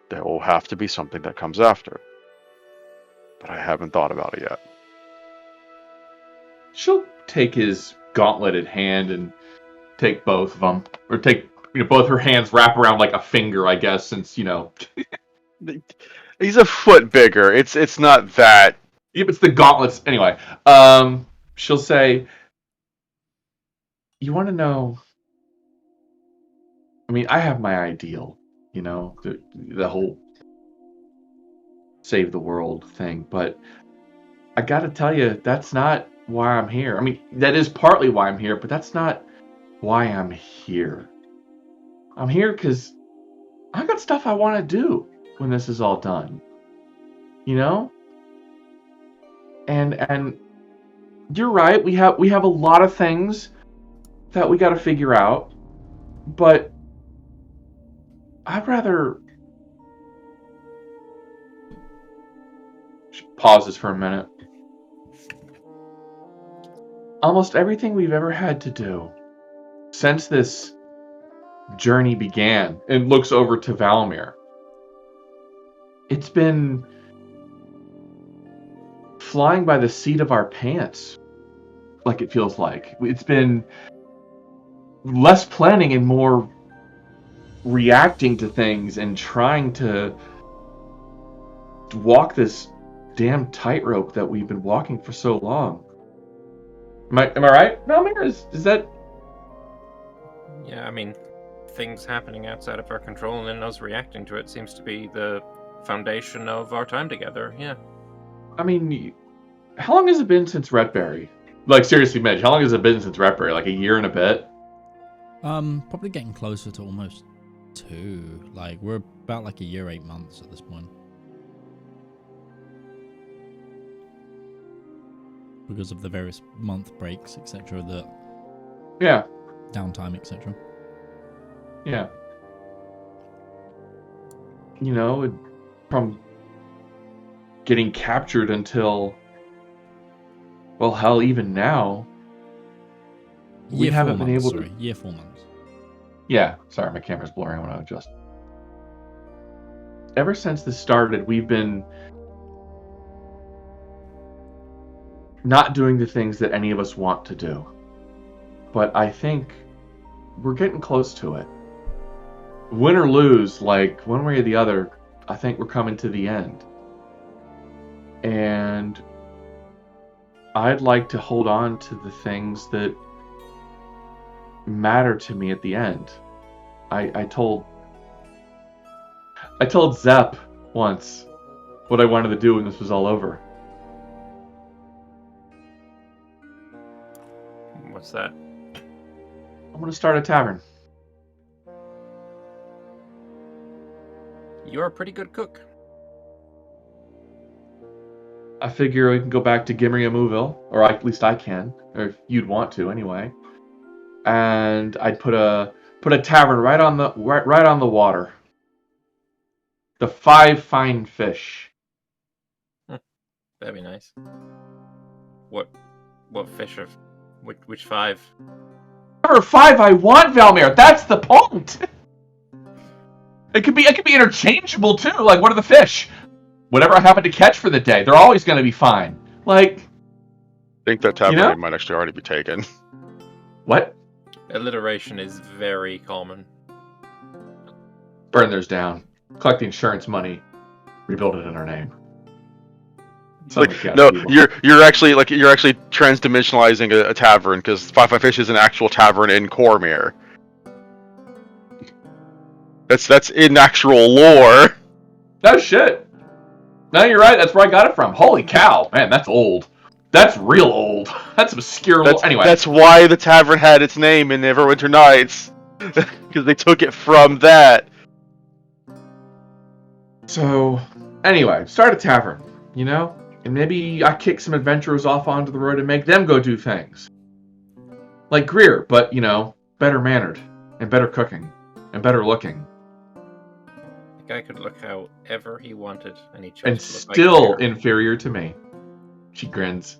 there will have to be something that comes after. But I haven't thought about it yet. She'll take his gauntleted hand and take both of them. Or take, both her hands, wrap around like a finger, I guess, since, He's a foot bigger. It's not that. Yeah, it's the gauntlets. Anyway, she'll say, you want to know, I have my ideal, the whole save the world thing, but I gotta tell you, that's not why I'm here. That is partly why I'm here, but that's not why I'm here. I'm here because I got stuff I want to do when this is all done. And you're right, we have a lot of things that we got to figure out, but I'd rather. She pauses for a minute. Almost everything we've ever had to do since this journey began, and looks over to Valymr. It's been flying by the seat of our pants, like it feels like. It's been less planning and more reacting to things and trying to walk this damn tightrope that we've been walking for so long. Am I right, Valymr? Is that... Yeah, I mean, things happening outside of our control and then us reacting to it seems to be the foundation of our time together, yeah. I mean, how long has it been since Redberry? Like, seriously, Midge, how long has it been since Redberry? Like a year and a bit? Probably getting closer to almost 2. Like, we're about like a year, 8 months at this point. Because of the various month breaks, etc. The Yeah. downtime, etc. Yeah. You know, from getting captured until, well, hell, even now, we haven't been able to... Year 4 months. Yeah, sorry, my camera's blurry. I want to adjust. Ever since this started, we've been not doing the things that any of us want to do. But I think we're getting close to it. Win or lose, like, one way or the other, I think we're coming to the end. And I'd like to hold on to the things that matter to me at the end. I told Zepp once what I wanted to do when this was all over. What's that? I'm going to start a tavern. You're a pretty good cook. I figure we can go back to Gimri and Mouville, or at least I can, or if you'd want to anyway. And I'd put a tavern right on the water. The 5 fine fish. That'd be nice. What fish of which 5? Whatever 5 I want, Valymr. That's the point. It could be interchangeable too. Like, what are the fish? Whatever I happen to catch for the day, they're always going to be fine. Like, I think that tavern name might actually already be taken. What? Alliteration is very common. Burn theirs down. Collect the insurance money. Rebuild it in our name. No, you're actually transdimensionalizing a tavern, because Five Fish is an actual tavern in Cormyr. That's in actual lore. No shit. No, you're right. That's where I got it from. Holy cow, man, that's old. That's real old. That's obscure. Anyway, that's why the tavern had its name in Neverwinter Nights, because they took it from that. So, anyway, start a tavern, you know? And maybe I kick some adventurers off onto the road and make them go do things. Like Greer, but, you know, better mannered, and better cooking, and better looking. The guy could look however he wanted, and he chose And to look still like Greer. inferior to me. She grins.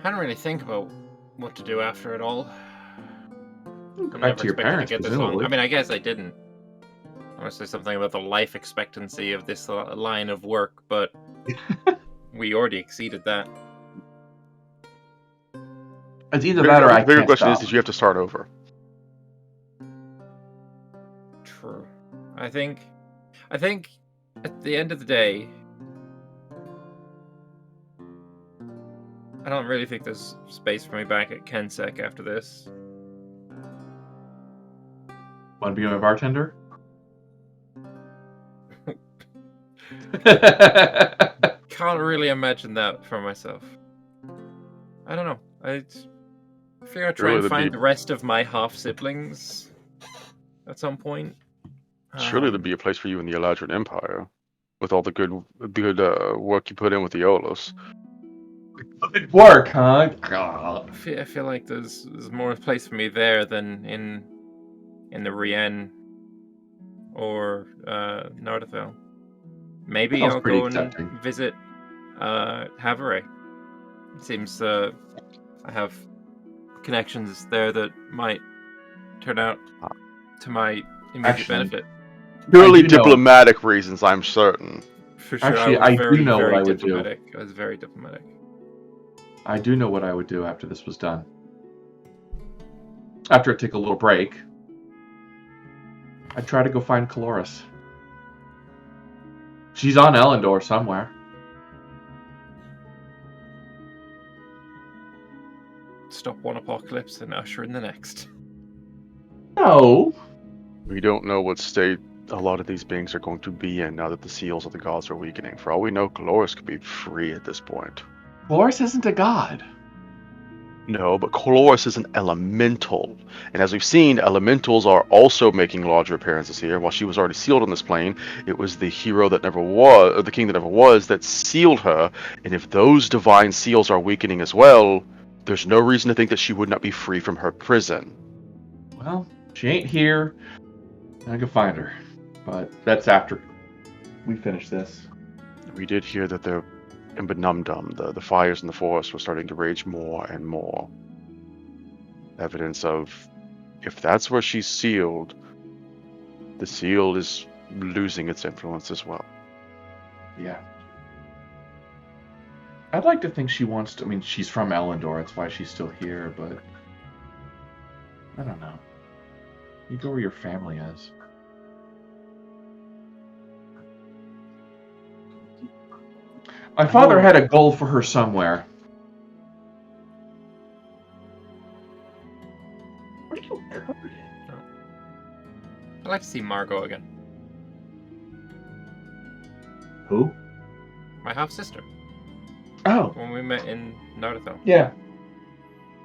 I don't really think about what to do after it all. Go back to your parents, presumably. I mean, I guess I didn't. I want to say something about the life expectancy of this line of work, but we already exceeded that. It's either that or I The bigger can't question stop. is, did you have to start over? True. I think at the end of the day, I don't really think there's space for me back at Kensek after this. Want to be my bartender? Can't really imagine that for myself. I don't know. I figure I'll try and find the rest of my half-siblings at some point. Surely there'd be a place for you in the Eladrin Empire, with all the good work you put in with the Olos. Good work, huh? I feel like there's more place for me there than in the Rien or Nardathel. Maybe I'll go and visit Havre. It seems I have connections there that might turn out to my immediate Actually, benefit. Purely I do know. diplomatic reasons, I'm certain. For sure, Actually, I was I do very, know what very I would do. diplomatic. I was very diplomatic. I do know what I would do after this was done. After I take a little break, I'd try to go find Caloris. She's on Elendor somewhere. Stop one apocalypse and usher in the next. No. We don't know what state a lot of these beings are going to be in now that the seals of the gods are weakening. For all we know, Caloris could be free at this point. Caloris isn't a god. No, but Caloris is an elemental. And as we've seen, elementals are also making larger appearances here. While she was already sealed on this plane, it was the hero that never was, or the king that never was, that sealed her. And if those divine seals are weakening as well, there's no reason to think that she would not be free from her prison. Well, she ain't here. I can find her. But that's after we finish this. We did hear that the the fires in the forest were starting to rage more and more. Evidence of, if that's where she's sealed, the seal is losing its influence as well. Yeah. I'd like to think she wants to. I mean, she's from Elendor. That's why she's still here, but I don't know. You go where your family is. My father had a goal for her somewhere. What are you covered in? I'd like to see Margot again. Who? My half-sister. Oh, When we met in Nardathel. yeah.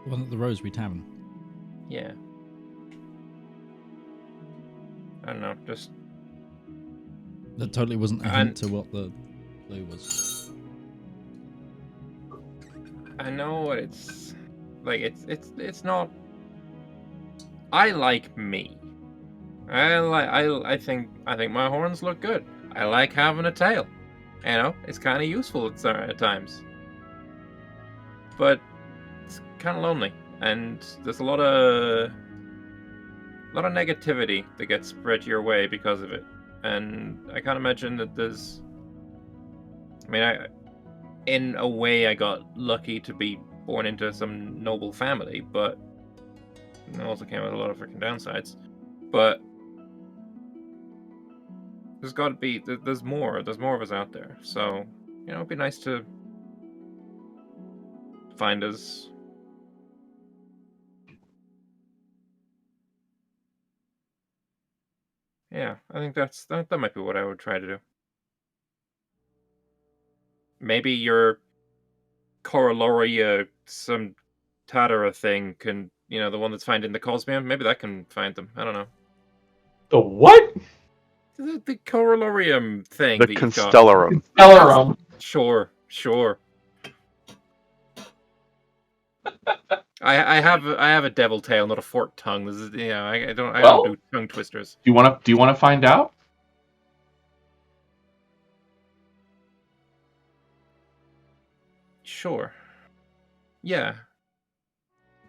Wasn't it the Rosary Tavern? Yeah. I don't know, just... That totally wasn't a And- hint to what the clue was. I know what it's... Like, it's not... I like me. I think my horns look good. I like having a tail. You know, it's kind of useful at times. But it's kind of lonely, and there's a lot of negativity that gets spread your way because of it. And I can't imagine that there's... I mean, in a way, I got lucky to be born into some noble family, but it also came with a lot of freaking downsides. But there's got to be... There's more of us out there. So, you know, it'd be nice to find us. Yeah, I think that might be what I would try to do. Maybe your Coraloria, some Tatara thing can, you know, the one that's finding the Cosmium, maybe that can find them. I don't know. The what? The Coralorium thing The that you've got. Constellarum. Ellerum. Sure. I have a devil tail, not a forked tongue. This is, I don't do tongue twisters. Do you want to find out? Sure. Yeah.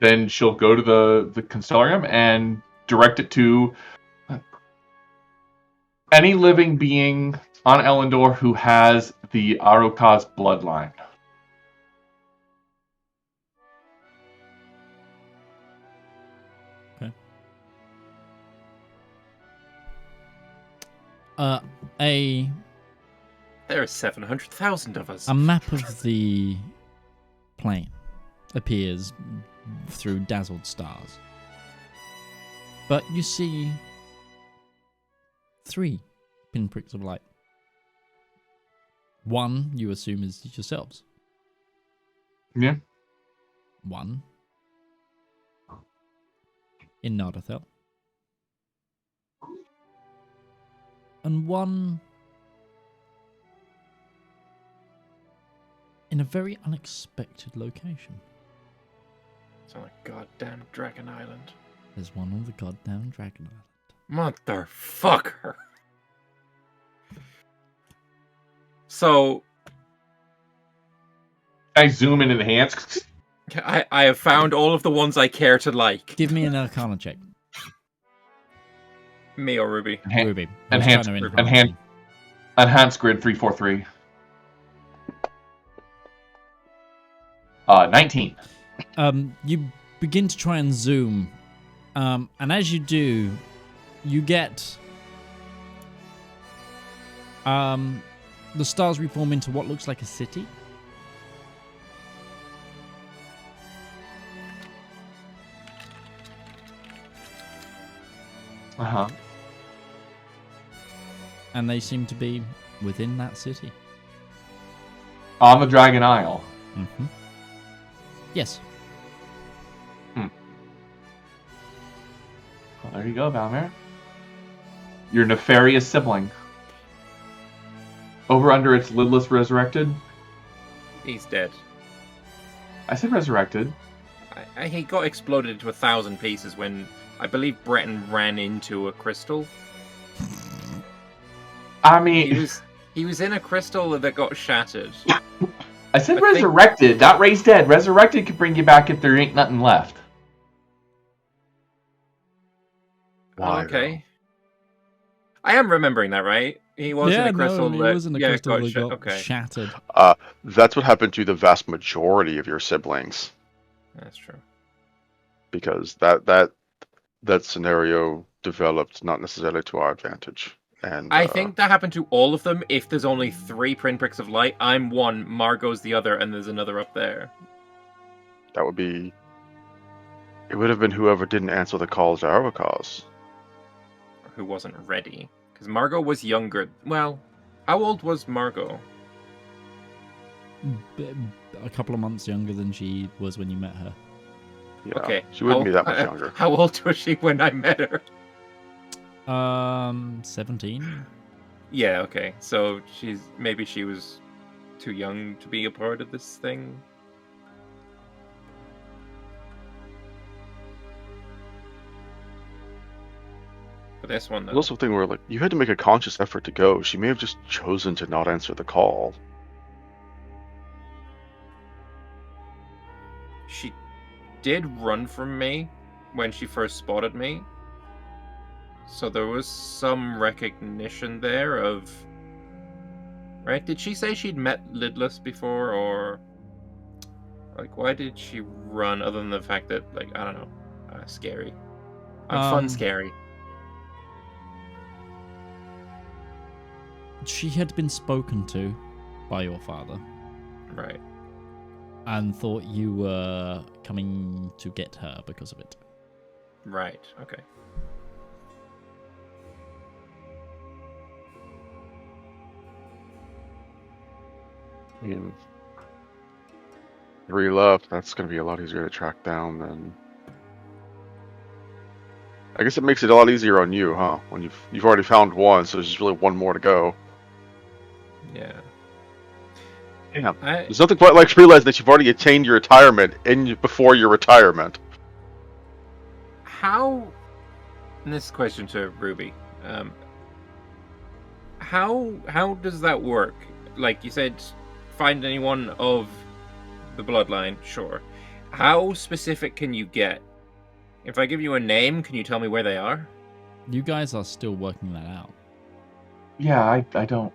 Then she'll go to the Constellarium and direct it to any living being on Elendor who has the Arukaz bloodline. Okay. There are 700,000 of us. A map of the plane appears through dazzled stars. But you see 3 pinpricks of light. One you assume is yourselves. Yeah. One in Nardathel. And one in a very unexpected location. It's on a goddamn Dragon Island. There's one on the goddamn Dragon Island. Motherfucker. So... I zoom in and enhance. I have found all of the ones I care to like. Give me an Arcana check. Me or Ruby? Ruby. Enhanced grid 343. 19. You begin to try and zoom, and as you do, you get the stars reform into what looks like a city. Uh-huh. And they seem to be within that city. On the Dragon Isle. Mm-hmm. Yes. Well, there you go, Valymr. Your nefarious sibling. Over under its lidless resurrected. He's dead. I said resurrected. He got exploded into 1,000 pieces when I believe Breton ran into a crystal. I mean, he was in a crystal that got shattered. I said resurrected, not raised dead. Resurrected could bring you back if there ain't nothing left. Why, Okay. I am remembering that, right? He was in a crystal he that, was in a crystal that got okay. shattered. That's what happened to the vast majority of your siblings, That's true. because that scenario developed not necessarily to our advantage. And I think that happened to all of them. If there's only 3 pinpricks of light, I'm one, Margot's the other, and there's another up there. that would be. It would have been whoever didn't answer the call to our cause. Who wasn't ready. Because Margot was younger. Well, how old was Margot? A couple of months younger than she was when you met her. Yeah, Okay. she wouldn't be that much younger. How old was she when I met her? 17. Yeah, okay. So maybe she was too young to be a part of this thing. But this one, though. There's also a thing where, like, you had to make a conscious effort to go. She may have just chosen to not answer the call. She did run from me when she first spotted me. So there was some recognition there of... Right? Did she say she'd met Lidless before, or... Like, why did she run, other than the fact that, like, I don't know, scary. I'm fun scary. She had been spoken to by your father. Right. And thought you were coming to get her because of it. Right, okay. I mean, 3 left. That's going to be a lot easier to track down than. I guess it makes it a lot easier on you, huh? When you've already found one, so there's just really one more to go. Yeah. Damn. There's nothing quite like realizing that you've already attained your retirement before your retirement. How... And this question to Ruby. How does that work? Like you said, find anyone of the bloodline, sure. How specific can you get? If I give you a name, can you tell me where they are? You guys are still working that out. Yeah, I don't...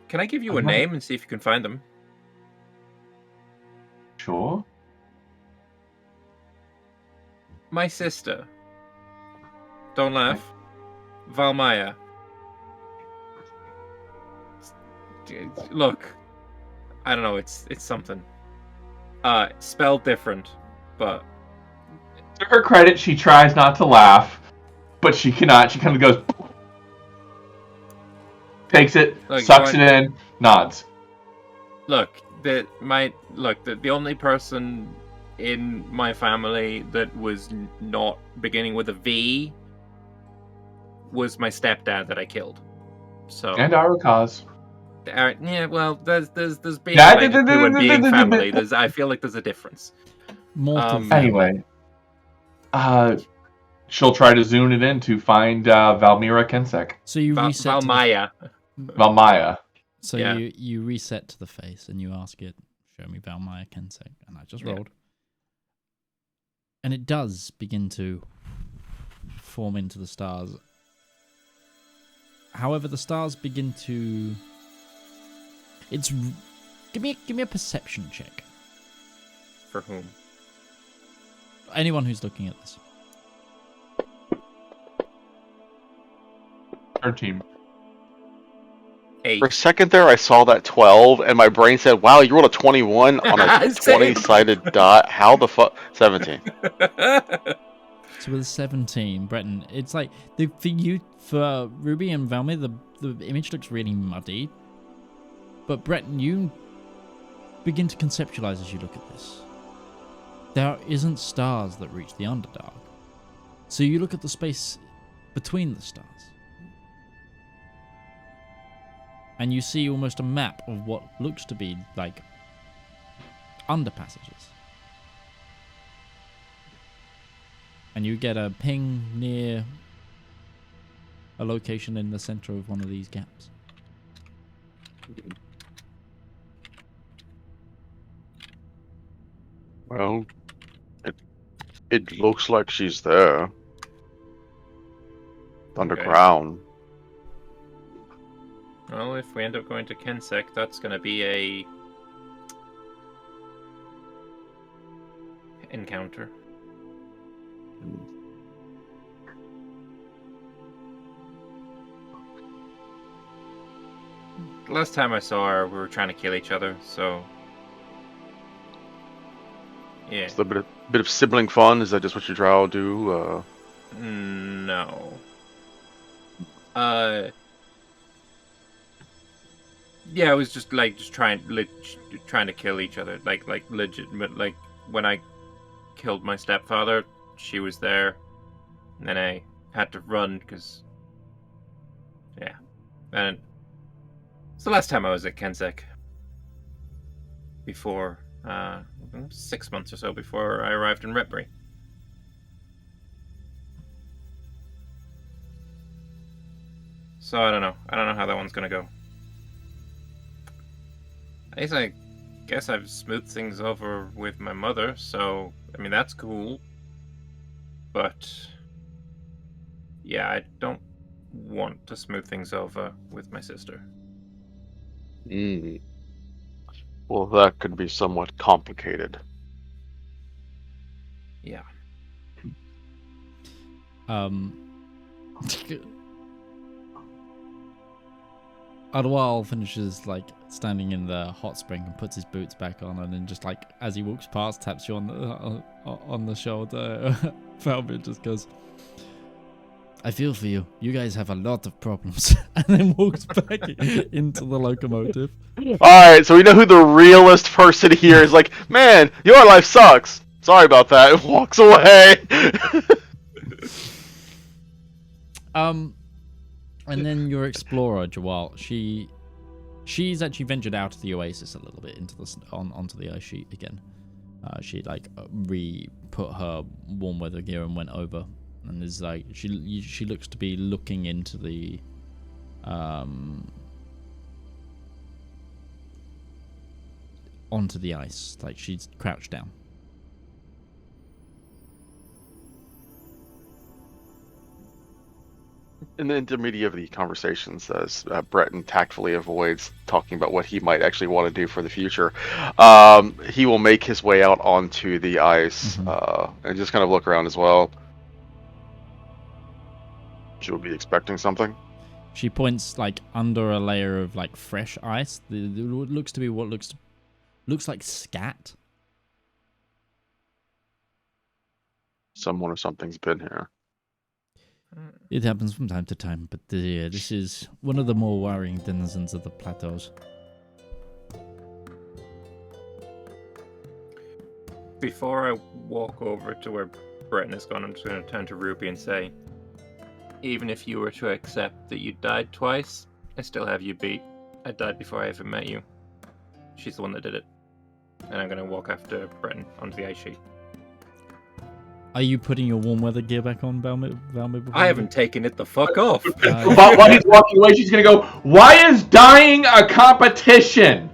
Can I give you a name and see if you can find them? Sure. My sister. Don't laugh. Valymr. Look. I don't know, it's something. Spelled different, but... To her credit, she tries not to laugh, but she cannot. She kind of goes... Takes it, sucks it in, nods. Look, the only person in my family that was not beginning with a V was my stepdad that I killed. So and our cause. Yeah, well, there's being related to and being family. I feel like there's a difference. Anyway, she'll try to zoom it in to find Valymr Kensek. So you reset Valymr. So yeah. you reset to the face and you ask it, show me Valymr Kensek, and I just rolled. And it does begin to form into the stars. However, the stars begin to... Give me a perception check. For whom? Anyone who's looking at this. 13. 8. For a second there, I saw that 12, and my brain said, wow, you rolled a 21 on a Same. 20-sided dot. How the fuck? 17. So with 17, Breton, it's like, for Ruby and Valymr, the image looks really muddy. But Breton, you begin to conceptualize as you look at this. There isn't stars that reach the Underdark. So you look at the space between the stars. And you see almost a map of what looks to be like underpassages. And you get a ping near a location in the center of one of these gaps. Well, it looks like she's there. Underground. Well, if we end up going to Kensek, that's going to be a encounter. The last time I saw her, we were trying to kill each other, so... Yeah. It's a bit of sibling fun. Is that just what you drow do? No. Yeah, it was just trying to kill each other, like legitimate. Like when I killed my stepfather, she was there, and then I had to run because, yeah, and it's the last time I was at Kensek. Before 6 months or so before I arrived in Retbury. So I don't know how that one's gonna go. I guess I've smoothed things over with my mother, so I mean that's cool. But yeah, I don't want to smooth things over with my sister. Well, that could be somewhat complicated. Yeah. Adwal finishes standing in the hot spring and puts his boots back on, and then just as he walks past, taps you on the shoulder. Valymr just goes, "I feel for you. You guys have a lot of problems," and then walks back into the locomotive. All right, so we know who the realist person here is. Like, man, your life sucks. Sorry about that. And walks away. And then your explorer, Jawal, she's actually ventured out of the oasis a little bit into onto the ice sheet again. She re-put her warm weather gear and went over, and is she looks to be looking into the onto the ice, like she's crouched down. In the intermediate of the conversations, as Breton tactfully avoids talking about what he might actually want to do for the future, he will make his way out onto the ice and just kind of look around as well. She will be expecting something. She points under a layer of fresh ice. It looks to be what looks like scat. Someone or something's been here. It happens from time to time, but this is one of the more worrying denizens of the plateaus. Before I walk over to where Breton is gone, I'm just going to turn to Ruby and say, even if you were to accept that you died twice, I still have you beat. I died before I ever met you. She's the one that did it. And I'm going to walk after Breton onto the ice sheet. Are you putting your warm weather gear back on, Valymr? I haven't taken it the fuck off. But while he's walking away, she's gonna go, "Why is dying a competition?"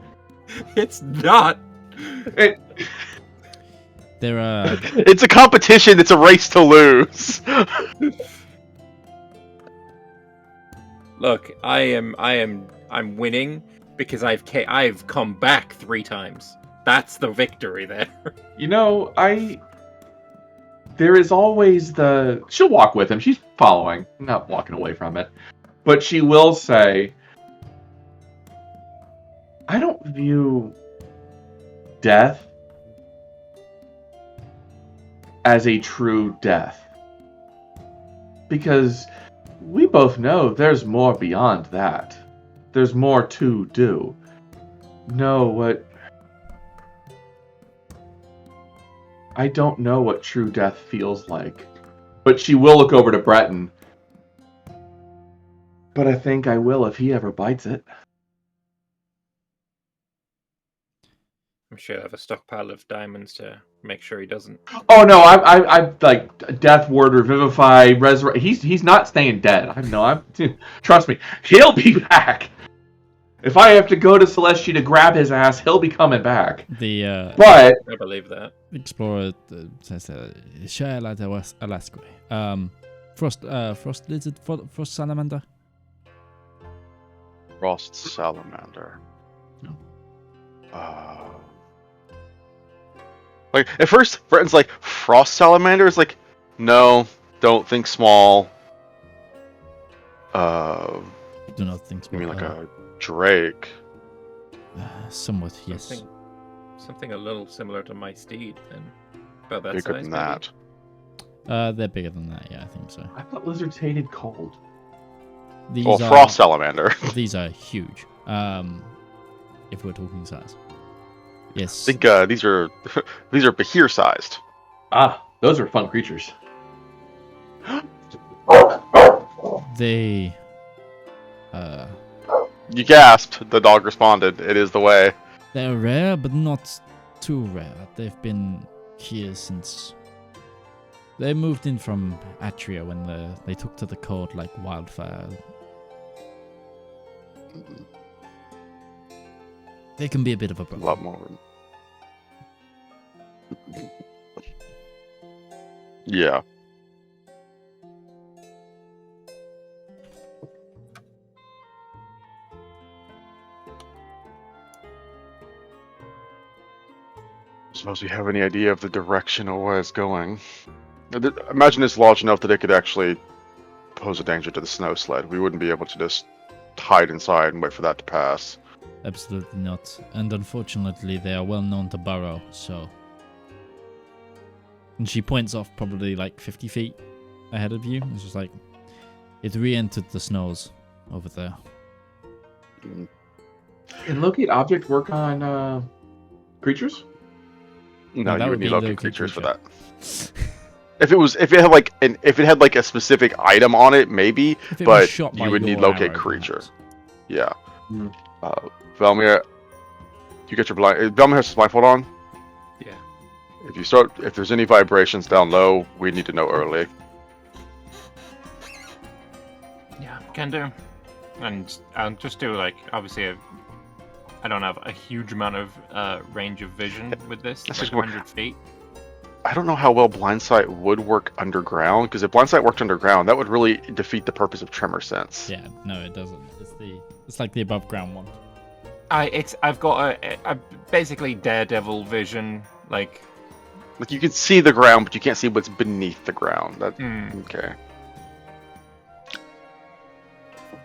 It's not. There are. It's a competition. It's a race to lose. Look, I'm winning because I've come back 3 times. That's the victory there. You know, there is always she'll walk with him. She's following, not walking away from it. But she will say, I don't view death as a true death. Because we both know there's more beyond that. There's more to do. I don't know what true death feels like. But she will look over to Breton. But I think I will if he ever bites it. I'm sure I have a stockpile of diamonds to make sure he doesn't. Oh no, I like death ward, revivify, resurrect. He's not staying dead. Trust me, he'll be back. If I have to go to Celestia to grab his ass, he'll be coming back. But I believe that. Explorer Frost lizard, frost salamander. Frost salamander. No. Like at first, Breton's like frost salamander. Is like, no, don't think small. Do not think small. You mean like a drake? Somewhat, yes. Something a little similar to my steed, and about that Bigger size. than that. They're bigger than that. Yeah, I think so. I thought lizards hated cold. Frost salamander. These are huge. If we're talking size. Yes. I think these are Behir sized. Ah, those are fun creatures. They. You gasped. The dog responded. It is the way. They're rare, but not too rare. They've been here since. They moved in from Atria when they took to the cold like wildfire. They can be a bit of a problem. A lot more. Yeah. Suppose we have any idea of the direction of where it's going. Imagine it's large enough that it could actually pose a danger to the snow sled. We wouldn't be able to just hide inside and wait for that to pass. Absolutely not. And unfortunately, they are well known to burrow, so... And she points off probably like 50 feet ahead of you. It's just like, it re-entered the snows over there. Can locate object work on creatures? No, that you would would need be locate locate creatures for creature. that. If it had like a specific item on it, maybe, If it was but shot by you would need your locate arrow, creature. perhaps. Yeah. Mm. Valymr, you get your blind. Valymr has his blindfold on. Yeah. If there's any vibrations down low, we need to know early. Yeah, can do. And I'll just do like obviously I don't have a huge amount of range of vision with this, That's like just more- 100 feet. I don't know how well blindsight would work underground, because if blindsight worked underground, that would really defeat the purpose of tremor sense. Yeah, no, it doesn't. It's like the above ground one. I've got a basically daredevil vision, like Like you can see the ground, but you can't see what's beneath the ground. That okay.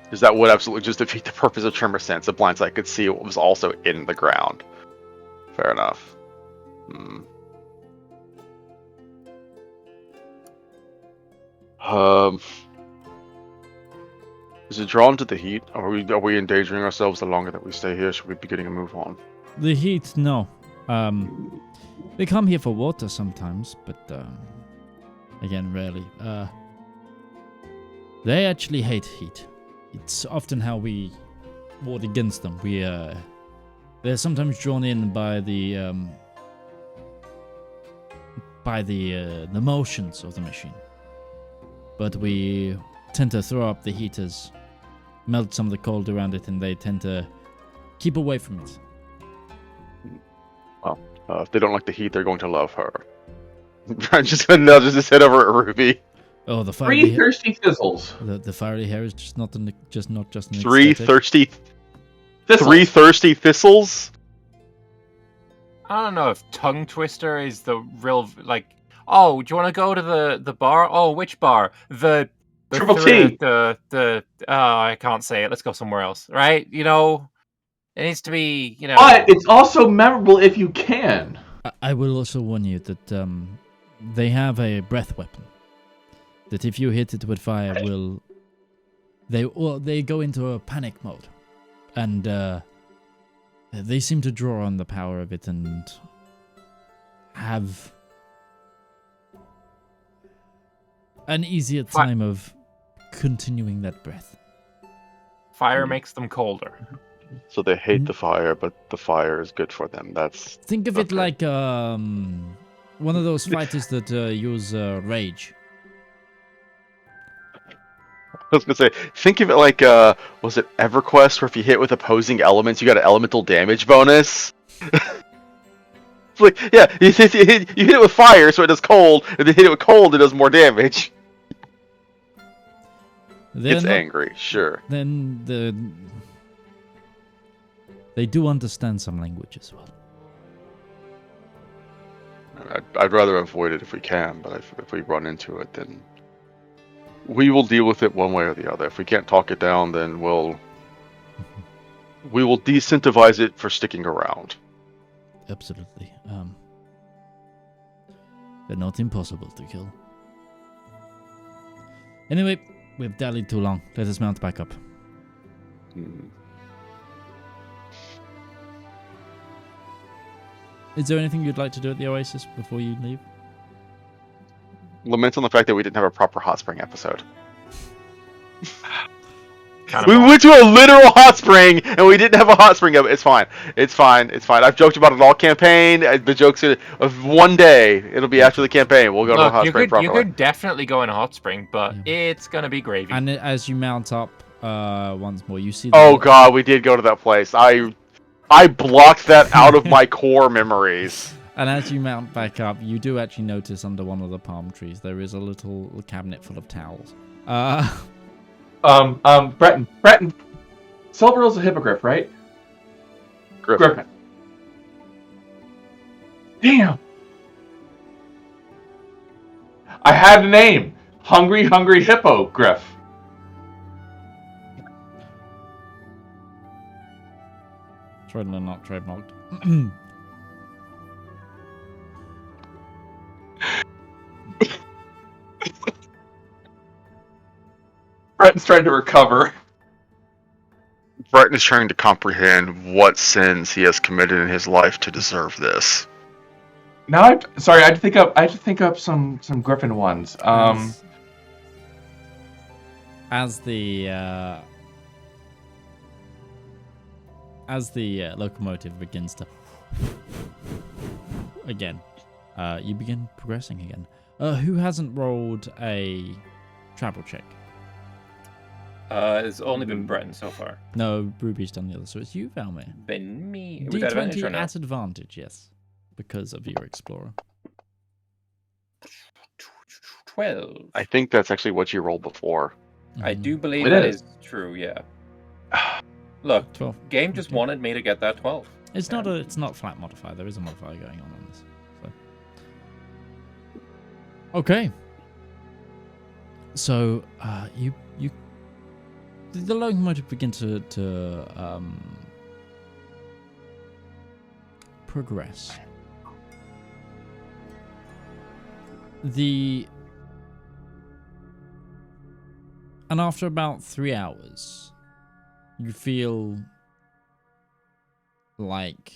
Because that would absolutely just defeat the purpose of tremor sense. If blindsight could see what was also in the ground. Fair enough. Is it drawn to the heat? Are we endangering ourselves the longer that we stay here? Should we be getting a move on? The heat, no. They come here for water sometimes, but again, rarely. They actually hate heat. It's often how we ward against them. They're sometimes drawn in by the motions of the machine. But we tend to throw up the heaters, melt some of the cold around it, and they tend to keep away from it. If they don't like the heat, they're going to love her. I'm just gonna nudge his head over at Ruby. Oh, the 3 fiery hair. thirsty fizzles. The fiery hair is just not an Three aesthetic. thirsty, Thistles. 3 thirsty thistles. I don't know if tongue twister is the real like. Oh, do you want to go to the bar? Oh, which bar? The Triple T. I can't say it. Let's go somewhere else, right? You know, it needs to be. You know, But it's also memorable if you can. I will also warn you that they have a breath weapon. That if you hit it with fire, they go into a panic mode, and they seem to draw on the power of it and have an easier time of continuing that breath. fire makes them colder. So they hate the fire, but the fire is good for them. Think of it Okay. like one of those fighters that use rage. I was gonna say, think of it like, was it EverQuest, where if you hit with opposing elements, you got an elemental damage bonus? It's like, yeah, you hit it with fire, so it does cold, and then hit it with cold, it does more damage. It's angry, sure. Then they do understand some language as well. I'd rather avoid it if we can, but if we run into it, then we will deal with it one way or the other. If we can't talk it down, then we will disincentivize it for sticking around. Absolutely. They're not impossible to kill. Anyway, we've dallied too long. Let us mount back up. Is there anything you'd like to do at the Oasis before you leave? Lament on the fact that we didn't have a proper hot spring episode. Kind We went to a literal hot spring, and we didn't have a hot spring. It's fine. It's fine. It's fine. I've joked about it all campaign. The jokes of one day. It'll be after the campaign. We'll go to a hot spring properly. You could definitely go in a hot spring, but it's gonna be gravy. And as you mount up once more, you see... Oh god, we did go to that place. I blocked that out of my core memories. And as you mount back up, you do actually notice under one of the palm trees there is a little cabinet full of towels. Breton. Silverill's a hippogriff, right? Griffin. Damn. I had a name. Hungry Hippogriff. Trademarked, not trademarked. Breton's trying to recover. Breton is trying to comprehend what sins he has committed in his life to deserve this. Now, I had to think up some Griffin ones. As the locomotive begins to again, you begin progressing again. Who hasn't rolled a travel check? It's only been Breton so far. No, Ruby's done the other, so it's you, Valymr. Been me. We got advantage D20 or no? at advantage, yes, because of your explorer. 12. I think that's actually what you rolled before. I do believe It that is. is true, yeah. Look, 12. game just wanted me to get that 12. It's not flat modifier. There is a modifier going on this. So. Okay. So the locomotive begins to progress. And after about 3 hours, you feel like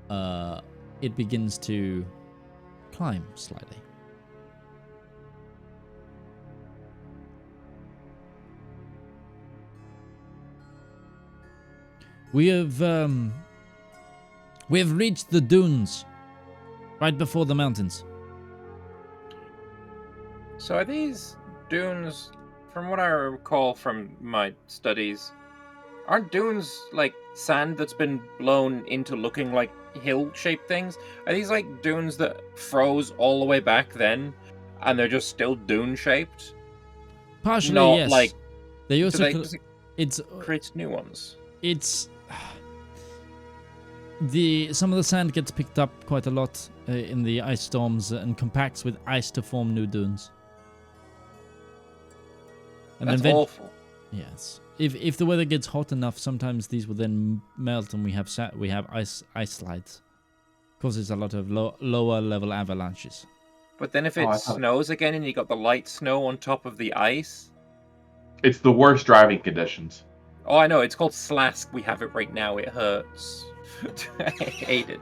it begins to climb slightly. We have reached the dunes right before the mountains. So are these dunes, from what I recall from my studies, aren't dunes like sand that's been blown into looking like hill-shaped things? Are these like dunes that froze all the way back then, and they're just still dune-shaped? Partially, Not yes. like They do also they cl- does it it's create new ones? it's some of the sand gets picked up quite a lot in the ice storms and compacts with ice to form new dunes. And That's then awful. yes, if the weather gets hot enough, sometimes these will then melt and we have ice slides. Causes a lot of lower level avalanches. But then if Oh, it I thought- snows again and you got the light snow on top of the ice. It's the worst driving conditions. Oh, I know. It's called Slask. We have it right now. It hurts. I hate it.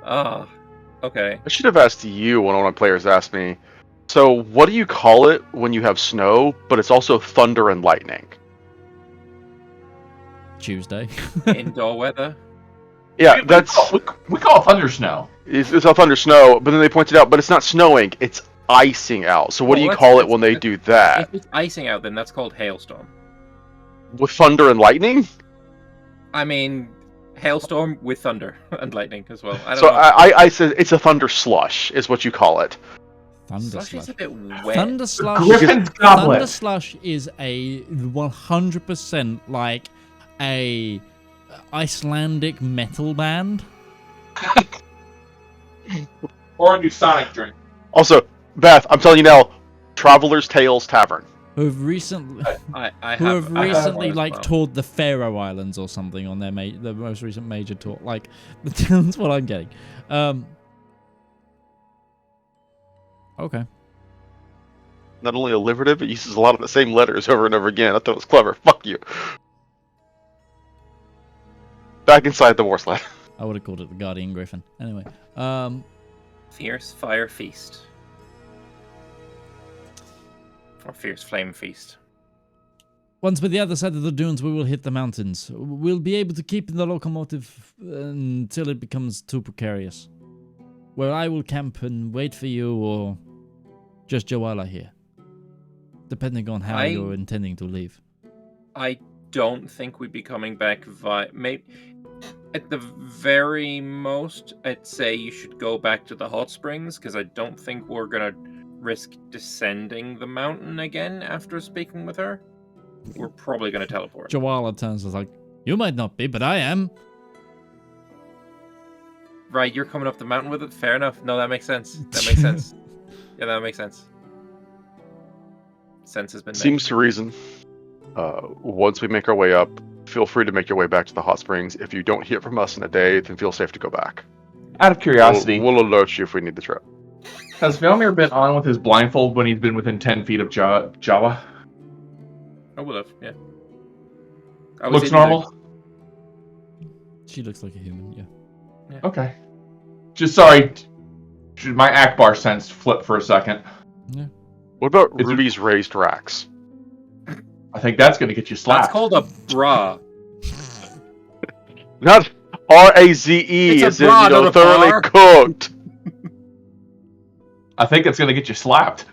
Ah, okay. I should have asked you when one of my players asked me, so what do you call it when you have snow, but it's also thunder and lightning? Tuesday. Indoor weather. Yeah, we call it thunder snow. it's a thunder snow, but then they pointed out, but it's not snowing, it's icing out. So what do you Well, call it that's- when they do that? If it's icing out, then that's called hailstorm. With thunder and lightning? I mean, hailstorm with thunder and lightning as well. I don't So know. I said it's a thunder slush, is what you call it. Thunder Slush is slush. a bit wet. Thunder slush. Griffin's Thunder goblet. slush is a 100% like a Icelandic metal band. Or a new Sonic drink. Also, Beth, I'm telling you now, Traveler's Tales Tavern. Who've recently I who have I recently one as like well. toured the Faroe Islands or something on their the most recent major tour. Like that's what I'm getting. Okay. Not only alliterative, it uses a lot of the same letters over and over again. I thought it was clever. Fuck you. Back inside the war sled. I would have called it the Guardian Griffin. Anyway, Fierce Fire Feast. Or Fierce Flame Feast. once with the other side of the dunes, we will hit the mountains. We'll be able to keep the locomotive until it becomes too precarious. Where I will camp and wait for you, or just Joala here, depending on how you're intending to leave. I don't think we'd be coming back maybe at the very most, I'd say you should go back to the hot springs, because I don't think we're gonna risk descending the mountain again after speaking with her. We're probably gonna teleport. Joala turns and is like, you might not be, but I am. Right, you're coming up the mountain with it? Fair enough. No, that makes sense. That makes sense. Yeah, that makes sense. Sense has been made. Seems to reason. Once we make our way up, feel free to make your way back to the hot springs. If you don't hear from us in a day, then feel safe to go back. Out of curiosity, We'll alert you if we need the trip. has Valymr been on with his blindfold when he's been within 10 feet of Java? I would have, yeah. Looks normal? She looks like a human, yeah. Okay. Just sorry. Should my Akbar sense flip for a second? Yeah. What about Is it- Ruby's raised racks? I think that's going to get you slapped. That's called a bra. Not R-A-Z-E, It's a as in, bra, not a thoroughly bar. cooked. I think it's going to get you slapped.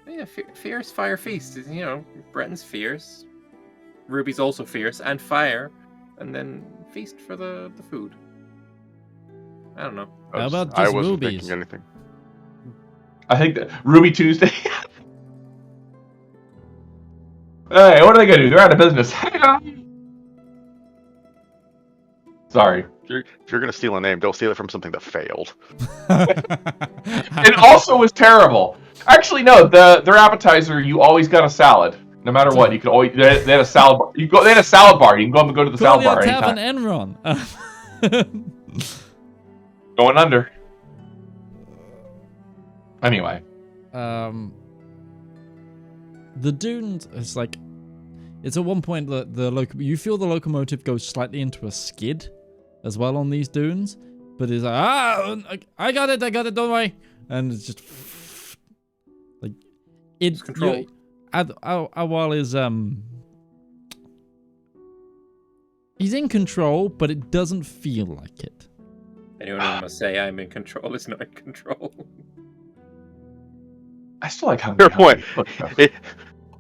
Yeah, fierce fire feast. You know, Breton's fierce. Ruby's also fierce and fire, and then feast for the food. I don't know. How about I just wasn't rubies? thinking anything. I think that Ruby Tuesday. Hey, what are they going to do? They're out of business. Sorry. If you're going to steal a name, don't steal it from something that failed. It also was terrible. Actually, no. Their appetizer, you always got a salad, no matter what. You could always they had a salad bar. They had a salad bar. You can go to the salad bar Tavern anytime. Enron. Going under. Anyway, The dunes, it's like, it's at one point that you feel the locomotive goes slightly into a skid as well on these dunes, but it's like, I got it, don't worry. And it's just like, it's controlled. Awal is, he's in control, but it doesn't feel like it. Anyone who must say I'm in control is not in control. I still like how. Fair point.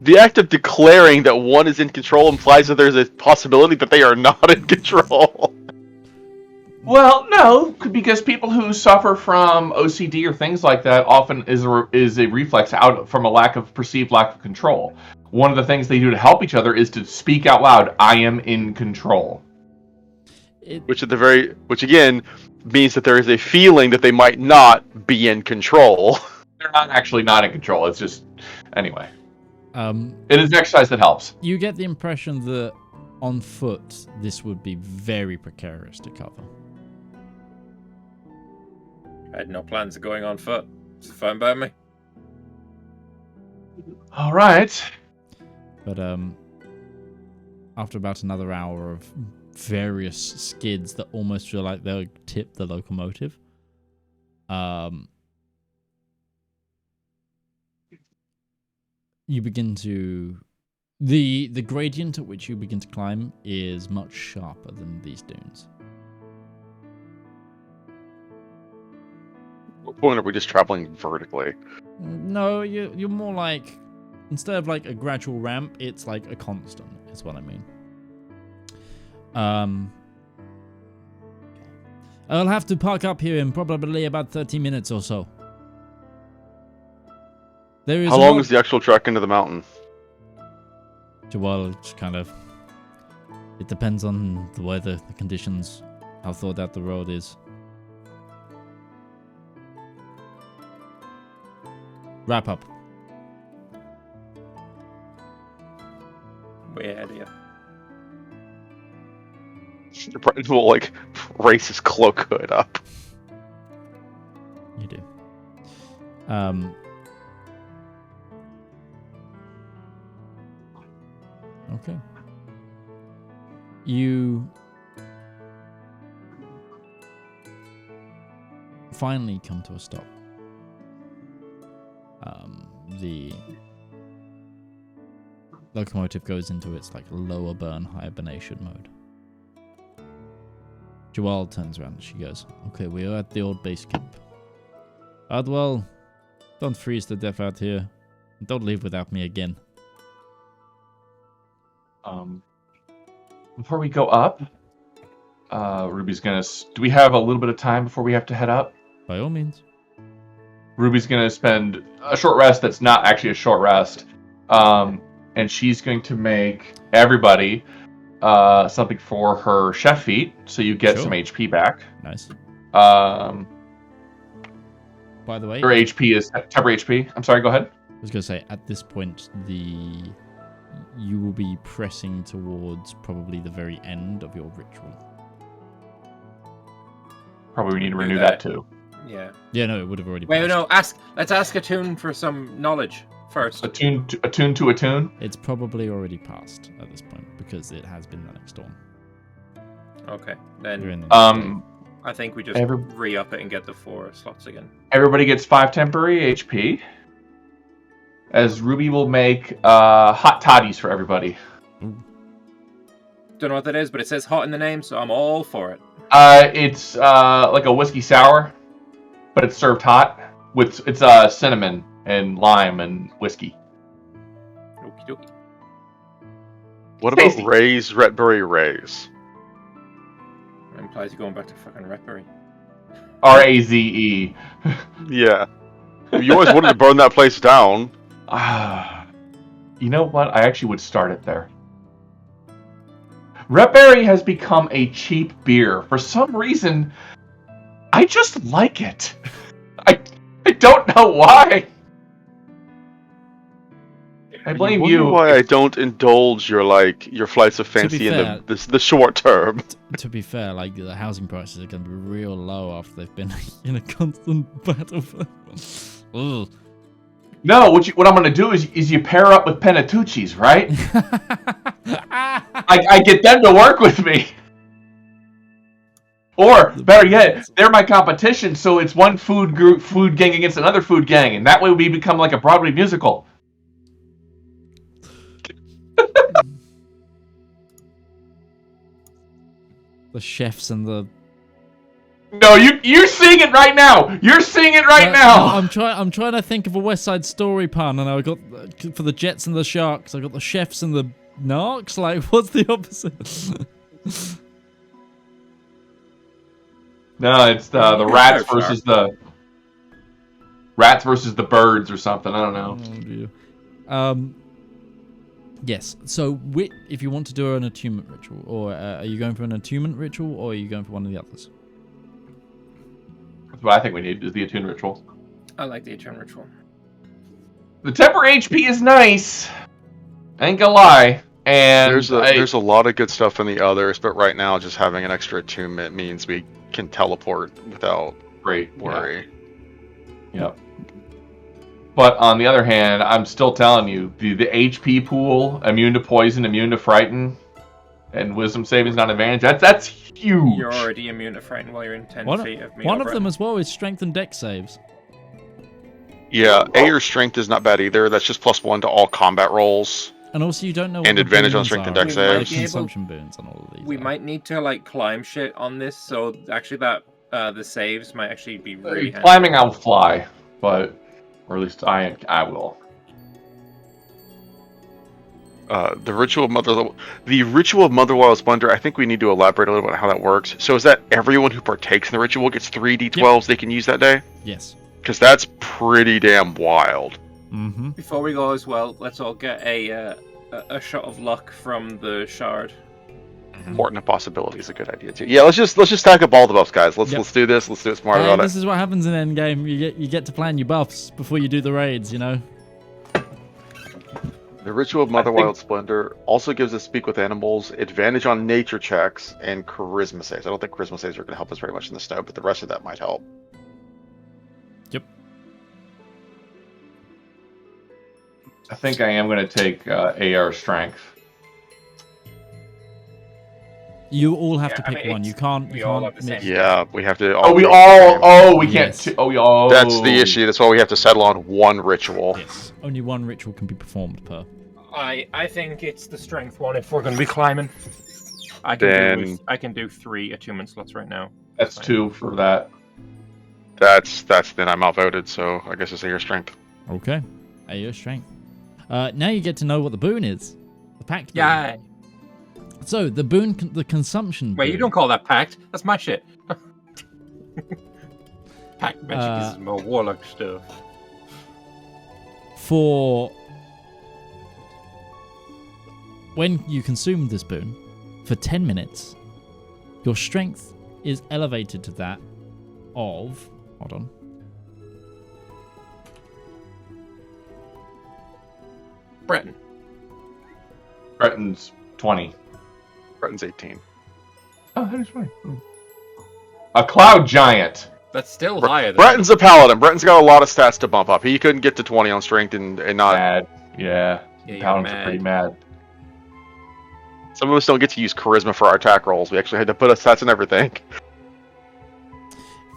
The act of declaring that one is in control implies that there's a possibility that they are not in control. Well, no, because people who suffer from OCD or things like that often is a reflex out from a perceived lack of control. One of the things they do to help each other is to speak out loud. I am in control. Which again means that there is a feeling that they might not be in control. They're not actually not in control. It's just anyway. It is an exercise that helps. You get the impression that on foot this would be very precarious to cover. I had no plans of going on foot. It's fine by me. All right. But after about another hour of various skids that almost feel like they'll tip the locomotive, you begin to... The gradient at which you begin to climb is much sharper than these dunes. What point are we just traveling vertically? No, you're more like... Instead of like a gradual ramp, it's like a constant, is what I mean. I'll have to park up here in probably about 30 minutes or so. How long is the actual trek into the mountain? Well, it's kind of... It depends on the weather, the conditions, how thought out the road is. Wrap up. Way ahead of you. Breton will, like, race his cloak hood up. You do. Okay. You finally come to a stop. The locomotive goes into its like lower burn hibernation mode. Joelle turns around and she goes, "Okay, we are at the old base camp. Ardwell, don't freeze to death out here. Don't leave without me again." Before we go up, Ruby's gonna... Do we have a little bit of time before we have to head up? By all means. Ruby's gonna spend a short rest that's not actually a short rest. And she's going to make everybody something for her chef feat, so you get some HP back. Nice. By the way, her HP is temporary HP. I'm sorry, go ahead. I was going to say, at this point, you will be pressing towards probably the very end of your ritual. Probably we need to renew that too. Yeah. Yeah, no, it would have already Wait, passed. no, let's ask Attune for some knowledge first. Attune to attune? It's probably already passed at this point, because it has been the next storm. Okay, then I think we just re-up it and get the 4 slots again. Everybody gets 5 temporary HP. As Ruby will make hot toddies for everybody. Ooh. Don't know what that is, but it says hot in the name, so I'm all for it. It's like a whiskey sour, but it's served hot. It's cinnamon and lime and whiskey. Okie dokie. What about Ray's Retbury Rays? It implies you're going back to fucking Retbury. Raze. Yeah. You always wanted to burn that place down. You know what? I actually would start it there. Retbury has become a cheap beer. For some reason, I just like it. I don't know why. I blame you. Why I don't indulge your flights of fancy in the short term. To be fair, like the housing prices are going to be real low after they've been in a constant battle. Ugh. No, what I'm going to do is you pair up with Penatucci's, right? I get them to work with me. Or, better yet, they're my competition, so it's one food gang against another food gang, and that way we become like a Broadway musical. The chefs and the... No, you're seeing it right now. You're seeing it right now. No, I'm trying to think of a West Side Story pun, and I got for the Jets and the Sharks. I got the chefs and the Narcs. Like, what's the opposite? No, it's the rats versus the birds or something. I don't know. Oh, dear. Yes. So, if you want to do an attunement ritual, or are you going for an attunement ritual, or are you going for one of the others? That's what I think we need is the attune ritual. I like the attune ritual. The temper HP is nice. I ain't gonna lie. And there's a lot of good stuff in the others, but right now just having an extra attunement means we can teleport without worry. Yep. But on the other hand, I'm still telling you, the HP pool, immune to poison, immune to frighten, and wisdom savings not advantage, that's huge. You're already immune to frighten while you're in 10 feet of me. One of them as well is strength and dex saves. Yeah, or strength is not bad either. That's just +1 to all combat rolls. And also, you don't know. And advantage on strength and dex saves. Consumption boons on all of these. We might need to like climb shit on this, so actually that the saves might actually be really handy. Climbing, I'll fly, or at least I will. The ritual of Motherwell Splendor. I think we need to elaborate a little bit on how that works. So is that everyone who partakes in the ritual gets 3 d12s they can use that day? Yes. Because that's pretty damn wild. Mm-hmm. Before we go as well, let's all get a shot of luck from the shard. Important possibility is a good idea too. Yeah, let's just stack up all the buffs, guys. Let's do this. Let's do it smart about it. This is what happens in endgame. You get to plan your buffs before you do the raids. You know. The Ritual of Motherwild Splendor also gives us Speak with Animals, advantage on nature checks, and charisma saves. I don't think charisma saves are going to help us very much in the snow, but the rest of that might help. Yep. I think I am going to take AR strength. You all have to pick one. You can't. We all have the same. Yeah, we have to. We can't. Yes. That's the issue. That's why we have to settle on one ritual. Yes. Only one ritual can be performed per. I think it's the strength one if we're going to be climbing. I can do 3 attunement slots right now. That's 2 for that. That's then I'm outvoted, so I guess it's AR strength. Okay, AR strength. Now you get to know what the boon is. The pact boon. Yeah. So the boon, the consumption. Wait, boon. you don't call that pact? That's my shit. Pact magic is more warlock stuff. For when you consume this boon, for 10 minutes, your strength is elevated to that of. Hold on. Breton's 20. Breton's 18. Oh, that is 20. A cloud giant. That's still higher than Breton's a paladin. Breton's got a lot of stats to bump up. He couldn't get to 20 on strength and not. Mad. Yeah. Yeah, Paladins are pretty mad. Some of us don't get to use charisma for our attack rolls. We actually had to put stats in everything.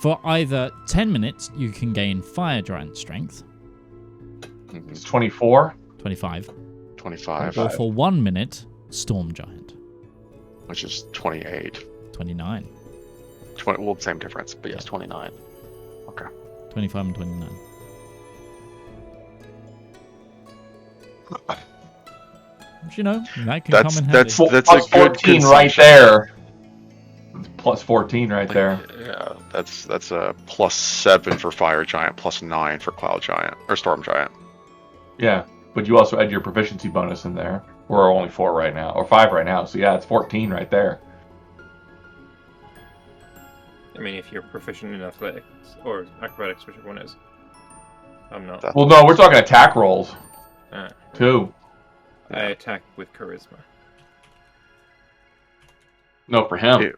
For either 10 minutes, you can gain fire giant strength. It's 24. 25. 25. Or for 1 minute, storm giant. Which is 28. 29. 20, well, same difference, but yes, 29. Okay. 25 and 29. Which, you know, that can come in handy. That's Plus a good 14 right there. Plus 14 right there. Yeah, that's a +7 for fire giant, +9 for cloud giant or storm giant. Yeah, but you also add your proficiency bonus in there. We're only 4 right now, or 5 right now. So yeah, it's 14 right there. I mean, if you're proficient in athletics or acrobatics, whichever one is. I'm not. Well, no, we're talking attack rolls too. I attack with charisma. No, for him.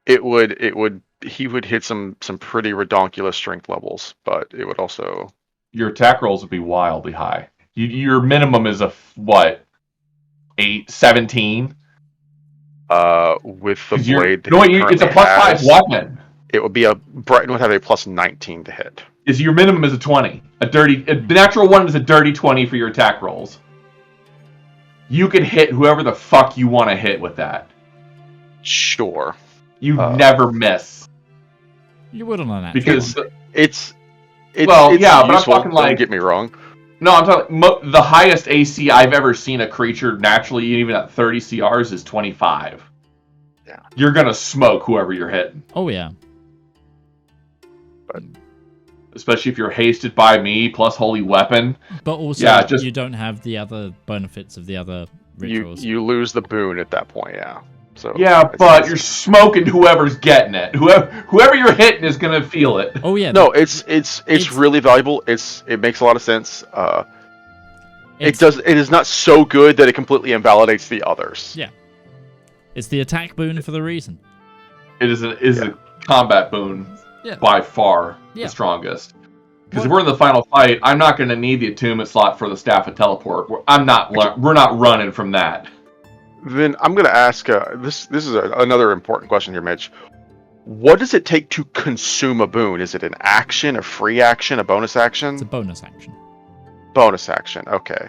He would hit some pretty redonkulous strength levels, but it would also. Your attack rolls would be wildly high. Your minimum is what? 17. With the blade. It's a +5 weapon. It would be Breton would have a +19 to hit. Your minimum is a 20. The natural one is a dirty 20 for your attack rolls. You can hit whoever the fuck you want to hit with that. Sure. You never miss. You would on that. Because it's but useful, I'm talking don't get me wrong. No, I'm talking the highest AC I've ever seen a creature naturally, even at 30 CRs, is 25. you're gonna smoke whoever you're hitting. Oh yeah. But Especially if you're hasted by me plus holy weapon. But also, Yeah, just- you don't have the other benefits of the other rituals. you lose the boon at that point, yeah. So Yeah, but you're smoking whoever's getting it. Whoever you're hitting is gonna feel it. Oh yeah. No, it's really valuable. It makes a lot of sense. It is not so good that it completely invalidates the others. Yeah. It's the attack boon for the reason. It is a combat boon by far the strongest. Because if we're in the final fight, I'm not going to need the attunement slot for the Staff of Teleport. We're not running from that. Then I'm going to ask. This is another important question here, Mitch. What does it take to consume a boon? Is it an action, a free action, a bonus action? It's a bonus action. Bonus action. Okay.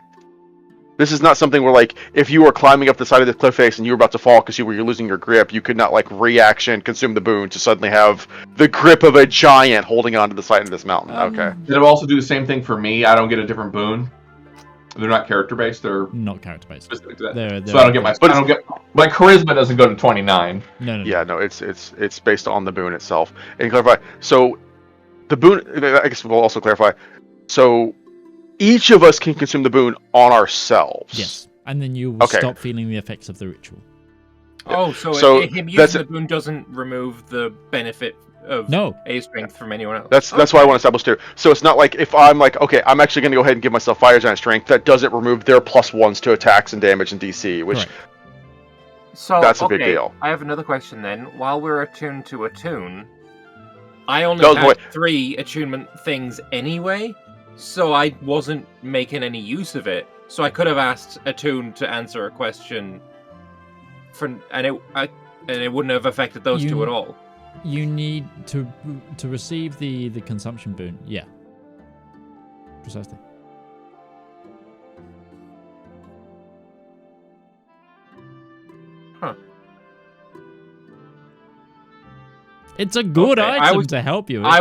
This is not something where, like, if you were climbing up the side of the cliff face and you were about to fall because you're losing your grip, you could not, like, reaction, consume the boon to suddenly have the grip of a giant holding onto the side of this mountain. Okay. It'll also do the same thing for me. I don't get a different boon. They're not character based. They're not character based. Specific to that. They're so I don't get my charisma doesn't go to 29. No. Yeah, no, it's based on the boon itself. And clarify. So the boon. I guess we'll also clarify. So each of us can consume the boon on ourselves. Yes, and then you will stop feeling the effects of the ritual. Oh, so him using the boon doesn't remove the benefit of A strength from anyone else. That's what I want to establish too. So it's not like if I'm like, okay, I'm actually going to go ahead and give myself fire giant strength. That doesn't remove their +1s to attacks and damage and DC, which that's a big deal. I have another question then. While we're attuned to attune, I only had 3 attunement things anyway. So I wasn't making any use of it. So I could have asked Attune to answer a question, and it wouldn't have affected those two at all. You need to receive the consumption boon. Yeah, precisely. Huh. It's a good item to help you. I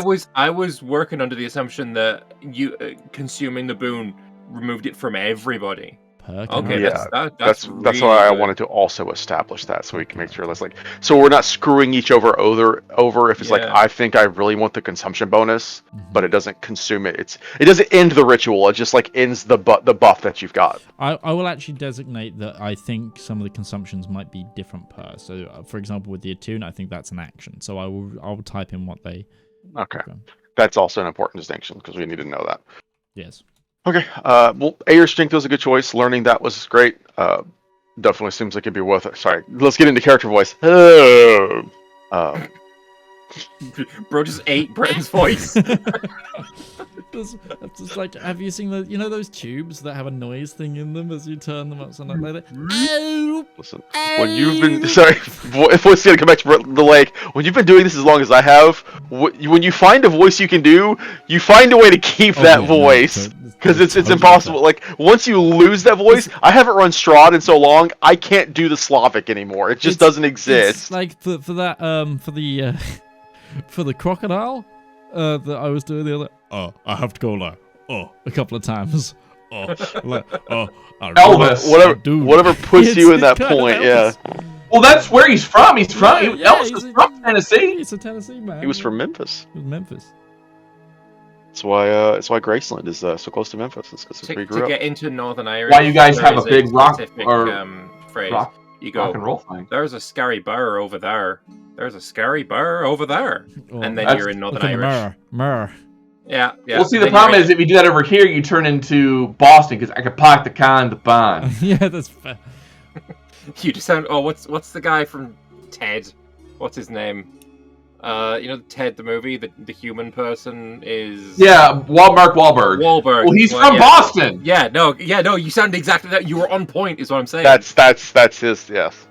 was working under the assumption that you consuming the boon removed it from everybody. Okay, yeah, that's really why I wanted to also establish that so we can make sure that's like so we're not screwing each other over if it's like I think I really want the consumption bonus, but it doesn't consume it. It doesn't end the ritual. It just like ends the buff that you've got. I will actually designate that I think some of the consumptions might be different per. So for example, with the attune, I think that's an action. So I will type in what they. Okay, that's also an important distinction because we need to know that. Yes. Okay, well, Air Strength was a good choice. Learning that was great. Definitely seems like it'd be worth it. Sorry, let's get into character voice. Bro just ate Breton's voice. It's just like, have you seen those tubes that have a noise thing in them as you turn them upside down like that? Listen, when you've been if it's gonna come back to the lake, when you've been doing this as long as I have, when you find a voice you can do, you find a way to keep that voice because it's impossible. Like once you lose that voice, I haven't run Strahd in so long, I can't do the Slavic anymore. It just doesn't exist. It's like for the crocodile that I was doing the other. Oh, I have to go now. Oh, a couple of times. Oh, Elvis. Whatever puts you in that point, yeah. Well, that's where he's from. Elvis is from Tennessee. He's a Tennessee man. He was from Memphis. He was Memphis. That's why Graceland is so close to Memphis. It's because we grew up. To get into Northern Irish. Why you guys have a big rock phrase? You rock and roll thing. There's a scary bar over there. There's a scary bar over there, and then you're in Northern Irish. Myrrh. Yeah. Well, see, the problem is if you do that over here, you turn into Boston because I could park the car in the barn. Yeah, that's fair. You just sound. Oh, what's the guy from Ted? What's his name? Ted the movie. The human person is. Yeah, Mark Wahlberg. Well, he's from Boston. Yeah. No. You sound exactly that. You were on point, is what I'm saying. That's his. Yes.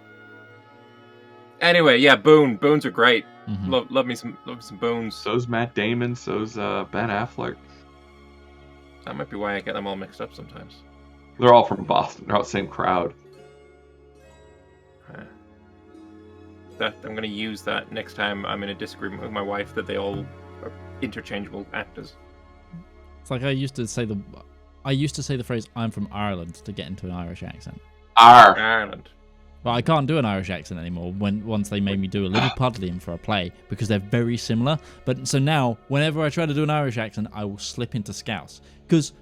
Anyway, yeah, boons are great. Mm-hmm. Love me some boons. So's Matt Damon. So's Ben Affleck. That might be why I get them all mixed up sometimes. They're all from Boston. They're all the same crowd. I'm going to use that next time I'm in a disagreement with my wife that they all are interchangeable actors. It's like I used to say the phrase "I'm from Ireland" to get into an Irish accent. Ireland. But I can't do an Irish accent anymore once they made me do a little part of them for a play because they're very similar. But so now, whenever I try to do an Irish accent, I will slip into Scouse because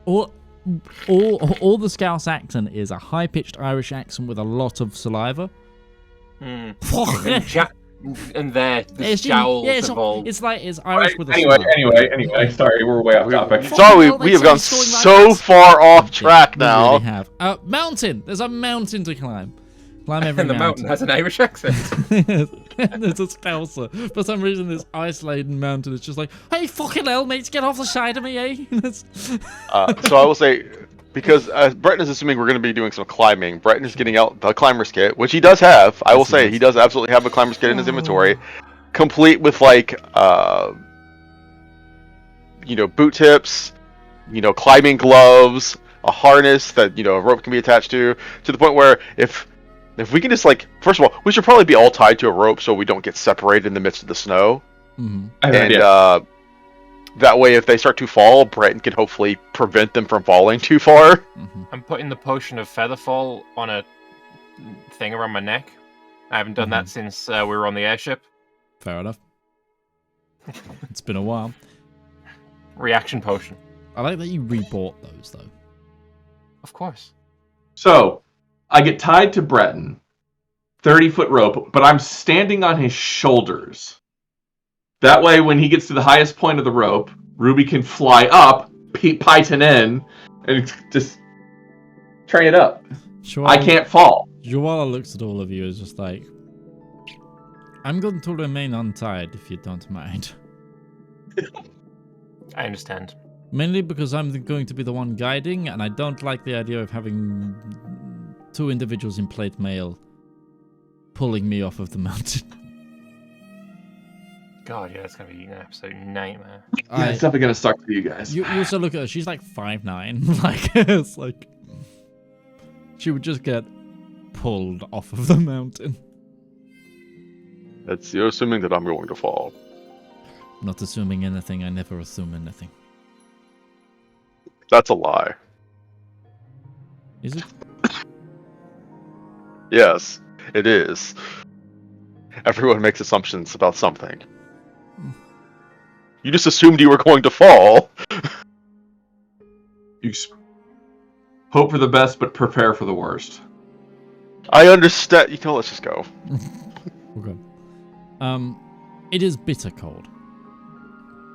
all the Scouse accent is a high-pitched Irish accent with a lot of saliva. And the jowls involved. It's like it's Irish with a Anyway. Sorry, we're way off topic. Sorry, we have gone so far off track now. We really have. Mountain. There's a mountain to climb. Climb every And the mountain has an Irish accent. And there's a Scouser. For some reason, this isolated mountain is just like, hey, fucking hell, mates, get off the side of me, eh? So I will say, because Breton is assuming we're going to be doing some climbing, Breton is getting out the climber's kit, which he does have. I will say he does absolutely have a climber's kit in his inventory, complete with like, boot tips, climbing gloves, a harness that a rope can be attached to the point where if we can just first of all, we should probably be all tied to a rope so we don't get separated in the midst of the snow, and that way, if they start to fall, Breton can hopefully prevent them from falling too far. I'm putting the potion of Featherfall on a thing around my neck. I haven't done that since we were on the airship. Fair enough. It's been a while. Reaction potion. I like that you rebought those, though. Of course. So, I get tied to Breton, 30-foot rope, but I'm standing on his shoulders. That way, when he gets to the highest point of the rope, Ruby can fly up, python in, and just train it up. I can't fall. Joala looks at all of you as just like, I'm going to remain untied if you don't mind. I understand. Mainly because I'm going to be the one guiding, and I don't like the idea of having two individuals in plate mail pulling me off of the mountain. God, yeah, it's going to be an absolute nightmare. Yeah, it's definitely going to suck for you guys. You also look at her, she's like 5'9". It's like, she would just get pulled off of the mountain. You're assuming that I'm going to fall. Not assuming anything, I never assume anything. That's a lie. Is it? Yes, it is. Everyone makes assumptions about something. You just assumed you were going to fall. You hope for the best, but prepare for the worst. I understand. Let's just go. Okay. It is bitter cold.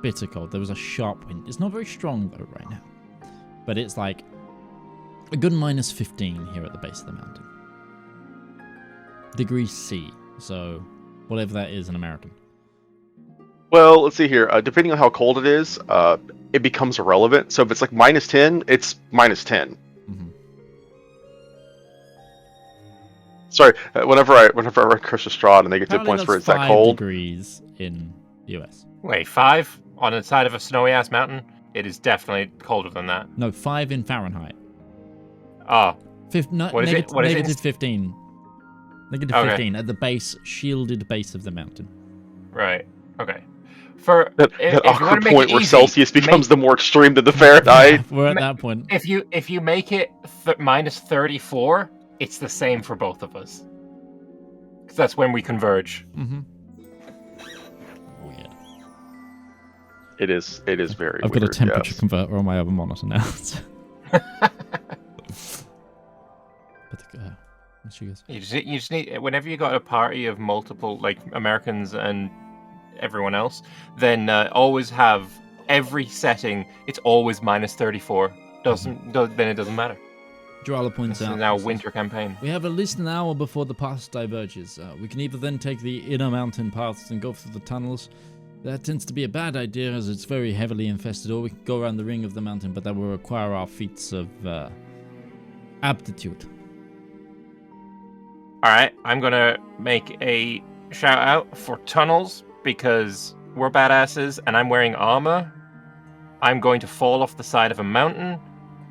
Bitter cold. There was a sharp wind. It's not very strong, though, right now. But it's like a good minus 15 here at the base of the mountain. Degrees C. So, whatever that is in American. Well, let's see here. Depending on how cold it is, it becomes irrelevant. So if it's like minus 10, it's minus 10. Sorry, whenever I run Crystal Strahd and they get to points where it's that cold. 5 degrees in the US. Wait, 5 on the side of a snowy ass mountain? It is definitely colder than that. No, 5 in Fahrenheit. Oh. Negative 15. Negative 15 at the base, shielded base of the mountain. Right. Okay. For that awkward point where Celsius becomes the more extreme than the Fahrenheit. Yeah, we're at that point. If you make it minus 34, it's the same for both of us. Because that's when we converge. Weird. It is very I've weird, got a temperature yes. converter on my other monitor now. You just need, whenever you got a party of multiple, like Americans and everyone else, then always have every setting, it's always minus 34. Then it doesn't matter. Joala points out. This is now winter campaign. We have at least an hour before the path diverges. We can either then take the inner mountain paths and go through the tunnels. That tends to be a bad idea as it's very heavily infested, or we can go around the ring of the mountain, but that will require our feats of aptitude. Alright, I'm gonna make a shout out for tunnels because we're badasses and I'm wearing armor. I'm going to fall off the side of a mountain.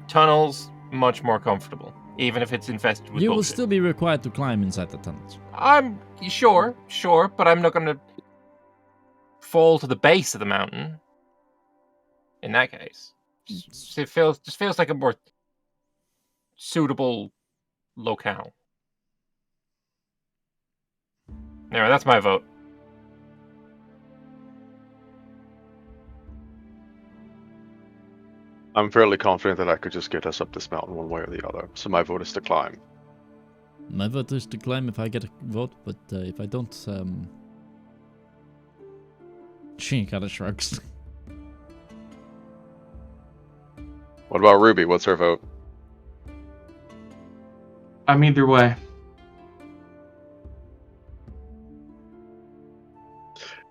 Tunnels, much more comfortable, even if it's infested with You bullshit. will still be required to climb inside the tunnels. I'm sure, but I'm not gonna fall to the base of the mountain. In that case, it feels like a more suitable locale. Anyway, that's my vote. I'm fairly confident that I could just get us up this mountain one way or the other, so my vote is to climb. My vote is to climb if I get a vote, but if I don't, she kind of shrugs. What about Ruby? What's her vote? I'm either way.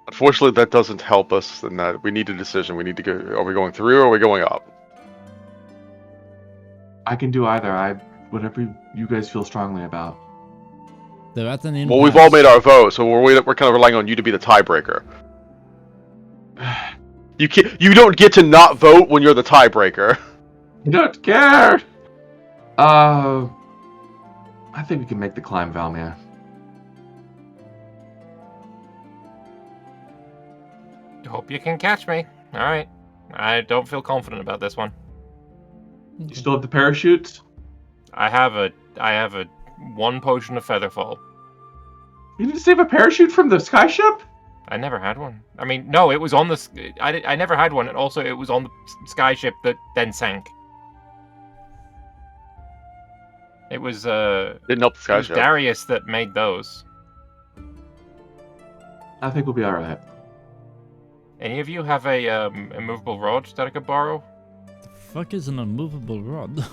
Unfortunately, that doesn't help us in that we need a decision. We need to go. Are we going through or are we going up? I can do either. Whatever you guys feel strongly about. They're at an impasse. Well, we've all made our vote, so we're kind of relying on you to be the tiebreaker. You don't get to not vote when you're the tiebreaker. You don't care. I think we can make the climb, Valymr. Hope you can catch me. All right. I don't feel confident about this one. You still have the parachutes? I have a one potion of featherfall. You didn't save a parachute from the skyship? I never had one. I mean, no, it was on the. I never had one, and also it was on the skyship that then sank. It was Didn't help the it was skyship. Darius that made those. I think we'll be alright. Any of you have a immovable rod that I could borrow? The fuck is an immovable rod?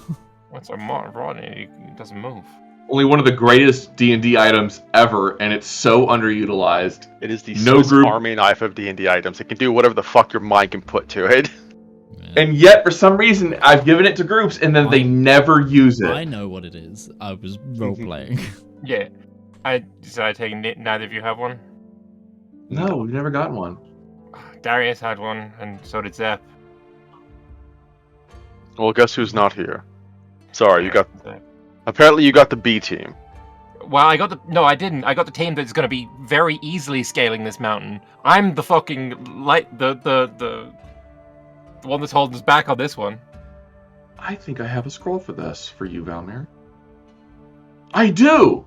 What's a rod? It doesn't move. Only one of the greatest D&D items ever, and it's so underutilized. It is the No Swiss group- Army knife of D&D items. It can do whatever the fuck your mind can put to it. And yet, for some reason, I've given it to groups, and then they never use it. I know what it is. I was role-playing. Yeah. I take neither of you have one? No, we've never gotten one. Darius had one, and so did Zep. Well, guess who's not here? Sorry, Zep. Apparently you got the B team. Well, I didn't. I got the team that's going to be very easily scaling this mountain. I'm the fucking the one that's holding us back on this one. I think I have a scroll for this, for you, Valymr. I do!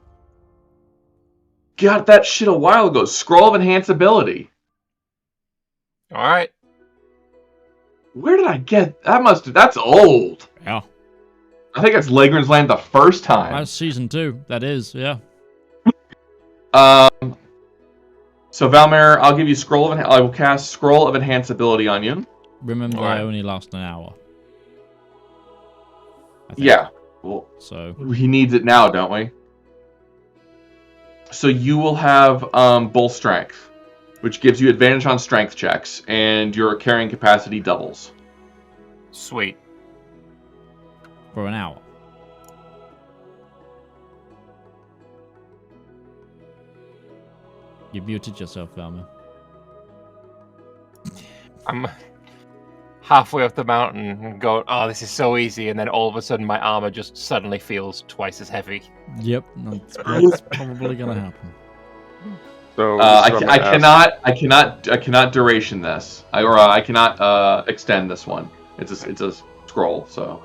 Got that shit a while ago. Scroll of Enhanceability. Alright. Where did I get... That's old. Yeah. I think that's Lagran's Land the first time. That's season 2. That is, yeah. So Valymr, I'll give you I will cast Scroll of Enhanceability on you. Remember, Alright. I only last an hour. I think. Yeah. Well, So, he needs it now, don't we? So you will have Bull Strength, which gives you advantage on strength checks, and your carrying capacity doubles. Sweet. for an hour. You muted yourself, Valymr. I'm halfway up the mountain and going, oh, this is so easy, and then all of a sudden my armor just suddenly feels twice as heavy. Yep, that's probably gonna happen. So I cannot duration this, I cannot extend this one. It's a scroll. So,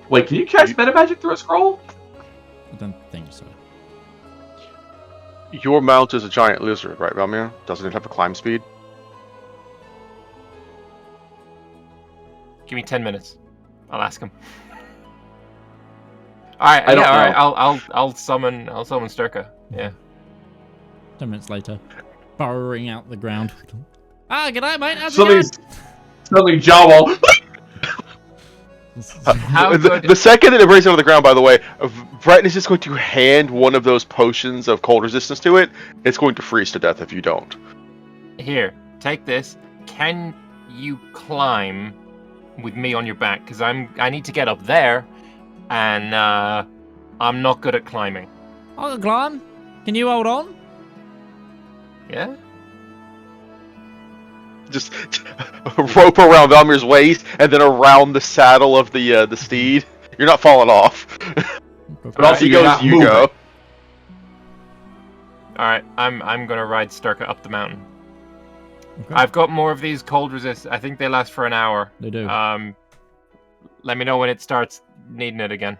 wait, can you cast meta magic through a scroll? I don't think so. Your mount is a giant lizard, right, Valymr? Doesn't it have a climb speed? Give me 10 minutes. I'll ask him. Alright, yeah, alright, I'll summon Sturka. Yeah. 10 minutes later, burrowing out the ground. Ah, g'day, mate. How's Suddenly, it suddenly Jawa. How good... The second that it breaks out of the ground, by the way, Breton is just going to hand one of those potions of cold resistance to it. It's going to freeze to death if you don't. Here, take this. Can you climb with me on your back? Because I need to get up there, and I'm not good at climbing. I can climb. Can you hold on? Yeah? Just a rope around Valmyr's waist, and then around the saddle of the steed. You're not falling off. But also, He you're goes, not you moving. go. Alright, I'm gonna ride Sturka up the mountain. Okay. I've got more of these cold resist. I think they last for an hour. They do. Let me know when it starts needing it again.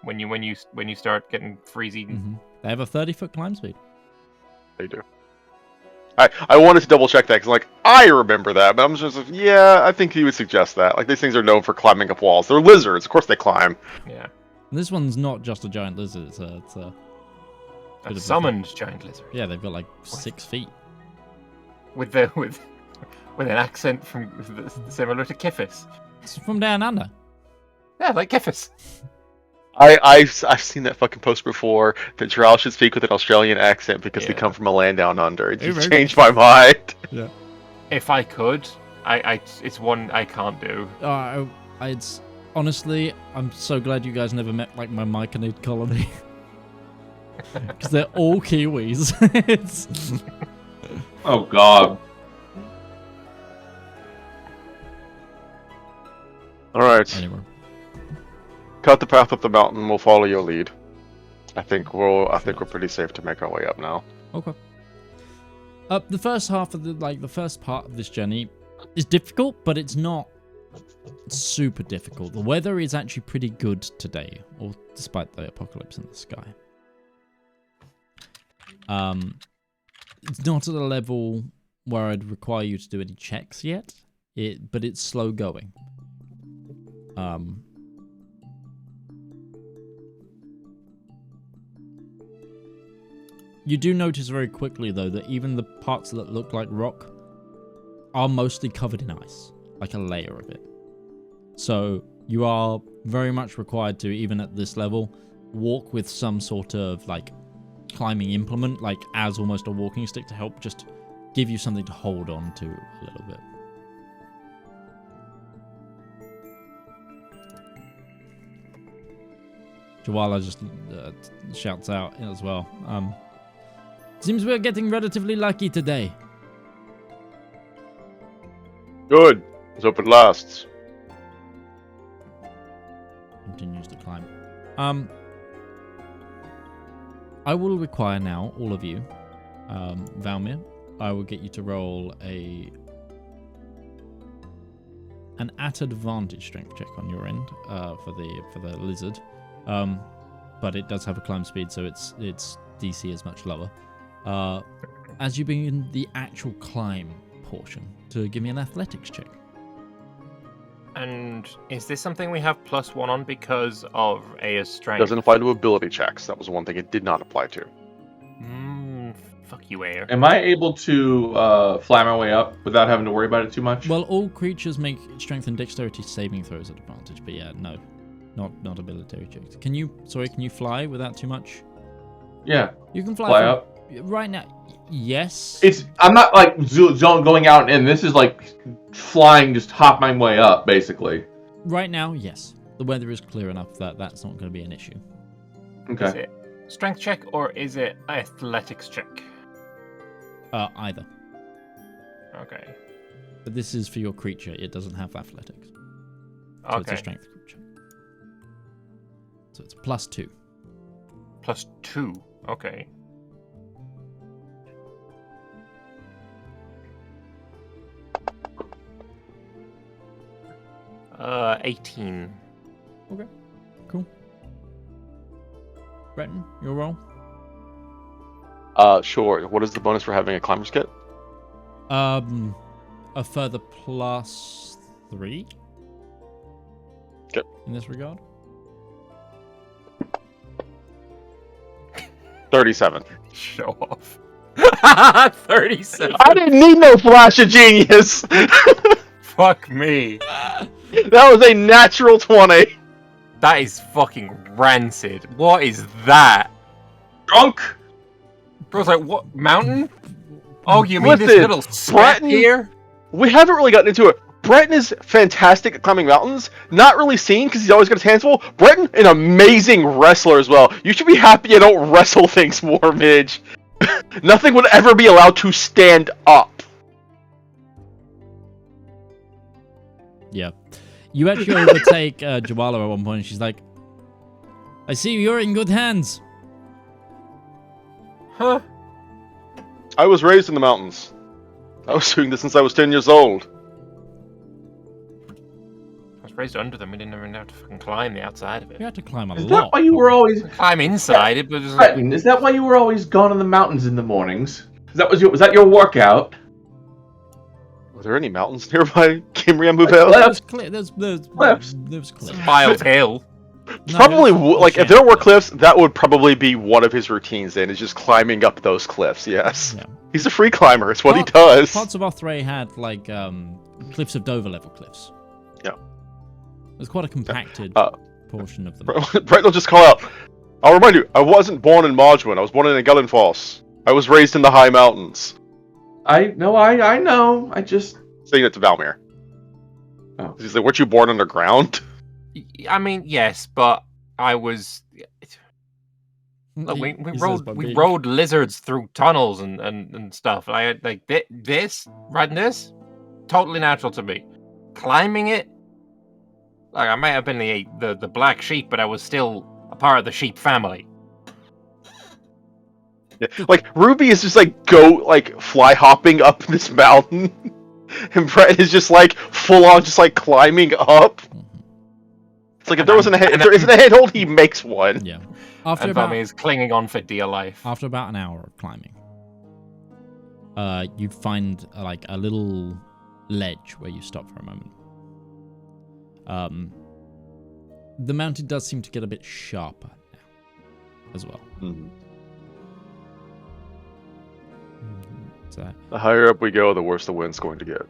When you start getting freezy. They have a 30-foot climb speed. They do. I wanted to double check that because like I remember that, but I'm just like, yeah, I think he would suggest that. Like these things are known for climbing up walls. They're lizards, of course they climb. Yeah. This one's not just a giant lizard. It's a A summoned giant lizard. yeah. They've got like 6 feet. With an accent similar to Kifis. It's from down under. Yeah, like Kifis. I've seen that fucking post before that Drow should speak with an Australian accent because they come from a land down under. It just changed my mind. Yeah. If I could, it's one I can't do. It's honestly, I'm so glad you guys never met like my Myconid colony. Because they're all Kiwis. Oh God. All right. Anyway. Cut the path up the mountain. We'll follow your lead. I think we're pretty safe to make our way up now. Okay. The first half of the first part of this journey is difficult, but it's not super difficult. The weather is actually pretty good today, or despite the apocalypse in the sky. It's not at a level where I'd require you to do any checks yet. But it's slow going. You do notice very quickly, though, that even the parts that look like rock are mostly covered in ice, like a layer of it. So you are very much required to, even at this level, walk with some sort of like climbing implement, like as almost a walking stick to help just give you something to hold on to a little bit. Jawala just shouts out as well. Seems we're getting relatively lucky today. Good. Let's hope it lasts. Continues to climb. I will require now, all of you, Valymr, I will get you to roll an at advantage strength check on your end for the lizard. But it does have a climb speed, so its DC is much lower. As you begin the actual climb portion, to give me an athletics check. And is this something we have +1 on because of Aya's strength? Doesn't apply to ability checks. That was one thing it did not apply to. Fuck you, Aya. Am I able to fly my way up without having to worry about it too much? Well, all creatures make strength and dexterity saving throws at advantage, but yeah, no. Not ability checks. Can you fly without too much? Yeah. You can fly up. Right now, yes. I'm not like zone going out and in. This is like flying, just hop my way up, basically. Right now, yes. The weather is clear enough that that's not going to be an issue. Okay. Is it strength check or is it athletics check? Either. Okay. But this is for your creature. It doesn't have athletics. So Okay. it's a strength creature. So it's +2. +2. Okay. Uh, 18. Okay. Cool. Breton, your roll? Sure. What is the bonus for having a climber's kit? A further +3. Okay. In this regard. 37. Show off. 37. I didn't need no flash of genius. Fuck me. That was a natural 20. That is fucking rancid. What is that? Drunk. Bro's like, what? Mountain? Oh, you mean Listen, this little spot Breton- here? We haven't really gotten into it. Breton is fantastic at climbing mountains. Not really seen because he's always got his hands full. Breton, an amazing wrestler as well. You should be happy I don't wrestle things more, Midge. Nothing would ever be allowed to stand up. Yeah. You actually overtake Jawala at one point, and she's like, I see you're in good hands. Huh? I was raised in the mountains. I was doing this since I was 10 years old. I was raised under them. We didn't even have to fucking climb the outside of it. You had to climb a Is lot. that why you were always Climb inside it, but just Breton, is that why you were always gone in the mountains in the mornings? Was that your workout? Were there any mountains nearby? Kimria Like, There's cliffs. cliffs. Miles Hill. No, Probably, there's- like, if there were cliffs, that would probably be one of his routines then, is just climbing up those cliffs, yes. Yeah. He's a free climber, it's what he Parts does. of Othray had, like, cliffs of Dover level cliffs. Yeah. It was quite a compacted portion of them. Brett will just call out, I'll remind you, I wasn't born in Margwin, I was born in Gullenfoss. I was raised in the high mountains. I know. I just... Saying it to Valymr. Oh. He's like, weren't you born underground? I mean, yes, but I was. Look, He we says by being- rode lizards through tunnels and stuff. I had like riding this, totally natural to me. Climbing it, like I might have been the black sheep, but I was still a part of the sheep family. Yeah. Like, Ruby is just like fly hopping up this mountain. And Brett is just like full on just like climbing up. It's like if there isn't a handhold, he makes one. Yeah. And Valymr is clinging on for dear life. After about an hour of climbing, you find like a little ledge where you stop for a moment. The mountain does seem to get a bit sharper now, as well. Mm-hmm. So, The higher up we go, the worse the wind's going to get.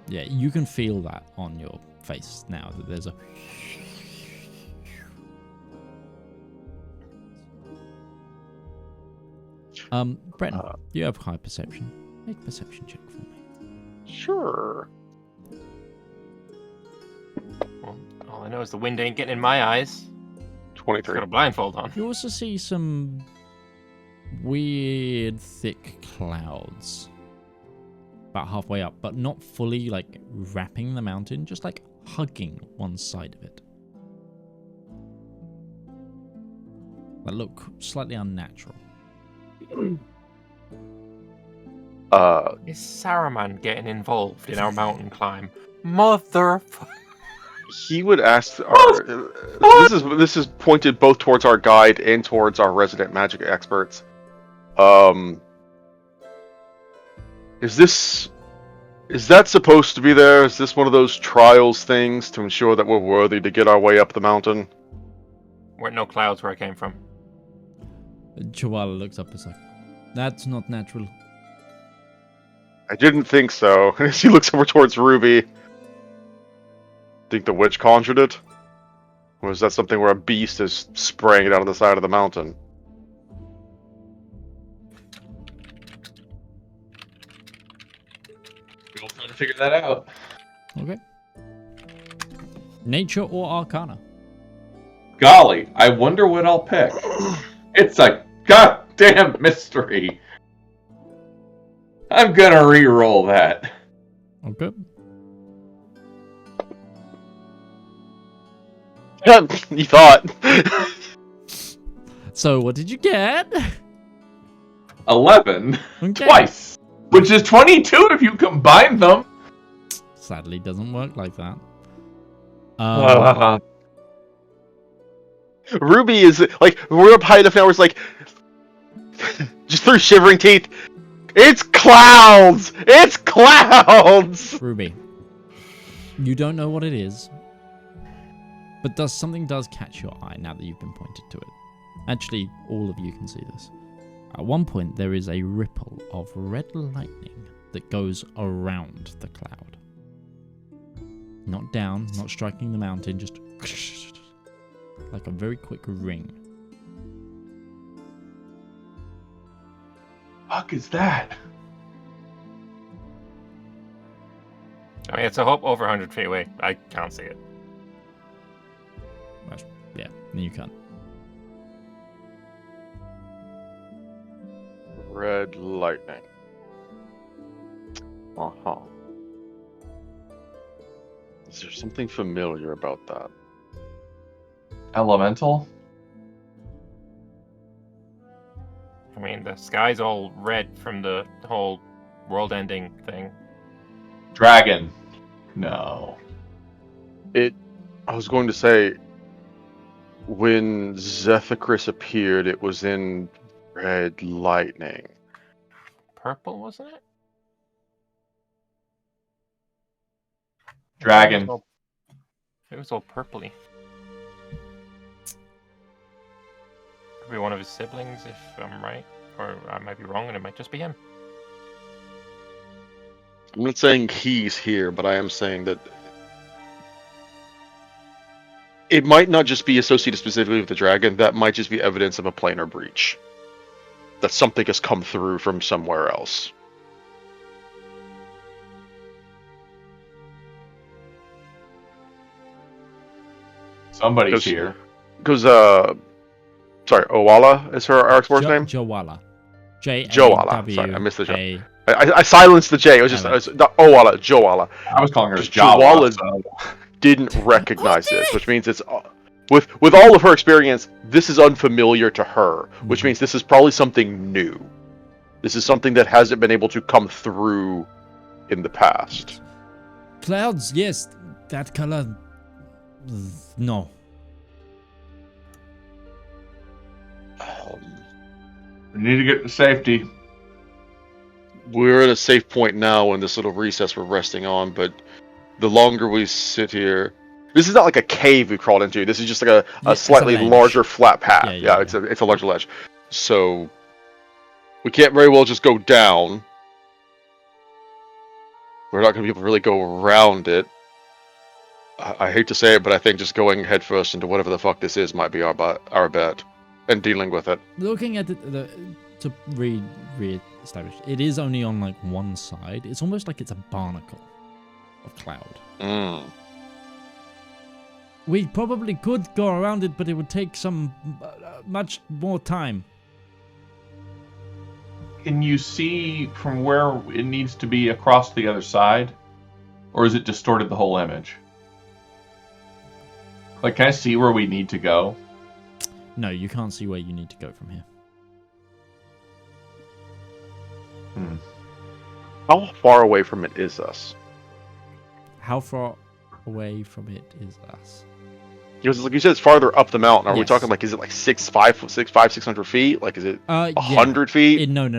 yeah, you can feel that on your face now that there's a. Breton, you have high perception. Make a perception check for me. Sure. Well, all I know is the wind ain't getting in my eyes. 23. Got a blindfold on. You also see some weird, thick clouds about halfway up, but not fully like wrapping the mountain, just like hugging one side of it. That look slightly unnatural. Is Saruman getting involved in our mountain climb? Motherfucker. He would ask this is pointed both towards our guide and towards our resident magic experts. Is that supposed to be there? Is this one of those trials things to ensure that we're worthy to get our way up the mountain? Weren't no clouds where I came from. Chihuahua looks up and is like, that's not natural. I didn't think so. As he looks over towards Ruby. Think the witch conjured it? Or is that something where a beast is spraying it out of the side of the mountain? We'll try to figure that out. Okay. Nature or Arcana? Golly, I wonder what I'll pick. It's a goddamn mystery. I'm gonna re-roll that. Okay. You thought. So what did you get? 11. Okay. Twice. Which is 22 if you combine them. Sadly, doesn't work like that. Ruby is like, we're up high enough now where it's like, just through shivering teeth, it's clouds! It's clouds! Ruby, you don't know what it is, but something does catch your eye now that you've been pointed to it. Actually, all of you can see this. At one point, there is a ripple of red lightning that goes around the cloud. Not down, not striking the mountain, just like a very quick ring. Fuck is that? I mean, it's a hope over 100 feet away. I can't see it. Yeah, you can't. Red lightning. Uh-huh. Is there something familiar about that? Elemental? I mean, the sky's all red from the whole world-ending thing. Dragon? No. It I was going to say, when Zethacris appeared, it was in red lightning. Purple, wasn't it? Dragon. It was all purpley. Could be one of his siblings, if I'm right. Or I might be wrong, and it might just be him. I'm not saying he's here, but I am saying that it might not just be associated specifically with the dragon. That might just be evidence of a planar breach. That something has come through from somewhere else. Somebody's here. Because, sorry, Owala is our export's name? Jawala. Jawala. Sorry, I missed the J. I silenced the J. It was just not Owala, Jawala. I was calling her Jawala. Jawala. Didn't recognize this, which means it's with all of her experience, this is unfamiliar to her, which means this is probably something new. This is something that hasn't been able to come through in the past. Clouds, yes, that color. No. We need to get to safety. We're at a safe point now in this little recess we're resting on, but the longer we sit here, this is not like a cave we crawled into. This is just like a slightly larger flat path. Yeah, it's a larger ledge. So we can't very well just go down. We're not going to be able to really go around it. I hate to say it, but I think just going headfirst into whatever the fuck this is might be our bet, and dealing with it. Looking at it, to re-establish, it is only on like one side. It's almost like it's a barnacle of cloud. We probably could go around it, but it would take some much more time. Can you see from where it needs to be across the other side? Or is it distorted the whole image? Like, can I see where we need to go? No, you can't see where you need to go from here. How far away from it is us? How far away from it is us? Because, like you said, it's farther up the mountain. Are we Yes. talking like, is it like 600 feet? Like, is it 100 feet? No.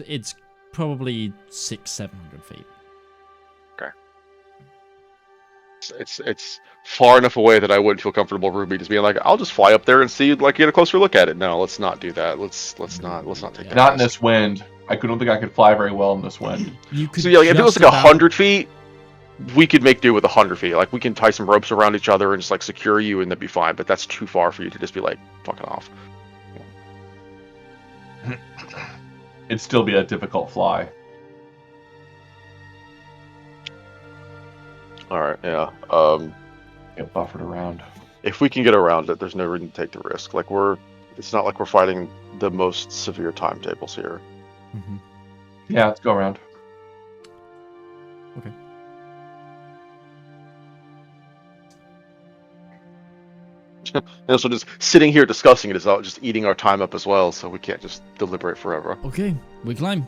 It's probably 600-700 feet. Okay. It's far enough away that I wouldn't feel comfortable, Ruby, just being like, I'll just fly up there and see, like, get a closer look at it. No, let's not do that. Let's not take that. Not in this wind. I don't think I could fly very well in this wind. You could So yeah, like, if it was just like about- 100 feet, we could make do with 100 feet. Like, we can tie some ropes around each other and just like secure you, and that'd be fine. But that's too far for you to just be like fucking off. It'd still be a difficult fly. All right, yeah. Get buffered around. If we can get around it, there's no reason to take the risk. Like, it's not like we're fighting the most severe timetables here. Mm-hmm. Yeah, let's go around. Okay. And also, just sitting here discussing it is all just eating our time up as well. So we can't just deliberate forever. Okay, we climb.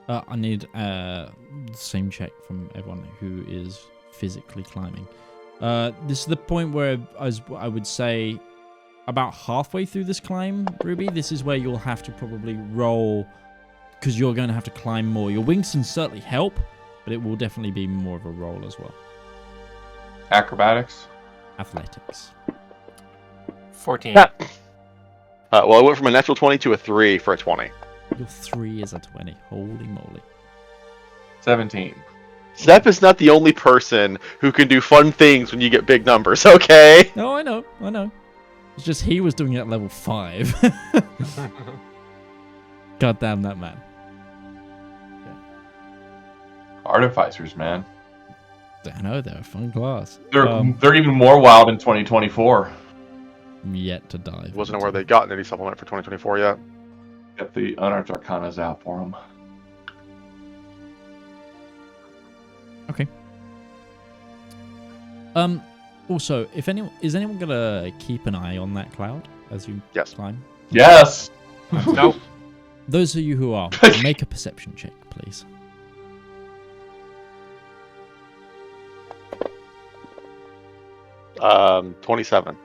I need the same check from everyone who is physically climbing. This is the point where I would say about halfway through this climb, Ruby. This is where you'll have to probably roll because you're going to have to climb more. Your wings can certainly help, but it will definitely be more of a roll as well. Acrobatics? Athletics. 14. Well, I went from a natural 20 to a 3 for a 20. Your 3 is a 20. Holy moly. 17. Zep is not the only person who can do fun things when you get big numbers, okay? No, I know. It's just he was doing it at level 5. God damn that man. Artificers, man. I know, they're a fun class. They're even more wild in 2024. Yet to die. Wasn't aware they'd gotten any supplement for 2024 yet. Get the Unearthed Arcanas out for them. Okay. Also, is anyone gonna keep an eye on that cloud as you climb? Yes. Nope. Those of you who are, make a perception check, please. 27.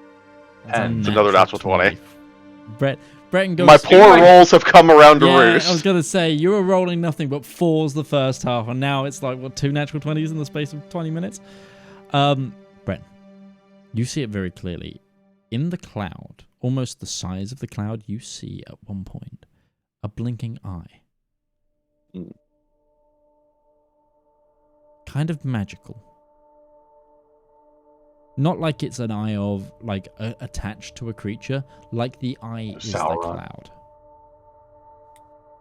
That's a It's another natural 20. Breton goes. My poor rolls have come around to roost. I was gonna say you were rolling nothing but 4s the first half, and now it's like what 2 natural 20s in the space of 20 minutes. Breton, you see it very clearly. In the cloud, almost the size of the cloud, you see at one point a blinking eye. Kind of magical. Not like it's an eye of, like, attached to a creature, like the eye is the cloud.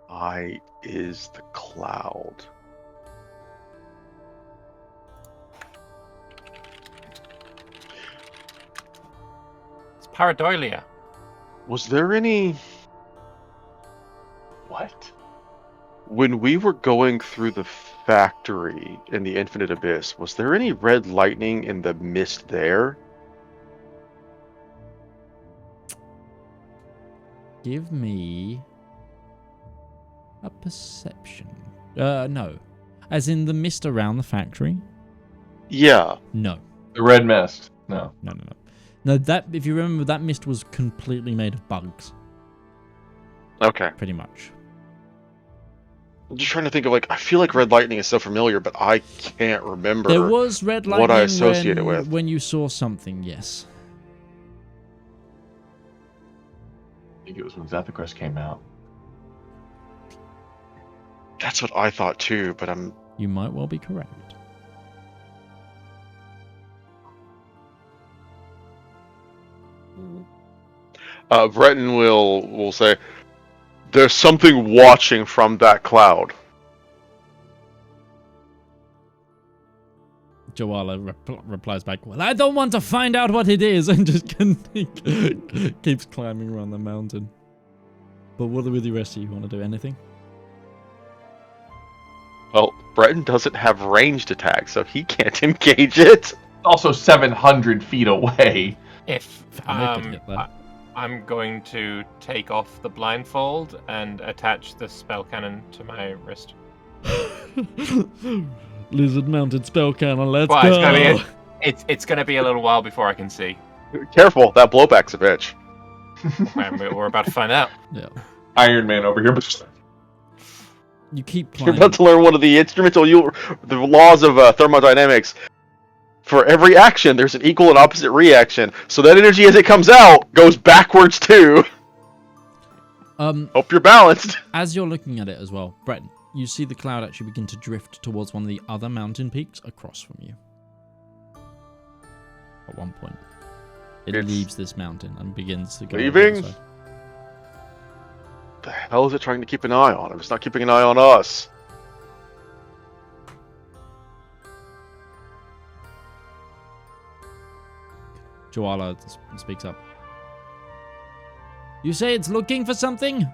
Eye is the cloud. It's pareidolia. Was there any... What? When we were going through the factory in the Infinite Abyss, was there any red lightning in the mist there? Give me a perception. No. As in the mist around the factory? Yeah. No. The red mist. No. No, that, if you remember, that mist was completely made of bugs. Okay. Pretty much. I'm just trying to think of, like, I feel like red lightning is so familiar, but I can't remember There was red lightning what I associate it with. When you saw something, yes. I think it was when Zethicrus came out. That's what I thought too, but I'm... You might well be correct. Breton will say, there's something watching from that cloud. Joala replies back, well, I don't want to find out what it is, and just keeps climbing around the mountain. But what with the rest of you? Want to do anything? Well, Breton doesn't have ranged attacks, so he can't engage it. Also 700 feet away. If I could hit that. I'm going to take off the blindfold and attach the spell cannon to my wrist. Lizard-mounted spell cannon, let's Well, go! it's gonna be a little while before I can see. Careful, that blowback's a bitch. We're about to find out. Yeah. Iron Man over here. You keep You're climbing. about to learn one of the the laws of thermodynamics. For every action, there's an equal and opposite reaction. So that energy, as it comes out, goes backwards too. Hope you're balanced. As you're looking at it as well, Breton, you see the cloud actually begin to drift towards one of the other mountain peaks across from you. At one point, it leaves this mountain and begins to go. Leaving? The hell is it trying to keep an eye on? It's not keeping an eye on us. Joala speaks up. You say it's looking for something?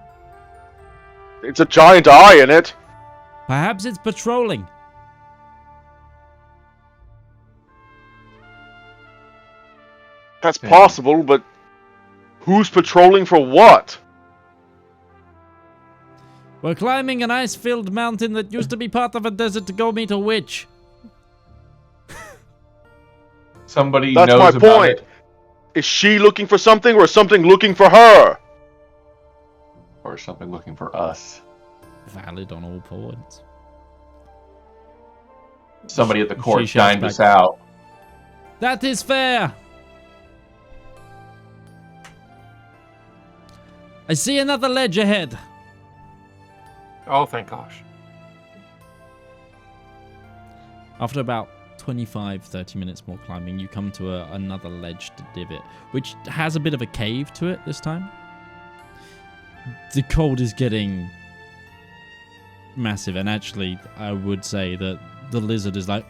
It's a giant eye in it. Perhaps it's patrolling. That's possible, but who's patrolling for what? We're climbing an ice-filled mountain that used to be part of a desert to go meet a witch. Somebody That's knows my about point. it. Is she looking for something, or is something looking for her? Or something looking for us. Valid on all points. Somebody at the court She shouts dined us back. out. That is fair. I see another ledge ahead. Oh, thank gosh. After about 25-30 minutes more climbing, you come to another ledge to divot, which has a bit of a cave to it this time. The cold is getting massive, and actually, I would say that the lizard is like,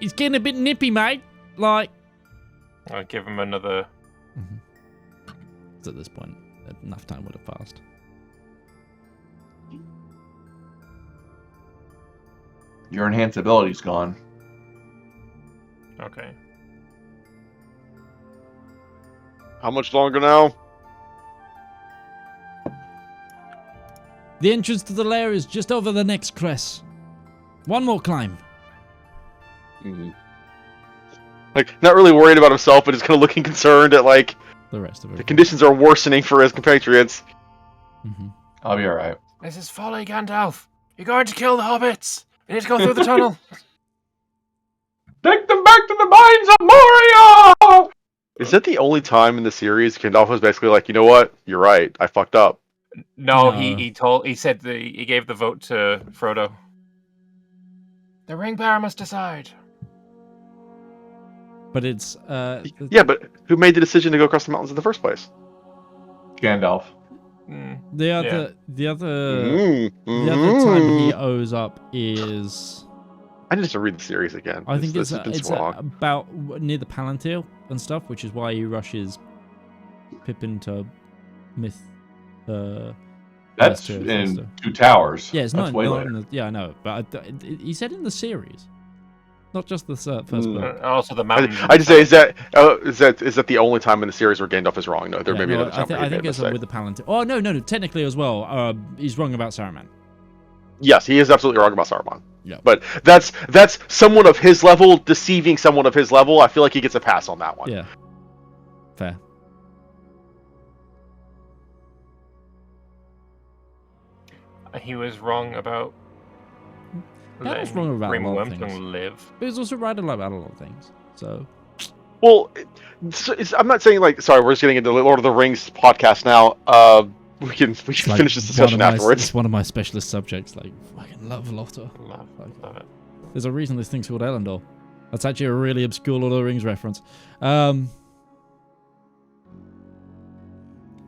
it's getting a bit nippy, mate. Like, I'll give him another. at this point, enough time would have passed. Your enhanced ability's gone. Okay. How much longer now? The entrance to the lair is just over the next crest. One more climb. Like, not really worried about himself, but just kind of looking concerned at, like, The rest of it. the conditions are worsening for his compatriots. Mm-hmm. I'll be alright. This is folly, Gandalf. You're going to kill the hobbits. You need to go through the tunnel. Take them back to the mines of Moria! Is that the only time in the series Gandalf was basically like, you know what? You're right. I fucked up. No, No. he said he gave the vote to Frodo. The ring bearer must decide. But it's Yeah, but who made the decision to go across the mountains in the first place? Gandalf. the other Mm, the other time he mm. owes up is I need to read the series again. I think This it's has been it's so long. about near the Palantir and stuff, which is why he rushes Pippin to myth. That's Yes, in Two Towers. Yeah, it's That's not, way not later. in the, yeah, I know, but he said in the series, not just the first book. Also, the mountains. I just say, is that the only time in the series where Gandalf is wrong? No, there may be another time. I think it's with the Palantir. Oh no, technically as well. He's wrong about Saruman. Yes, he is absolutely wrong about Saruman. Yeah. But that's someone of his level deceiving someone of his level. I feel like he gets a pass on that one. Yeah. Fair. He was wrong about. That was wrong about a lot of things. Live. But he's also right about a lot of things. So. Well, I'm not saying like. Sorry, we're just getting into the Lord of the Rings podcast now. We can Like finish this discussion afterwards. It's one of my specialist subjects. Like, fucking love Lotta. Love it. There's a reason this thing's called Elendor. That's actually a really obscure Lord of the Rings reference.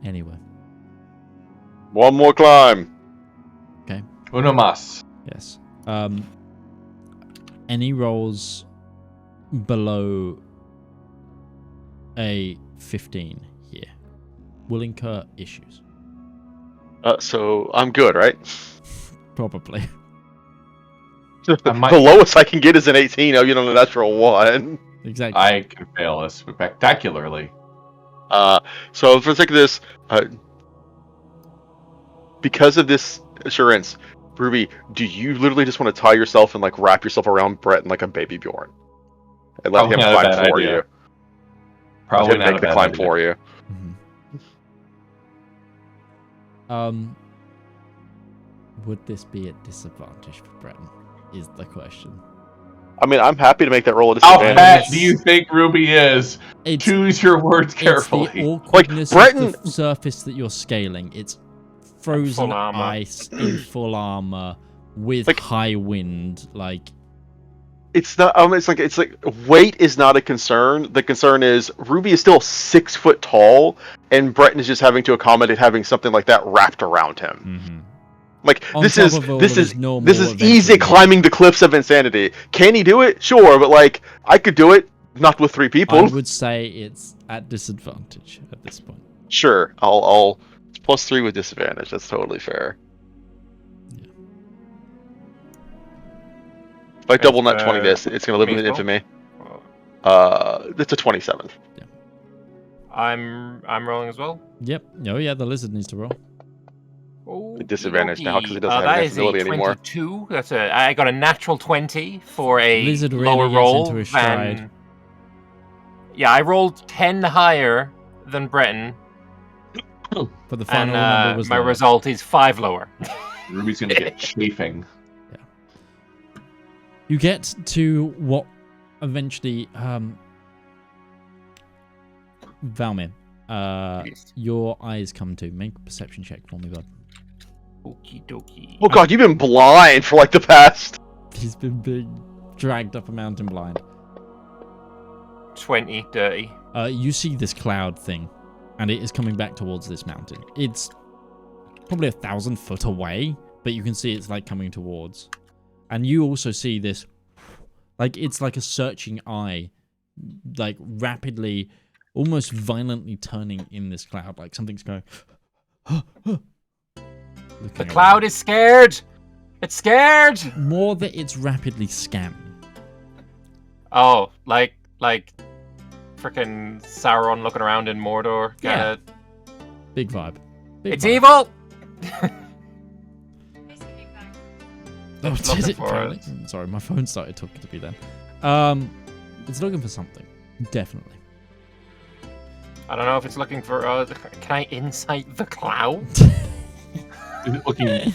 Anyway. One more climb. Uno mas. Yes. Any rolls below a 15 here will incur issues. So I'm good, right? Probably. The lowest I can get is an 18. Oh, you know, a natural 1. Exactly. I can fail this spectacularly. So for the sake of this, because of this assurance, Ruby, do you literally just want to tie yourself and like wrap yourself around Breton like a baby Bjorn, and let Probably him not a climb bad for idea. you? Probably Let him not a make the bad climb idea. for you. Would this be a disadvantage for Breton? Is the question. I mean, I'm happy to make that roll a How disadvantage. bad do you think Ruby is? It's, Choose your words it's carefully. the awkwardness of the surface that you're scaling. It's frozen Full armor. ice in full armor with Like- high wind. Like, It's not. It's like weight is not a concern. The concern is Ruby is still 6 foot tall, and Breton is just having to accommodate having something like that wrapped around him. Like On this top is of all this of is his normal this is adventuring easy gear. climbing the cliffs of insanity. Can he do it? Sure, but like I could do it, not with 3 people. I would say it's at disadvantage at this point. Sure, I'll it's +3 with disadvantage. That's totally fair. Yeah. If I double That's, net 20 this, it's gonna live in reasonable. infamy. It's a 27. I'm rolling as well. Yep. Oh yeah, the lizard needs to roll. Oh, The disadvantage now, 'cause he doesn't have that an is a ability anymore. 22. I got a natural 20 for a Lizard really lower gets roll into his stride. than. Yeah, I rolled 10 higher than Breton, But the and final number was my lower. result is 5 lower. Ruby's gonna get chafing. You get to what eventually, Valymr, Yes. your eyes come to. Make a perception check for me, bud. Okie dokie. Oh god, you've been blind for like the past. He's been being dragged up a mountain blind. 20 dirty. You see this cloud thing, and it is coming back towards this mountain. It's probably 1,000 foot away, but you can see it's like coming towards. And you also see this, like it's like a searching eye, like rapidly, almost violently turning in this cloud, like something's going. The cloud is scared. It's scared. More that it's rapidly scanning. Oh, like freaking Sauron looking around in Mordor. Yeah. Big vibe. Big It's vibe. evil. Oh, It's looking did it? for Apparently. it. Sorry, my phone started talking to me then. It's looking for something. Definitely. I don't know if it's looking for. Can I insight the cloud? Is it looking?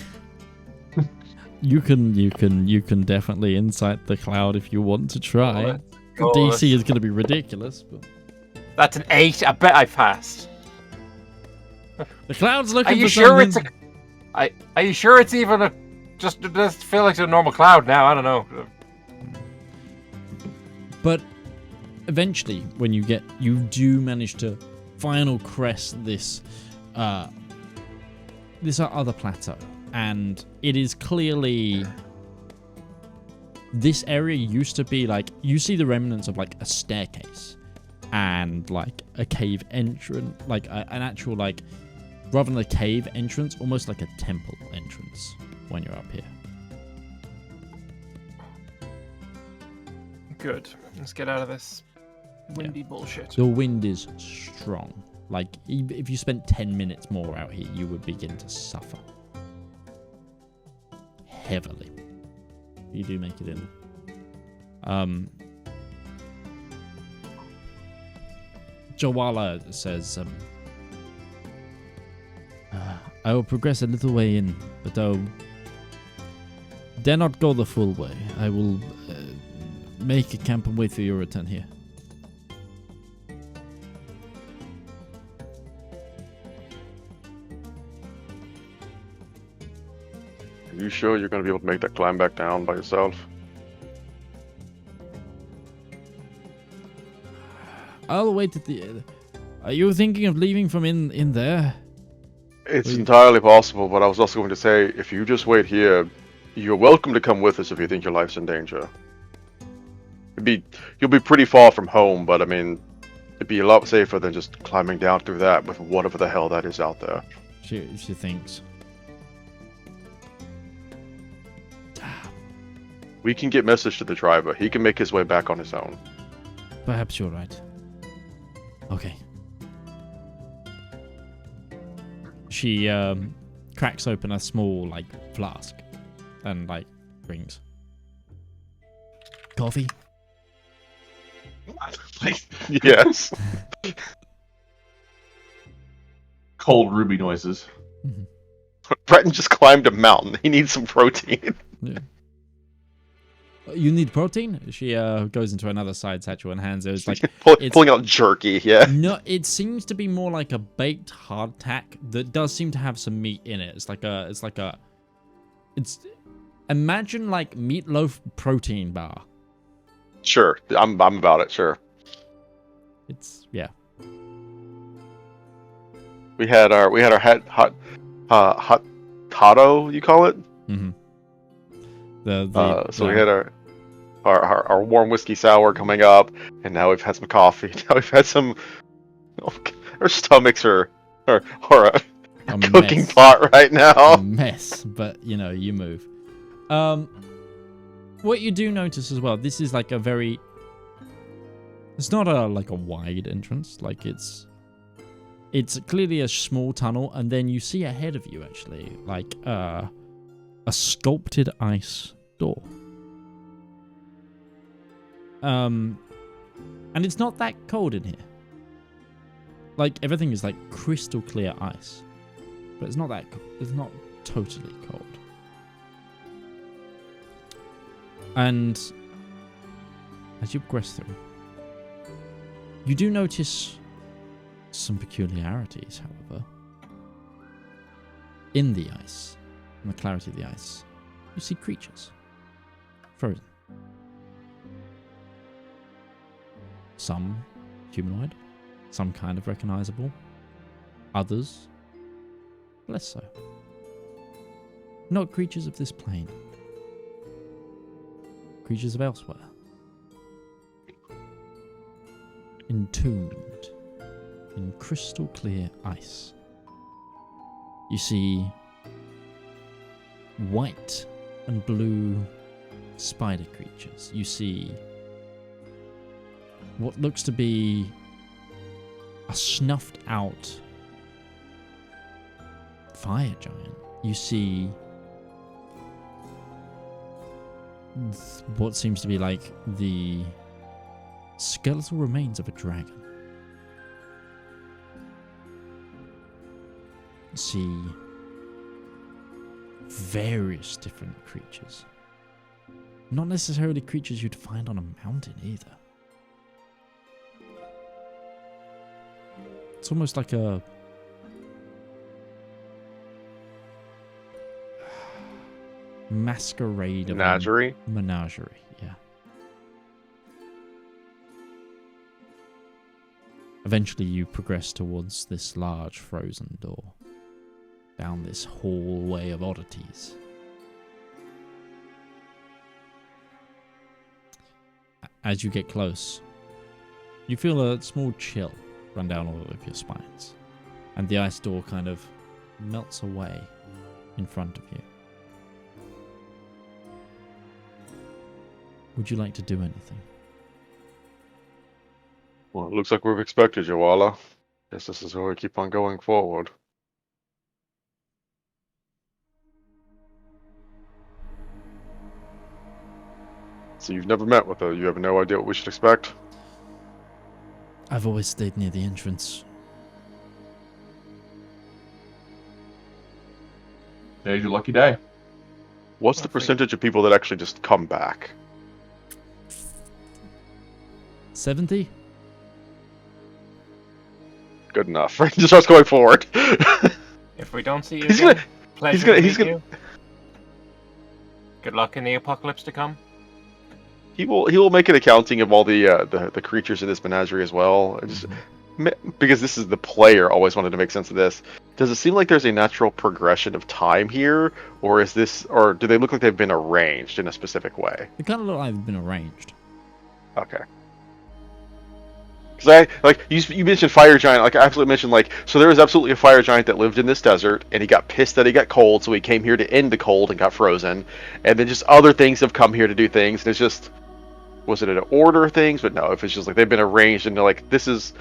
You can definitely insight the cloud if you want to try. The DC is going to be ridiculous, but That's an 8. I bet I passed. the cloud's looking Are you for sure something. it's a? Are you sure it's even a? Just it does feel like it's a normal cloud now. I don't know. But eventually, when you do manage to final crest this other plateau, and it is clearly this area used to be like, you see the remnants of like a staircase and like a cave entrance, like an actual, like, rather than a cave entrance, almost like a temple entrance when you're up here. Good. Let's get out of this windy bullshit. The wind is strong. Like, if you spent 10 minutes more out here, you would begin to suffer heavily. You do make it in. Jawala says, I will progress a little way in, but I dare not go the full way. I will make a camp and wait for your return here. Are you sure you're going to be able to make that climb back down by yourself? I'll wait at the... Are you thinking of leaving from in there? It's entirely possible, but I was also going to say, if you just wait here, you're welcome to come with us if you think your life's in danger. You'll be pretty far from home, but I mean, it'd be a lot safer than just climbing down through that with whatever the hell that is out there. She thinks. We can get message to the driver. He can make his way back on his own. Perhaps you're right. Okay. She cracks open a small, like, flask and, like, brings coffee. Yes. Cold ruby noises. Mm-hmm. Breton just climbed a mountain. He needs some protein. Yeah. You need protein? She goes into another side satchel and hands it. It's like pulling out jerky. Yeah. No, it seems to be more like a baked hardtack that does seem to have some meat in it. It's imagine like meatloaf protein bar. Sure, I'm about it. Sure. Yeah. We had our hot tato, you call it? Mm-hmm. So we had our warm whiskey sour coming up, and now we've had some coffee. Now we've had some. Our stomachs are a cooking mess. pot right now. A mess, but you move. What you do notice as well, this is like a very. It's not a wide entrance. Like it's clearly a small tunnel, and then you see ahead of you actually like a sculpted ice door. And it's not that cold in here. Like everything is like crystal clear ice, but it's not that cold. It's not totally cold. And as you progress through, you do notice some peculiarities, however. In the ice, in the clarity of the ice, you see creatures. Frozen. Some humanoid, some kind of recognizable. Others, less so. Not creatures of this plane. Creatures of elsewhere. Entombed in crystal clear ice. You see white and blue spider creatures. You see what looks to be a snuffed out fire giant. You see what seems to be like the skeletal remains of a dragon. See various different creatures. Not necessarily creatures you'd find on a mountain either. It's almost like a masquerade of Menagerie? Menagerie, yeah. Eventually you progress towards this large frozen door. Down this hallway of oddities. As you get close, you feel a small chill run down all of your spines. And the ice door kind of melts away in front of you. Would you like to do anything? Well, it looks like we've expected you, Walla. Guess this is where we keep on going forward. So you've never met with her, you have no idea what we should expect? I've always stayed near the entrance. Today's your lucky day. What's the percentage of people that actually just come back? 70? Good enough. Just starts going forward. If we don't see you He's again, gonna- pleasure to he's meet gonna- you. Good luck in the apocalypse to come. He will make an accounting of all the creatures in this menagerie as well. Just, because this is the player always wanted to make sense of this. Does it seem like there's a natural progression of time here, or do they look like they've been arranged in a specific way? They kind of look like they've been arranged. Okay. Because you mentioned fire giant, like I absolutely mentioned, so there was absolutely a fire giant that lived in this desert, and he got pissed that he got cold, so he came here to end the cold and got frozen, and then just other things have come here to do things, and it's just, was it an order of things? But no, if it's just like they've been arranged, and they're like, this is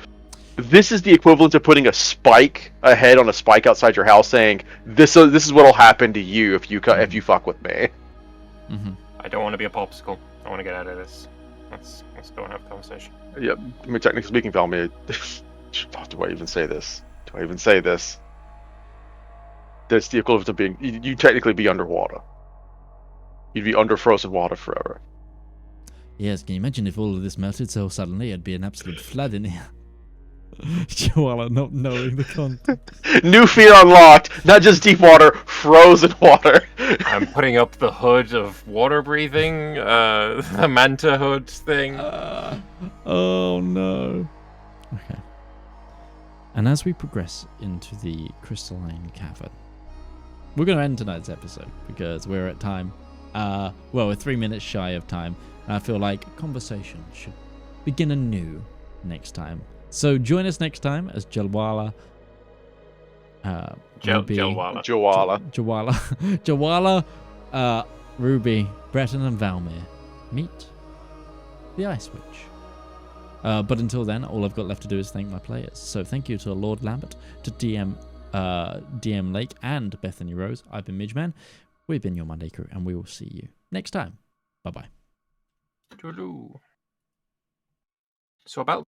the equivalent of putting a spike ahead on a spike outside your house, saying this is what'll happen to you if you fuck with me. Mm-hmm. I don't want to be a popsicle. I want to get out of this. Let's go and have a conversation. Yeah, I mean, technically speaking, Valymr, do I even say this? That's the equivalent of being, you technically be underwater. You'd be under frozen water forever. Yes, can you imagine if all of this melted so suddenly it'd be an absolute flood in here? Chihuahua not knowing the content. New fear unlocked! Not just deep water, frozen water! I'm putting up the hood of water breathing, the manta hood thing. Oh no. Okay. And as we progress into the crystalline cavern, we're going to end tonight's episode because we're at time. We're 3 minutes shy of time. And I feel like conversation should begin anew next time. So join us next time as Jawala, Ruby, Breton, and Valymr meet the Ice Witch. But until then, all I've got left to do is thank my players. So thank you to Lord Lambert, to DM Lake, and Bethany Rose. I've been Midgeman. We've been your Monday crew, and we will see you next time. Bye-bye. Toodaloo. So about